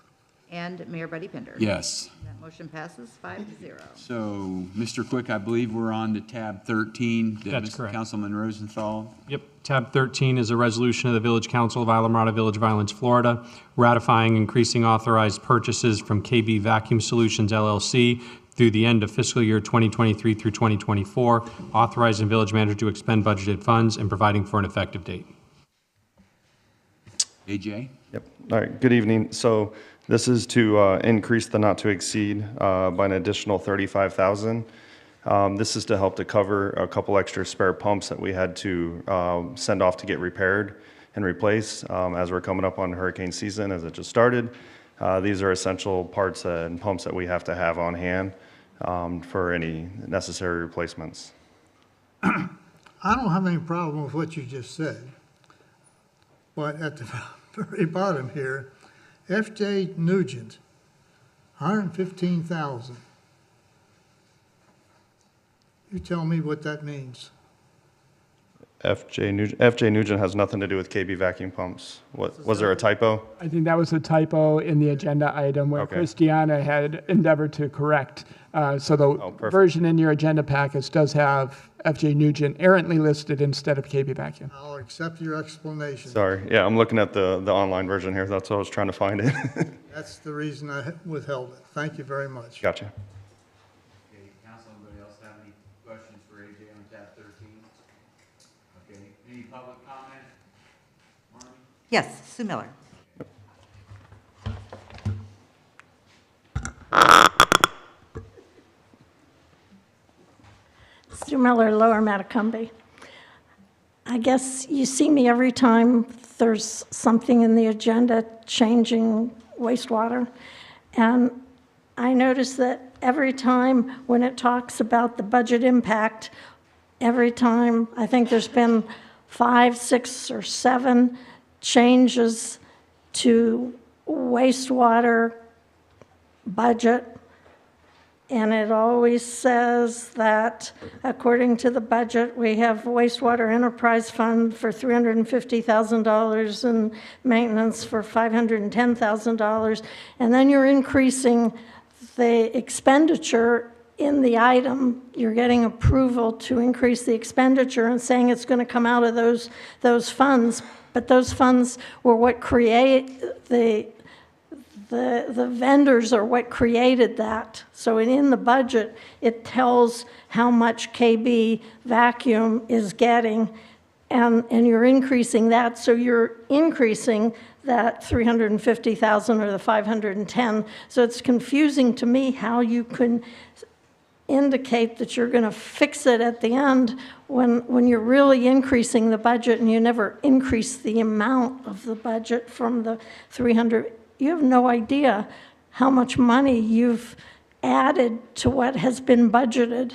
And Mayor Buddy Pinder? Yes. That motion passes 5-0. So, Mr. Quick, I believe we're on to tab 13. That's correct. Councilman Rosenthal. Yep. Tab 13 is a resolution of the Village Council of Islamorada Village of Islands, Florida, ratifying increasing authorized purchases from KB Vacuum Solutions LLC through the end of fiscal year 2023 through 2024, authorizing village manager to expend budgeted funds and providing for an effective date. AJ? Yep. All right. Good evening. So this is to increase the not to exceed by an additional $35,000. This is to help to cover a couple extra spare pumps that we had to send off to get repaired and replaced as we're coming up on hurricane season as it just started. These are essential parts and pumps that we have to have on hand for any necessary replacements. I don't have any problem with what you just said, but at the very bottom here, F.J. Nugent, $115,000. You tell me what that means. F.J. Nugent has nothing to do with KB vacuum pumps. What, was there a typo? I think that was a typo in the agenda item where Okay. Christiana had endeavored to correct. So the perfect. version in your agenda package does have F.J. Nugent errantly listed instead of KB Vacuum. I'll accept your explanation. Sorry. Yeah, I'm looking at the online version here. That's what I was trying to find it. That's the reason I withheld it. Thank you very much. Gotcha. Okay, council, anybody else have any questions for AJ on tab 13? Okay, any public comment? Marnie? Yes, Sue Miller. Sue Miller, Lower Matacumbe. I guess you see me every time there's something in the agenda changing wastewater. And I notice that every time when it talks about the budget impact, every time, I think there's been 5, 6, or 7 changes to wastewater budget. And it always says that according to the budget, we have wastewater enterprise fund for $350,000 and maintenance for $510,000. And then you're increasing the expenditure in the item. You're getting approval to increase the expenditure and saying it's going to come out of those funds. But those funds were what create the vendors are what created that. So in the budget, it tells how much KB Vacuum is getting, and you're increasing that. So you're increasing that 350,000 or the 510. So it's confusing to me how you can indicate that you're going to fix it at the end when you're really increasing the budget and you never increase the amount of the budget from the 300. You have no idea how much money you've added to what has been budgeted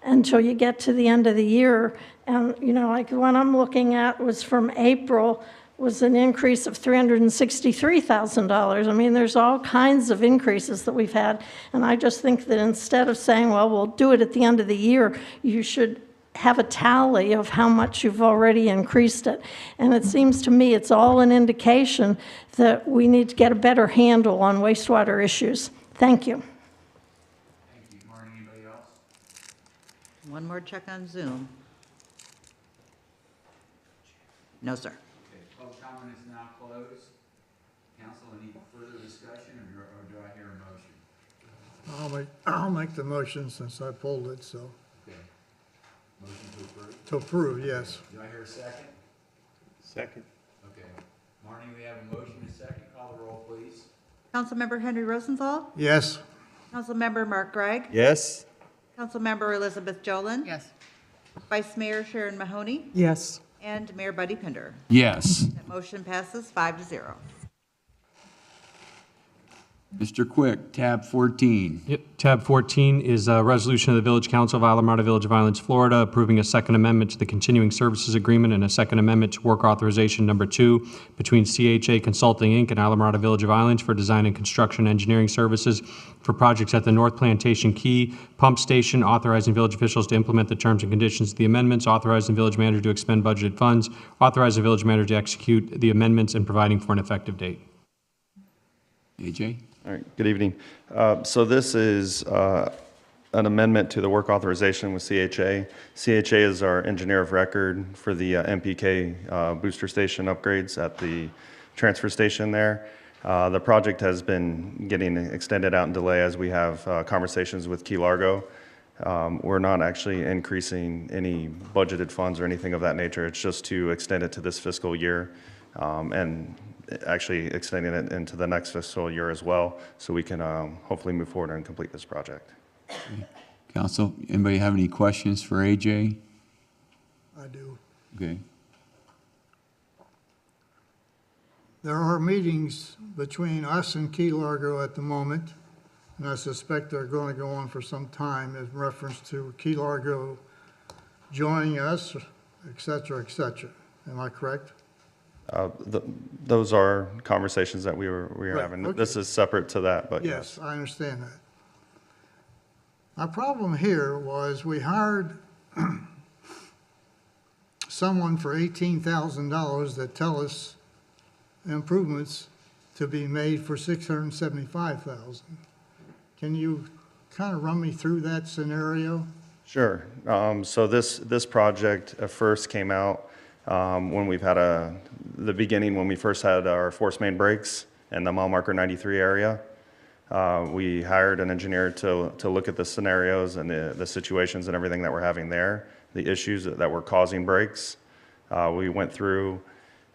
until you get to the end of the year. And, you know, like what I'm looking at was from April was an increase of $363,000. I mean, there's all kinds of increases that we've had. And I just think that instead of saying, well, we'll do it at the end of the year, you should have a tally of how much you've already increased it. And it seems to me it's all an indication that we need to get a better handle on wastewater issues. Thank you. Thank you. Marty, anybody else? One more check on Zoom. No, sir. Okay, public comment is now closed. Council, any further discussion, or do I hear a motion? I'll make the motion since I pulled it, so. Okay. Motion to approve? To approve, yes. Do I hear a second? Second. Okay. Marty, we have a motion and a second. Call the roll, please. Councilmember Henry Rosenthal. Yes. Councilmember Mark Gregg. Yes. Councilmember Elizabeth Jolin. Yes. Vice Mayor Sharon Mahoney. Yes. And Mayor Buddy Pinder. Yes. That motion passes 5-0. Mr. Quick, tab 14. Yep. Tab 14 is a resolution of the Village Council of Islamorada Village of Islands, Florida, approving a second amendment to the Continuing Services Agreement and a second amendment to Work Authorization Number 2 between CHA Consulting, Inc. and Islamorada Village of Islands for design and construction engineering services for projects at the North Plantation Key Pump Station, authorizing village officials to implement the terms and conditions of the amendments, authorizing village manager to expend budgeted funds, authorizing village manager to execute the amendments, and providing for an effective date. AJ? All right, good evening. So this is an amendment to the work authorization with CHA. CHA is our engineer of record for the MPK booster station upgrades at the transfer station there. The project has been getting extended out in delay as we have conversations with Key Largo. We're not actually increasing any budgeted funds or anything of that nature. It's just to extend it to this fiscal year and actually extending it into the next fiscal year as well, so we can hopefully move forward and complete this project. Council, anybody have any questions for AJ? I do. Okay. There are meetings between us and Key Largo at the moment, and I suspect they're going to go on for some time in reference to Key Largo joining us, et cetera, et cetera. Am I correct? Those are conversations that we are Right, having. okay. This is separate to that, but Yes, I understand that. My problem here was we hired someone for $18,000 that tell us improvements to be made for $675,000. Can you kind of run me through that scenario? Sure. So this project first came out when we've had the beginning when we first had our force main breaks in the mile marker 93 area. We hired an engineer to look at the scenarios and the situations and everything that we're having there, the issues that were causing breaks. We went through,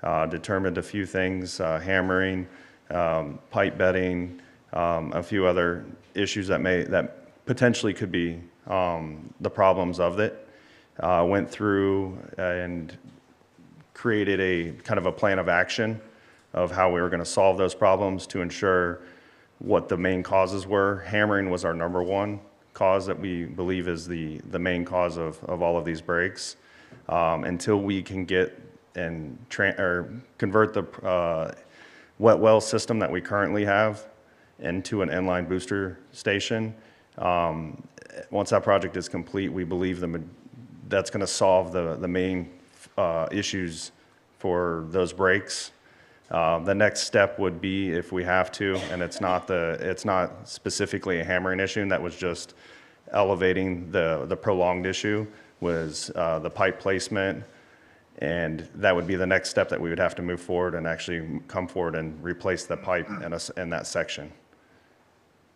determined a few things, hammering, pipe bedding, a few other issues that potentially could be the problems of it. Went through and created a kind of a plan of action of how we were going to solve those problems to ensure what the main causes were. Hammering was our number one cause that we believe is the main cause of all of these breaks. Until we can get and convert the wet well system that we currently have into an inline booster station. Once that project is complete, we believe that's going to solve the main issues for those breaks. The next step would be if we have to, and it's not specifically a hammering issue, and that was just elevating the prolonged issue, was the pipe placement And that would be the next step that we would have to move forward and actually come forward and replace the pipe in that section.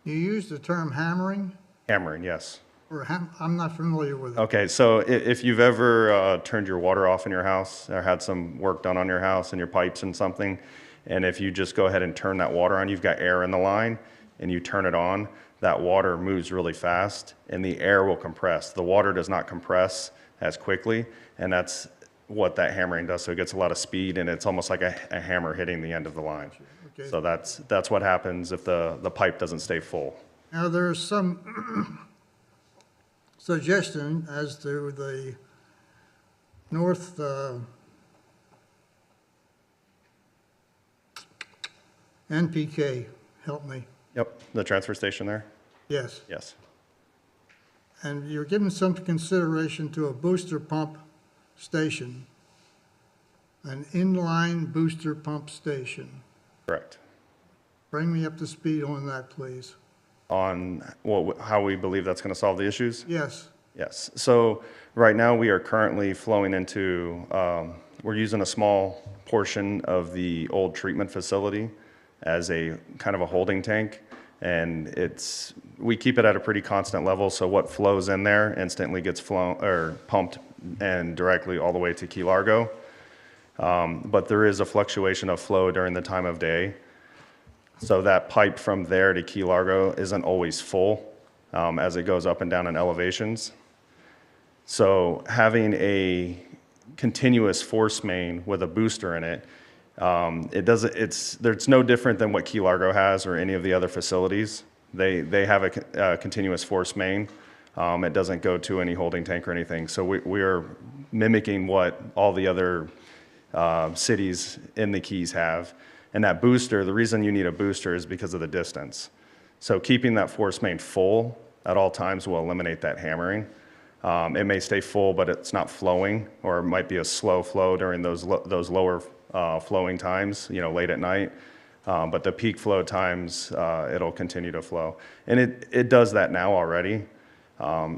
You used the term hammering, Hammering, yes. or I'm not familiar with it. Okay, so if you've ever turned your water off in your house or had some work done on your house and your pipes and something, and if you just go ahead and turn that water on, you've got air in the line, and you turn it on, that water moves really fast and the air will compress. The water does not compress as quickly, and that's what that hammering does. So it gets a lot of speed, and it's almost like a hammer hitting the end of the line. Okay. So that's what happens if the pipe doesn't stay full. Now, there's some suggestion as to the north NPK, help me. Yep, the transfer station there? Yes. Yes. And you're giving some consideration to a booster pump station, an inline booster pump station. Correct. Bring me up to speed on that, please. On how we believe that's going to solve the issues? Yes. Yes. So right now we are currently flowing into, we're using a small portion of the old treatment facility as a kind of a holding tank. And we keep it at a pretty constant level. So what flows in there instantly gets pumped and directly all the way to Key Largo. But there is a fluctuation of flow during the time of day. So that pipe from there to Key Largo isn't always full as it goes up and down in elevations. So having a continuous force main with a booster in it, it's no different than what Key Largo has or any of the other facilities. They have a continuous force main. It doesn't go to any holding tank or anything. So we are mimicking what all the other cities in the Keys have. And that booster, the reason you need a booster is because of the distance. So keeping that force main full at all times will eliminate that hammering. It may stay full, but it's not flowing, or it might be a slow flow during those lower flowing times, late at night. But the peak flow times, it'll continue to flow. And it does that now already,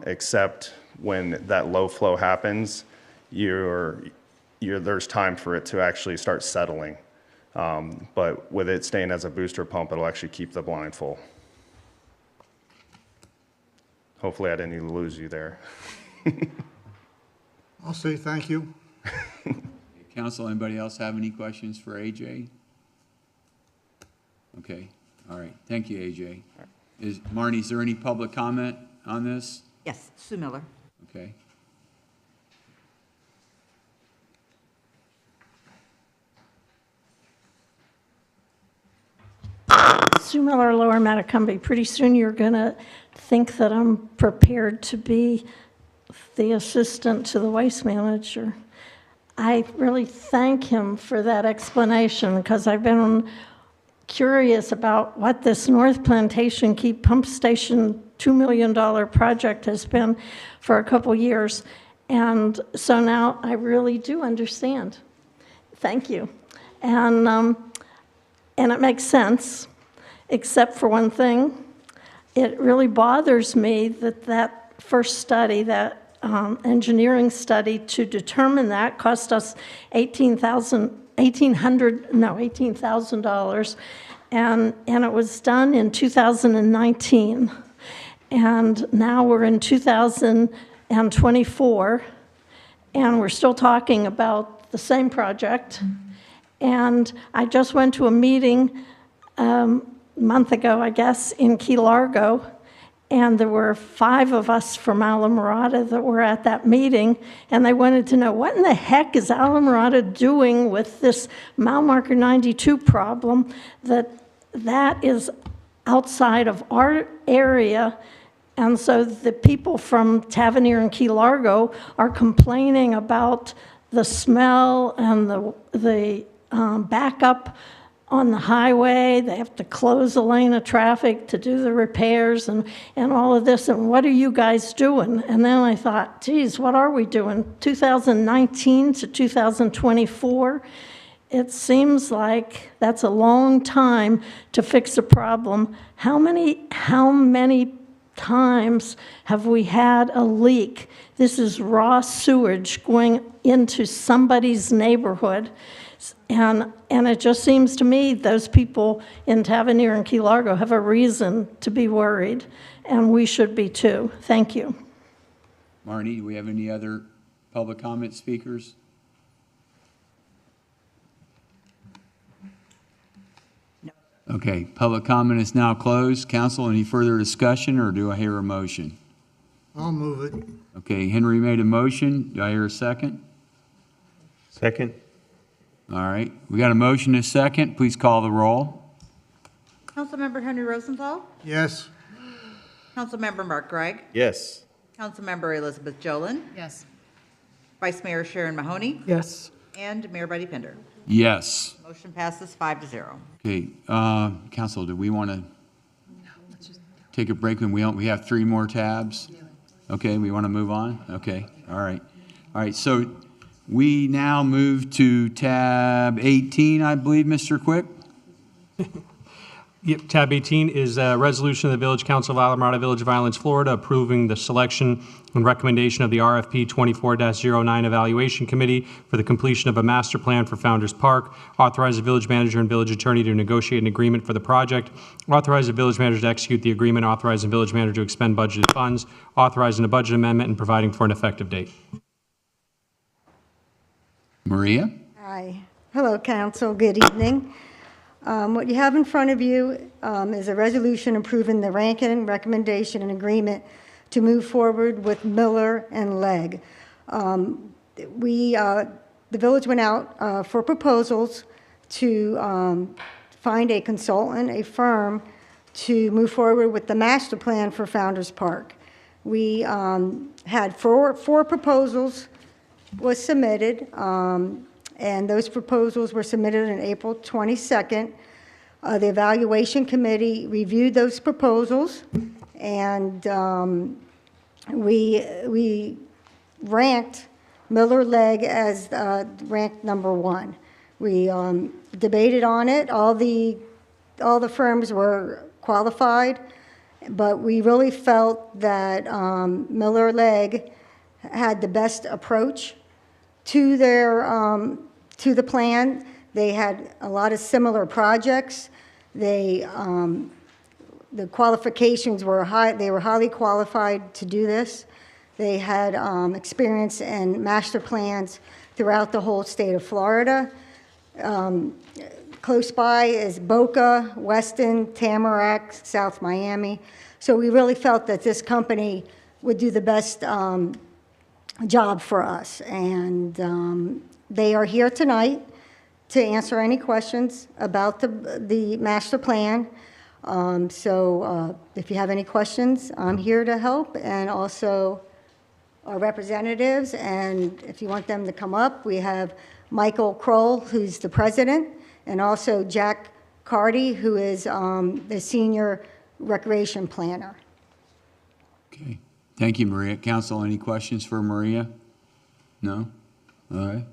except when that low flow happens, there's time for it to actually start settling. But with it staying as a booster pump, it'll actually keep the blind full. Hopefully I didn't lose you there. I'll say thank you. Council, anybody else have any questions for AJ? Okay, all right. Thank you, AJ. Marnie, is there any public comment on this? Yes, Sue Miller. Okay. Sue Miller, Lower Matacumbe. Pretty soon you're going to think that I'm prepared to be the assistant to the waste manager. I really thank him for that explanation, because I've been curious about what this North Plantation Key Pump Station $2 million project has been for a couple years. And so now I really do understand. Thank you. And it makes sense, except for one thing. It really bothers me that first study, that engineering study to determine that cost us $18,000, and it was done in 2019. And now we're in 2024, and we're still talking about the same project. And I just went to a meeting a month ago, I guess, in Key Largo, and there were 5 of us from Alamorada that were at that meeting, and they wanted to know, what in the heck is Alamorada doing with this mile marker 92 problem that is outside of our area? And so the people from Tavernier and Key Largo are complaining about the smell and the backup on the highway. They have to close a lane of traffic to do the repairs and all of this. And what are you guys doing? And then I thought, geez, what are we doing? 2019 to 2024? It seems like that's a long time to fix a problem. How many times have we had a leak? This is raw sewage going into somebody's neighborhood. And it just seems to me those people in Tavernier and Key Largo have a reason to be worried, and we should be too. Thank you. Marnie, do we have any other public comment speakers? Okay, public comment is now closed. Council, any further discussion, or do I hear a motion? I'll move it. Okay, Henry made a motion. Do I hear a second? Second. All right, we got a motion and a second. Please call the roll. Councilmember Henry Rosenthal, Yes. Councilmember Mark Gregg, Yes. Councilmember Elizabeth Jolin, Yes. Vice Mayor Sharon Mahoney, Yes. and Mayor Buddy Pinder. Yes. Motion passes 5-0. Okay, Council, do we want to take a break? And we have 3 more tabs? Okay, we want to move on? Okay, all right. All right, so we now move to tab 18, I believe, Mr. Quick? Yep, tab 18 is a resolution of the Village Council of Islamorada Village of Islands, Florida, approving the selection and recommendation of the RFP 24-09 Evaluation Committee for the completion of a master plan for Founders Park, authorize the village manager and village attorney to negotiate an agreement for the project, authorize the village manager to execute the agreement, authorize the village manager to expend budgeted funds, authorizing a budget amendment, and providing for an effective date. Maria? Hi. Hello, Council. Good evening. What you have in front of you is a resolution approving the ranking, recommendation, and agreement to move forward with Miller and Legg. The village went out for proposals to find a consultant, a firm, to move forward with the master plan for Founders Park. We had four proposals was submitted, and those proposals were submitted on April 22nd. The evaluation committee reviewed those proposals, and we ranked Miller Legg as ranked number 1. We debated on it. All the firms were qualified, but we really felt that Miller Legg had the best approach to to the plan. They had a lot of similar projects. The qualifications were high. They were highly qualified to do this. They had experience in master plans throughout the whole state of Florida. Close by is Boca, Weston, Tamarack, South Miami. So we really felt that this company would do the best job for us. And they are here tonight to answer any questions about the master plan. If you have any questions, I'm here to help, and also our representatives. And if you want them to come up, we have Michael Kroll, who's the president, and also Jack Carty, who is the senior recreation planner. Okay. Thank you, Maria. Council, any questions for Maria? No? All right.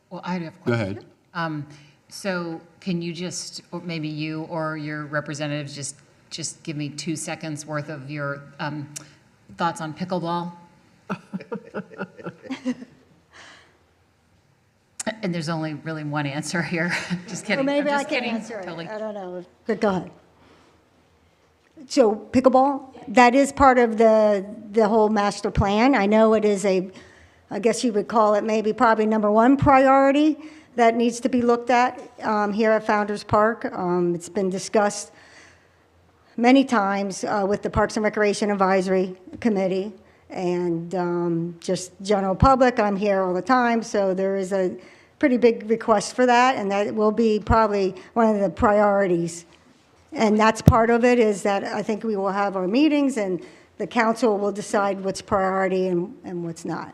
Well, I have a question. Go ahead. So can you just, or maybe you or your representatives, just give me 2 seconds worth of your thoughts on pickleball? And there's only really one answer here. Just kidding. Well, maybe I'm I just can kidding. answer it. Totally. I don't know. But go ahead. So pickleball, that is part of the whole master plan. I know it is I guess you would call it maybe probably number 1 priority that needs to be looked at here at Founders Park. It's been discussed many times with the Parks and Recreation Advisory Committee and just general public. I'm here all the time, so there is a pretty big request for that, and that will be probably one of the priorities. And that's part of it, is that I think we will have our meetings and the council will decide what's priority and what's not.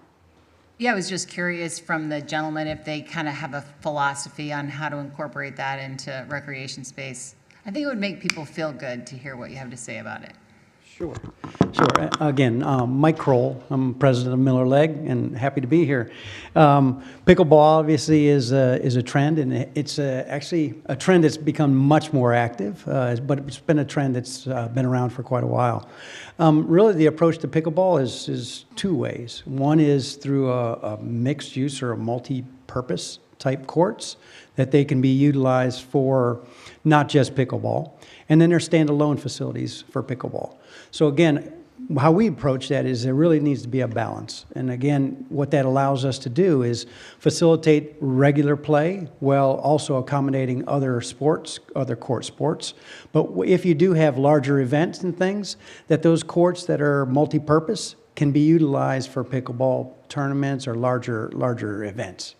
Yeah, I was just curious from the gentleman if they kind of have a philosophy on how to incorporate that into recreation space. I think it would make people feel good to hear what you have to say about it. Sure. Again, Mike Kroll. I'm president of Miller Leg and happy to be here. Pickleball obviously is a trend, and it's actually a trend that's become much more active, but it's been a trend that's been around for quite a while. Really, the approach to pickleball is two ways. One is through a mixed use or a multi-purpose type courts that they can be utilized for not just pickleball. And then there's standalone facilities for pickleball. So again, how we approach that is there really needs to be a balance. And again, what that allows us to do is facilitate regular play while also accommodating other sports, other court sports. But if you do have larger events and things, that those courts that are multi-purpose can be utilized for pickleball tournaments or larger events.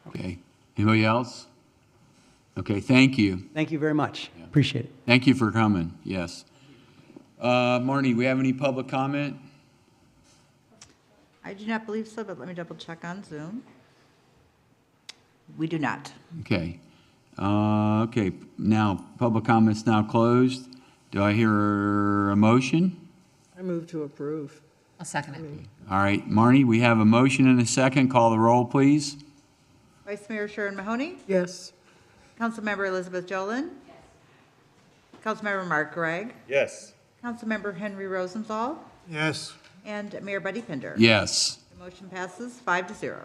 Okay. Anybody else? Okay, thank you. Thank you very much. Appreciate it. Thank you for coming, yes. Marnie, we have any public comment? I do not believe so, but let me double check on Zoom. We do not. Okay. Okay, now, public comment's now closed. Do I hear a motion? I move to approve. I'll second it. All right, Marnie, we have a motion and a second. Call the roll, please. Vice Mayor Sharon Mahoney? Yes. Councilmember Elizabeth Jolin? Councilmember Mark Gregg? Yes. Councilmember Henry Rosenthal? Yes. And Mayor Buddy Pinder? Yes. The motion passes 5-0.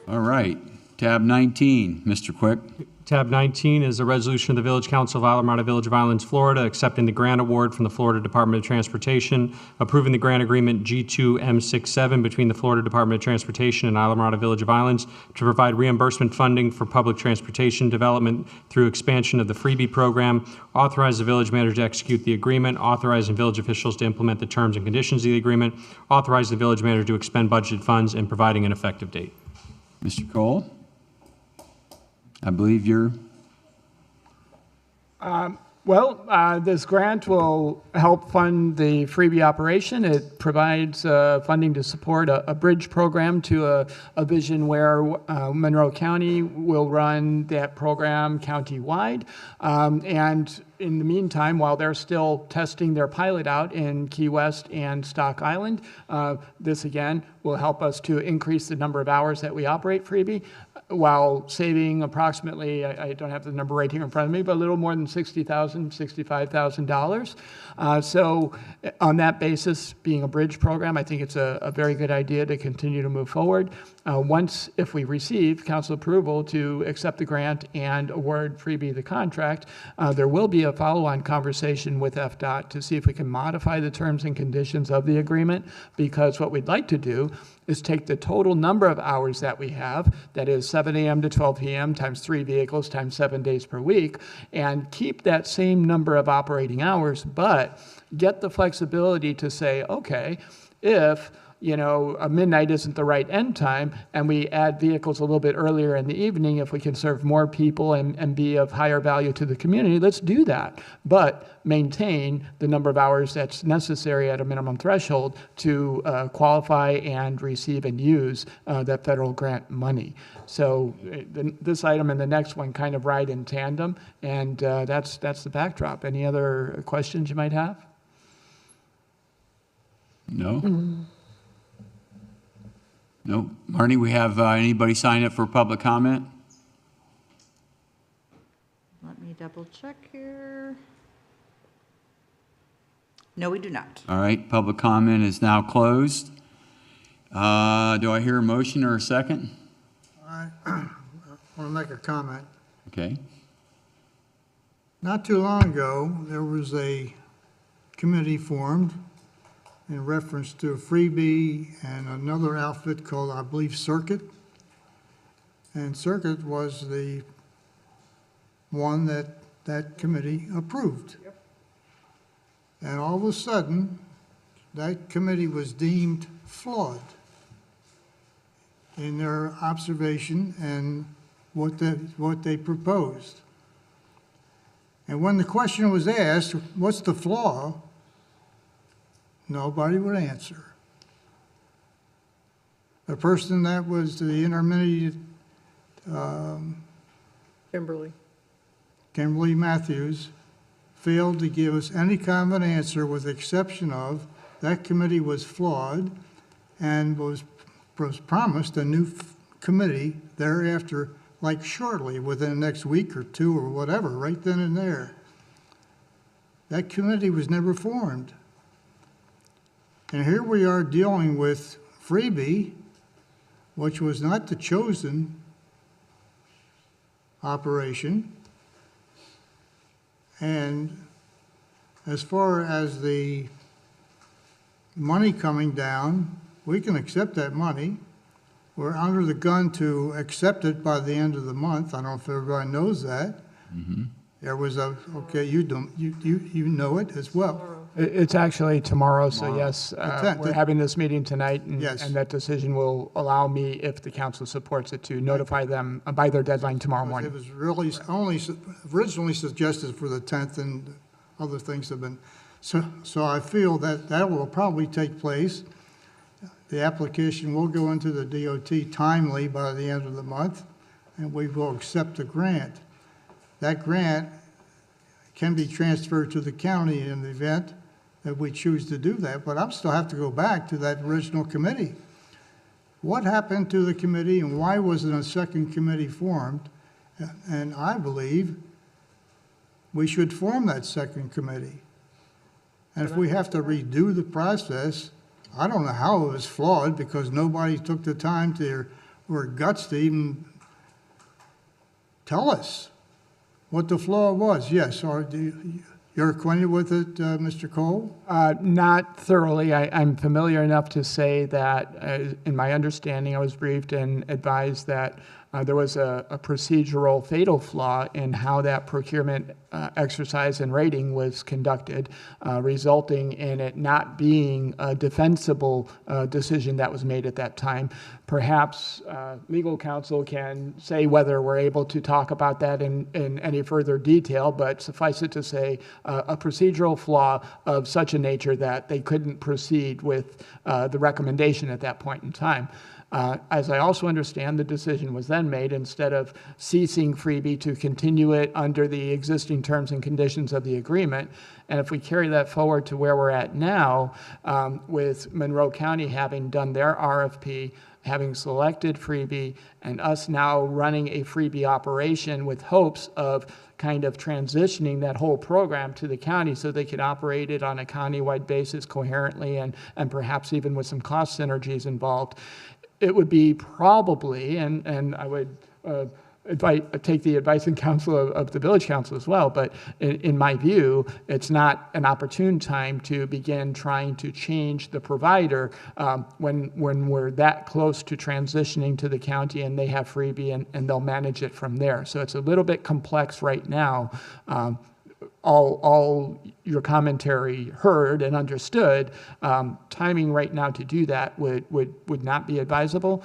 All right, tab 19, Mr. Quick. Tab 19 is a resolution of the Village Council of Isla Mirada Village of Islands, Florida, accepting the grant award from the Florida Department of Transportation, approving the grant agreement G2M67 between the Florida Department of Transportation and Isla Mirada Village of Islands to provide reimbursement funding for public transportation development through expansion of the freebie program, authorize the village manager to execute the agreement, authorizing village officials to implement the terms and conditions of the agreement, authorize the village manager to expend budgeted funds, and providing an effective date. Mr. Cole? I believe you're... This grant will help fund the freebie operation. It provides funding to support a bridge program to a vision where Monroe County will run that program county-wide. And in the meantime, while they're still testing their pilot out in Key West and Stock Island, this again will help us to increase the number of hours that we operate freebie, while saving approximately, I don't have the number right here in front of me, but a little more than $60,000, $65,000. So on that basis, being a bridge program, I think it's a very good idea to continue to move forward. Once, if we receive council approval to accept the grant and award freebie the contract, there will be a follow-on conversation with FDOT to see if we can modify the terms and conditions of the agreement, because what we'd like to do is take the total number of hours that we have, that is 7 a.m. to 12 p.m. times 3 vehicles times 7 days per week, and keep that same number of operating hours, but get the flexibility to say, okay, if a midnight isn't the right end time, and we add vehicles a little bit earlier in the evening, if we can serve more people and be of higher value to the community, let's do that. But maintain the number of hours that's necessary at a minimum threshold to qualify and receive and use that federal grant money. So this item and the next one kind of ride in tandem, and that's the backdrop. Any other questions you might have? No? No. Marnie, we have anybody sign up for public comment? Let me double check here. No, we do not. All right, public comment is now closed. Do I hear a motion or a second? I want to make a comment. Okay. Not too long ago, there was a committee formed in reference to a freebie and another outfit called, I believe, Circuit. And Circuit was the one that committee approved. Yep. And all of a sudden, that committee was deemed flawed in their observation and what they proposed. And when the question was asked, what's the flaw? Nobody would answer. The person that was the intermediate, Kimberly. Kimberly Matthews, failed to give us any kind of an answer with the exception of that committee was flawed and was promised a new committee thereafter, like shortly, within the next week or two or whatever, right then and there. That committee was never formed. And here we are dealing with freebie, which was not the chosen operation. And as far as the money coming down, we can accept that money. We're under the gun to accept it by the end of the month. I don't know if everybody knows that. There was okay, you don't, you know it as well. It's actually tomorrow, so yes, tenth. we're having this meeting tonight, and Yes. and that decision will allow me, if the council supports it, to notify them by their deadline tomorrow It morning. was really only originally suggested for the 10th, and other things have been, so I feel that that will probably take place. The application will go into the DOT timely by the end of the month, and we will accept the grant. That grant can be transferred to the county in the event that we choose to do that, but I'll still have to go back to that original committee. What happened to the committee, and why wasn't a second committee formed? And I believe we should form that second committee. And if we have to redo the process, I don't know how it was flawed, because nobody took the time to, or guts to even tell us what the flaw was. Yes, or you're acquainted with it, Mr. Cole? Not thoroughly. I'm familiar enough to say that, in my understanding, I was briefed and advised that there was a procedural fatal flaw in how that procurement exercise and rating was conducted, resulting in it not being a defensible decision that was made at that time. Perhaps legal counsel can say whether we're able to talk about that in any further detail, but suffice it to say, a procedural flaw of such a nature that they couldn't proceed with the recommendation at that point in time. As I also understand, the decision was then made, instead of ceasing freebie, to continue it under the existing terms and conditions of the agreement. And if we carry that forward to where we're at now, with Monroe County having done their RFP, having selected freebie, and us now running a freebie operation with hopes of kind of transitioning that whole program to the county so they could operate it on a countywide basis coherently and perhaps even with some cost synergies involved. It would be probably, and I would take the advice and counsel of the village council as well, but in my view, it's not an opportune time to begin trying to change the provider when we're that close to transitioning to the county and they have freebie and they'll manage it from there. So it's a little bit complex right now. All your commentary heard and understood, timing right now to do that would not be advisable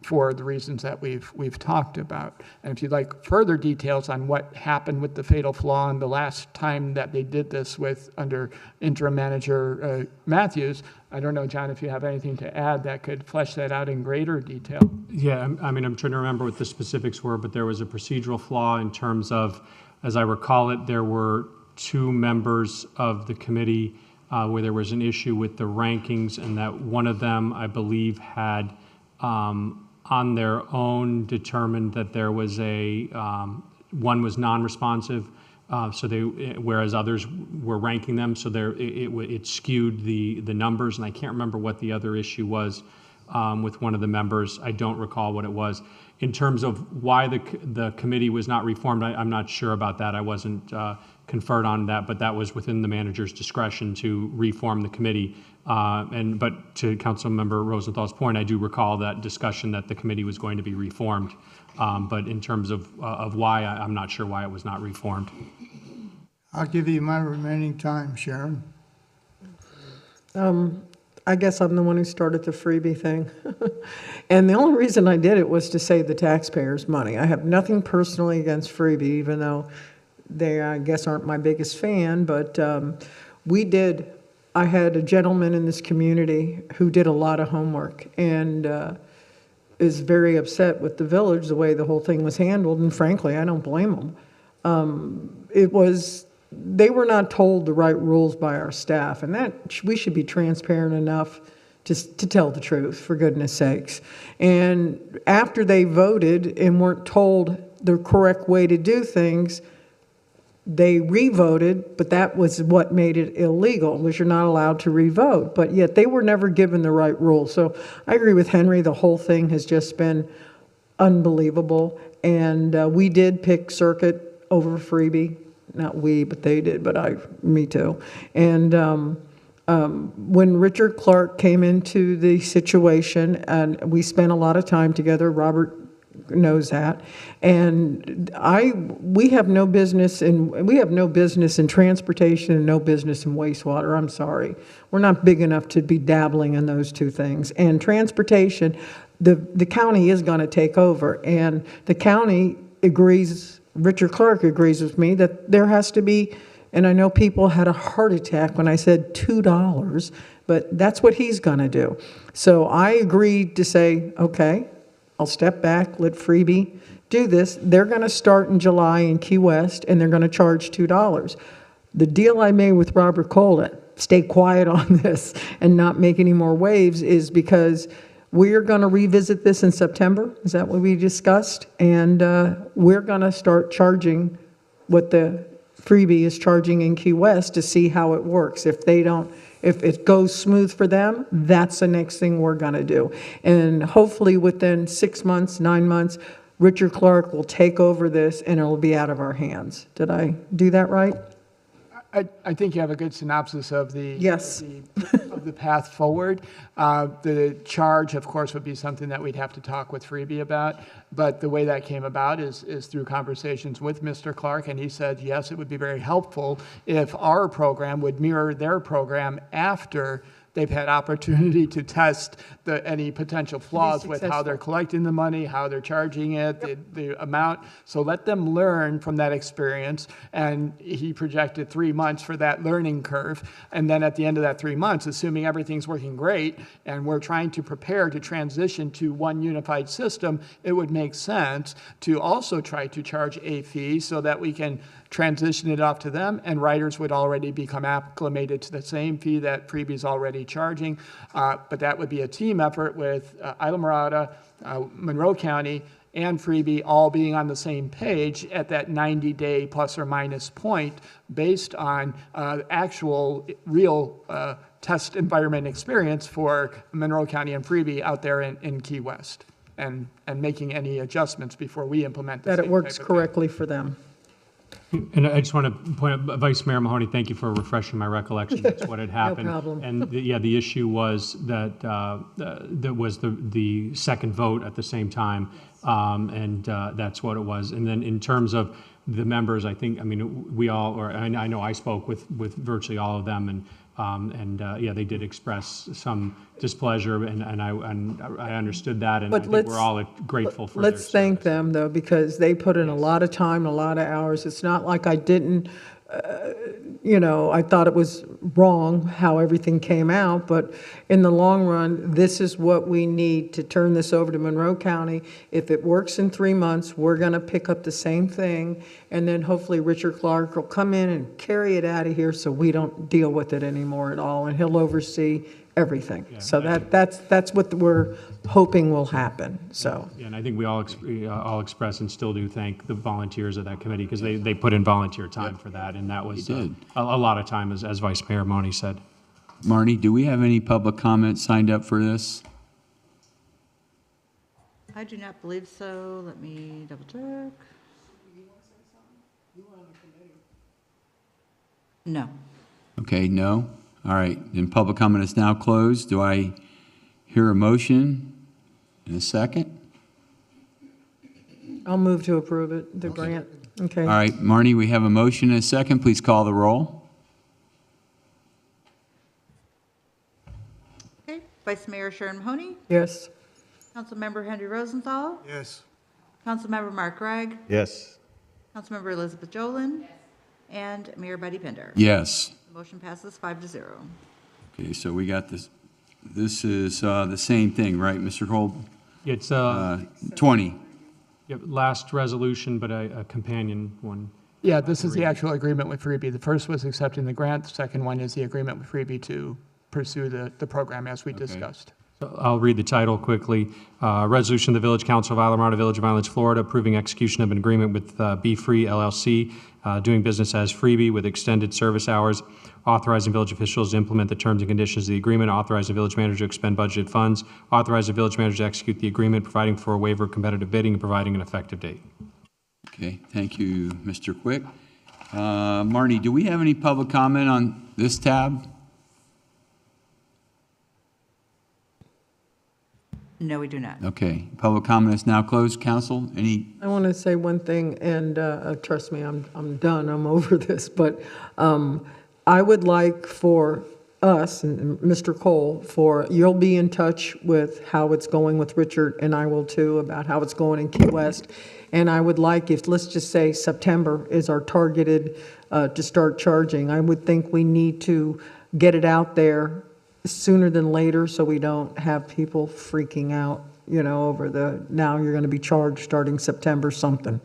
for the reasons that we've talked about. And if you'd like further details on what happened with the fatal flaw and the last time that they did this under interim manager Matthews, I don't know, John, if you have anything to add that could flesh that out in greater detail. Yeah, I mean, I'm trying to remember what the specifics were, but there was a procedural flaw in terms of, as I recall it, there were two members of the committee where there was an issue with the rankings, and that one of them, I believe, had on their own determined that there was one was non-responsive, whereas others were ranking them, so it skewed the numbers, and I can't remember what the other issue was with one of the members. I don't recall what it was. In terms of why the committee was not reformed, I'm not sure about that. I wasn't conferred on that, but that was within the manager's discretion to reform the committee. But to Councilmember Rosenthal's point, I do recall that discussion that the committee was going to be reformed. But in terms of why, I'm not sure why it was not reformed. I'll give you my remaining time, Sharon. I guess I'm the one who started the freebie thing. And the only reason I did it was to save the taxpayers money. I have nothing personally against freebie, even though they, I guess, aren't my biggest fan. But I had a gentleman in this community who did a lot of homework and is very upset with the village, the way the whole thing was handled. And frankly, I don't blame him. They were not told the right rules by our staff, and that we should be transparent enough to tell the truth, for goodness sakes. And after they voted and weren't told the correct way to do things, they re-voted, but that was what made it illegal, was you're not allowed to re-vote. But yet they were never given the right rules. So I agree with Henry, the whole thing has just been unbelievable. And we did pick Circuit over Freebie. Not we, but they did, but me too. And when Richard Clark came into the situation, and we spent a lot of time together, Robert knows that, and we have no business in transportation and no business in wastewater. I'm sorry, we're not big enough to be dabbling in those two things. And transportation, the county is going to take over, and the county agrees. Richard Clark agrees with me that there has to be, and I know people had a heart attack when I said $2, but that's what he's going to do. So I agreed to say, okay, I'll step back, let Freebie do this. They're going to start in July in Key West, and they're going to charge $2. The deal I made with Robert Colden, stay quiet on this and not make any more waves, is because we're going to revisit this in September. Is that what we discussed? And we're going to start charging what the Freebie is charging in Key West to see how it works. If it goes smooth for them, that's the next thing we're going to do. And hopefully within 6 months, 9 months, Richard Clark will take over this and it'll be out of our hands. Did I do that right? I think you have a good synopsis of the yes. of the path forward. The charge, of course, would be something that we'd have to talk with Freebie about. But the way that came about is through conversations with Mr. Clark, and he said, yes, it would be very helpful if our program would mirror their program after they've had opportunity to test any potential flaws with how they're collecting the money, how they're charging it, the amount. So let them learn from that experience. And he projected 3 months for that learning curve. And then at the end of that 3 months, assuming everything's working great and we're trying to prepare to transition to one unified system, it would make sense to also try to charge a fee so that we can transition it off to them, and riders would already become acclimated to the same fee that Freebie's already charging. But that would be a team effort with Islamorada, Monroe County, and Freebie all being on the same page at that 90-day plus or minus point based on actual real test environment experience for Monroe County and Freebie out there in Key West, and making any adjustments before we implement the that it works correctly for them. And I just want to point out, Vice Mayor Mahoney, thank you for refreshing my recollection. That's what had happened. No problem. And the issue was that that was the second vote at the same time, and that's what it was. And then in terms of the members, I mean, we all, or I know I spoke with virtually all of them, and yeah, they did express some displeasure, and I understood that, and I think we're all grateful for their Let's thank them, though, because they put in a lot of time, a lot of hours. It's not like I didn't, I thought it was wrong how everything came out, but in the long run, this is what we need to turn this over to Monroe County. If it works in 3 months, we're going to pick up the same thing, and then hopefully Richard Clark will come in and carry it out of here so we don't deal with it anymore at all, and he'll oversee everything. Yeah, so that's what we're hoping will happen. So. Yeah, and I think we all express and still do thank the volunteers of that committee, because they put in volunteer time for that, and that was a lot of time, as Vice Mayor Mahoney said. Marnie, do we have any public comments signed up for this? I do not believe so. Let me double check. No. Okay, no. All right, then public comment is now closed. Do I hear a motion in a second? I'll move to approve it, the grant. Okay. All right, Marnie, we have a motion and a second. Please call the roll. Okay, Vice Mayor Sharon Mahoney. Yes. Councilmember Henry Rosenthal. Yes. Councilmember Mark Gregg. Yes. Councilmember Elizabeth Jolin. And Mayor Buddy Pinder. Yes. The motion passes 5-0. Okay, so we got this. This is the same thing, right, Mr. Kolb? It's 20. Yep, last resolution, but a companion one. Yeah, this is the actual agreement with Freebie. The first was accepting the grant. The second one is the agreement with Freebie to pursue the program as we discussed. I'll read the title quickly. Resolution of the Village Council of Isla Mirada, Village of Islands, Florida, approving execution of an agreement with Be Free LLC, doing business as Freebie with extended service hours, authorizing village officials to implement the terms and conditions of the agreement, authorizing the village manager to expend budgeted funds, authorizing the village manager to execute the agreement, providing for a waiver of competitive bidding, and providing an effective date. Okay, thank you, Mr. Quick. Marnie, do we have any public comment on this tab? No, we do not. Okay, public comment is now closed. Council, any? I want to say one thing, and trust me, I'm done, I'm over this, but I would like for us, and Mr. Cole, you'll be in touch with how it's going with Richard, and I will too, about how it's going in Key West. And I would like, if, let's just say September is our targeted to start charging, I would think we need to get it out there sooner than later so we don't have people freaking out, over now you're going to be charged starting September something.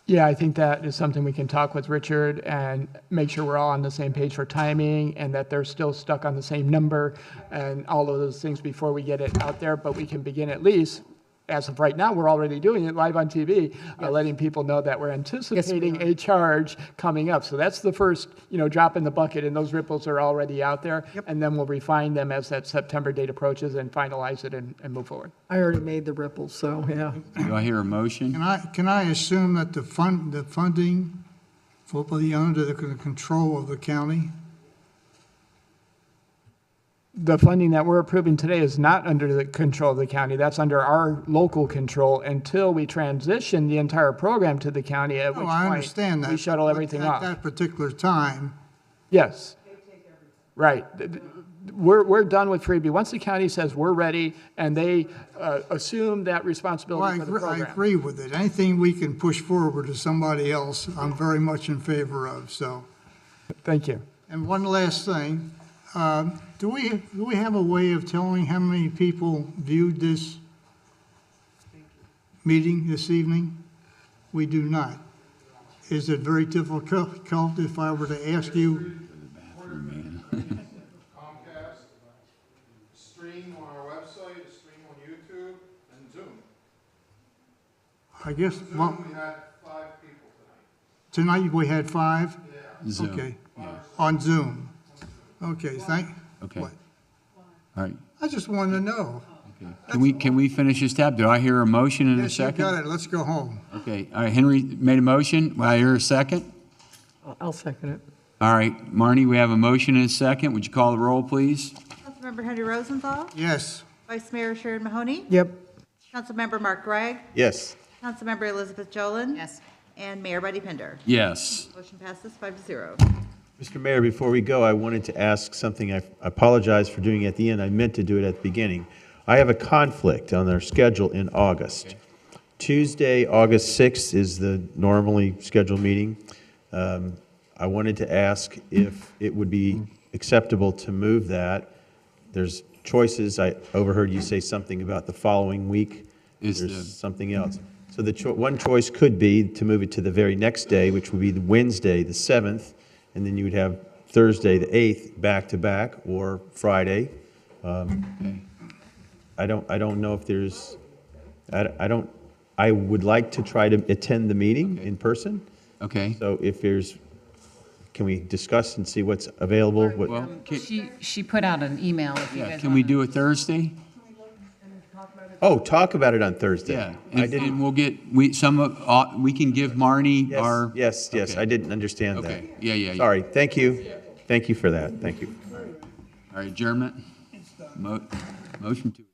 Yeah, I think that is something we can talk with Richard and make sure we're all on the same page for timing and that they're still stuck on the same number and all of those things before we get it out there. But we can begin at least, as of right now, we're already doing it live on TV, letting people know that we're anticipating a charge coming up. So that's the first, drop in the bucket, and those ripples are already out there. And then we'll refine them as that September date approaches and finalize it and move forward. I already made the ripples, so yeah. Do I hear a motion? Can I assume that the funding will be under the control of the county? The funding that we're approving today is not under the control of the county. That's under our local control until we transition the entire program to the county, at which I point understand that. we shuttle everything off. At that particular time. Yes. Right. We're done with Freebie. Once the county says we're ready and they assume that responsibility for the program. I agree with it. Anything we can push forward to somebody else, I'm very much in favor of, so. Thank you. And one last thing. Do we have a way of telling how many people viewed this meeting this evening? We do not. Is it very difficult if I were to ask you? Comcast, stream on our website, stream on YouTube, and Zoom. I guess. Zoom, we had 5 people tonight. Tonight we had 5? Yeah. Zoom. Okay. Yeah. On Zoom. Okay, Okay. What? All right. I just wanted to know. Okay. Can we finish this tab? Do I hear a motion in a Yes, you second? got it. Let's go home. Okay. All right. Henry made a motion. Will I hear a second? I'll second it. All right. Marnie, we have a motion and a second. Would you call the roll, please? Councilmember Henry Rosenthal. Yes. Vice Mayor Sharon Mahoney. Yep. Councilmember Mark Gregg. Yes. Councilmember Elizabeth Jolin. Yes. And Mayor Buddy Pinder. Yes. Motion passes 5-0. Mr. Mayor, before we go, I wanted to ask something. I apologize for doing it at the end. I meant to do it at the beginning. I have a conflict on our schedule in August. Okay. Tuesday, August 6th is the normally scheduled meeting. I wanted to ask if it would be acceptable to move that. There's choices. I overheard you say something about the following week. There's something else. So the one choice could be to move it to the very next day, which would be the Wednesday, the 7th, and then you would have Thursday, the 8th, back to back, or Friday. Okay. I don't know if there's. I would like to try to attend the meeting in person. Okay. So if there's, can we discuss and see what's available? Well, She put out an email if you guys can we do it Thursday? Oh, talk about it on Thursday. Yeah, and we'll get, we can give Marnie our. Yes, I didn't understand that. Okay, yeah. Sorry, thank you. Thank you for that, thank you. All right, adjournment. Motion to.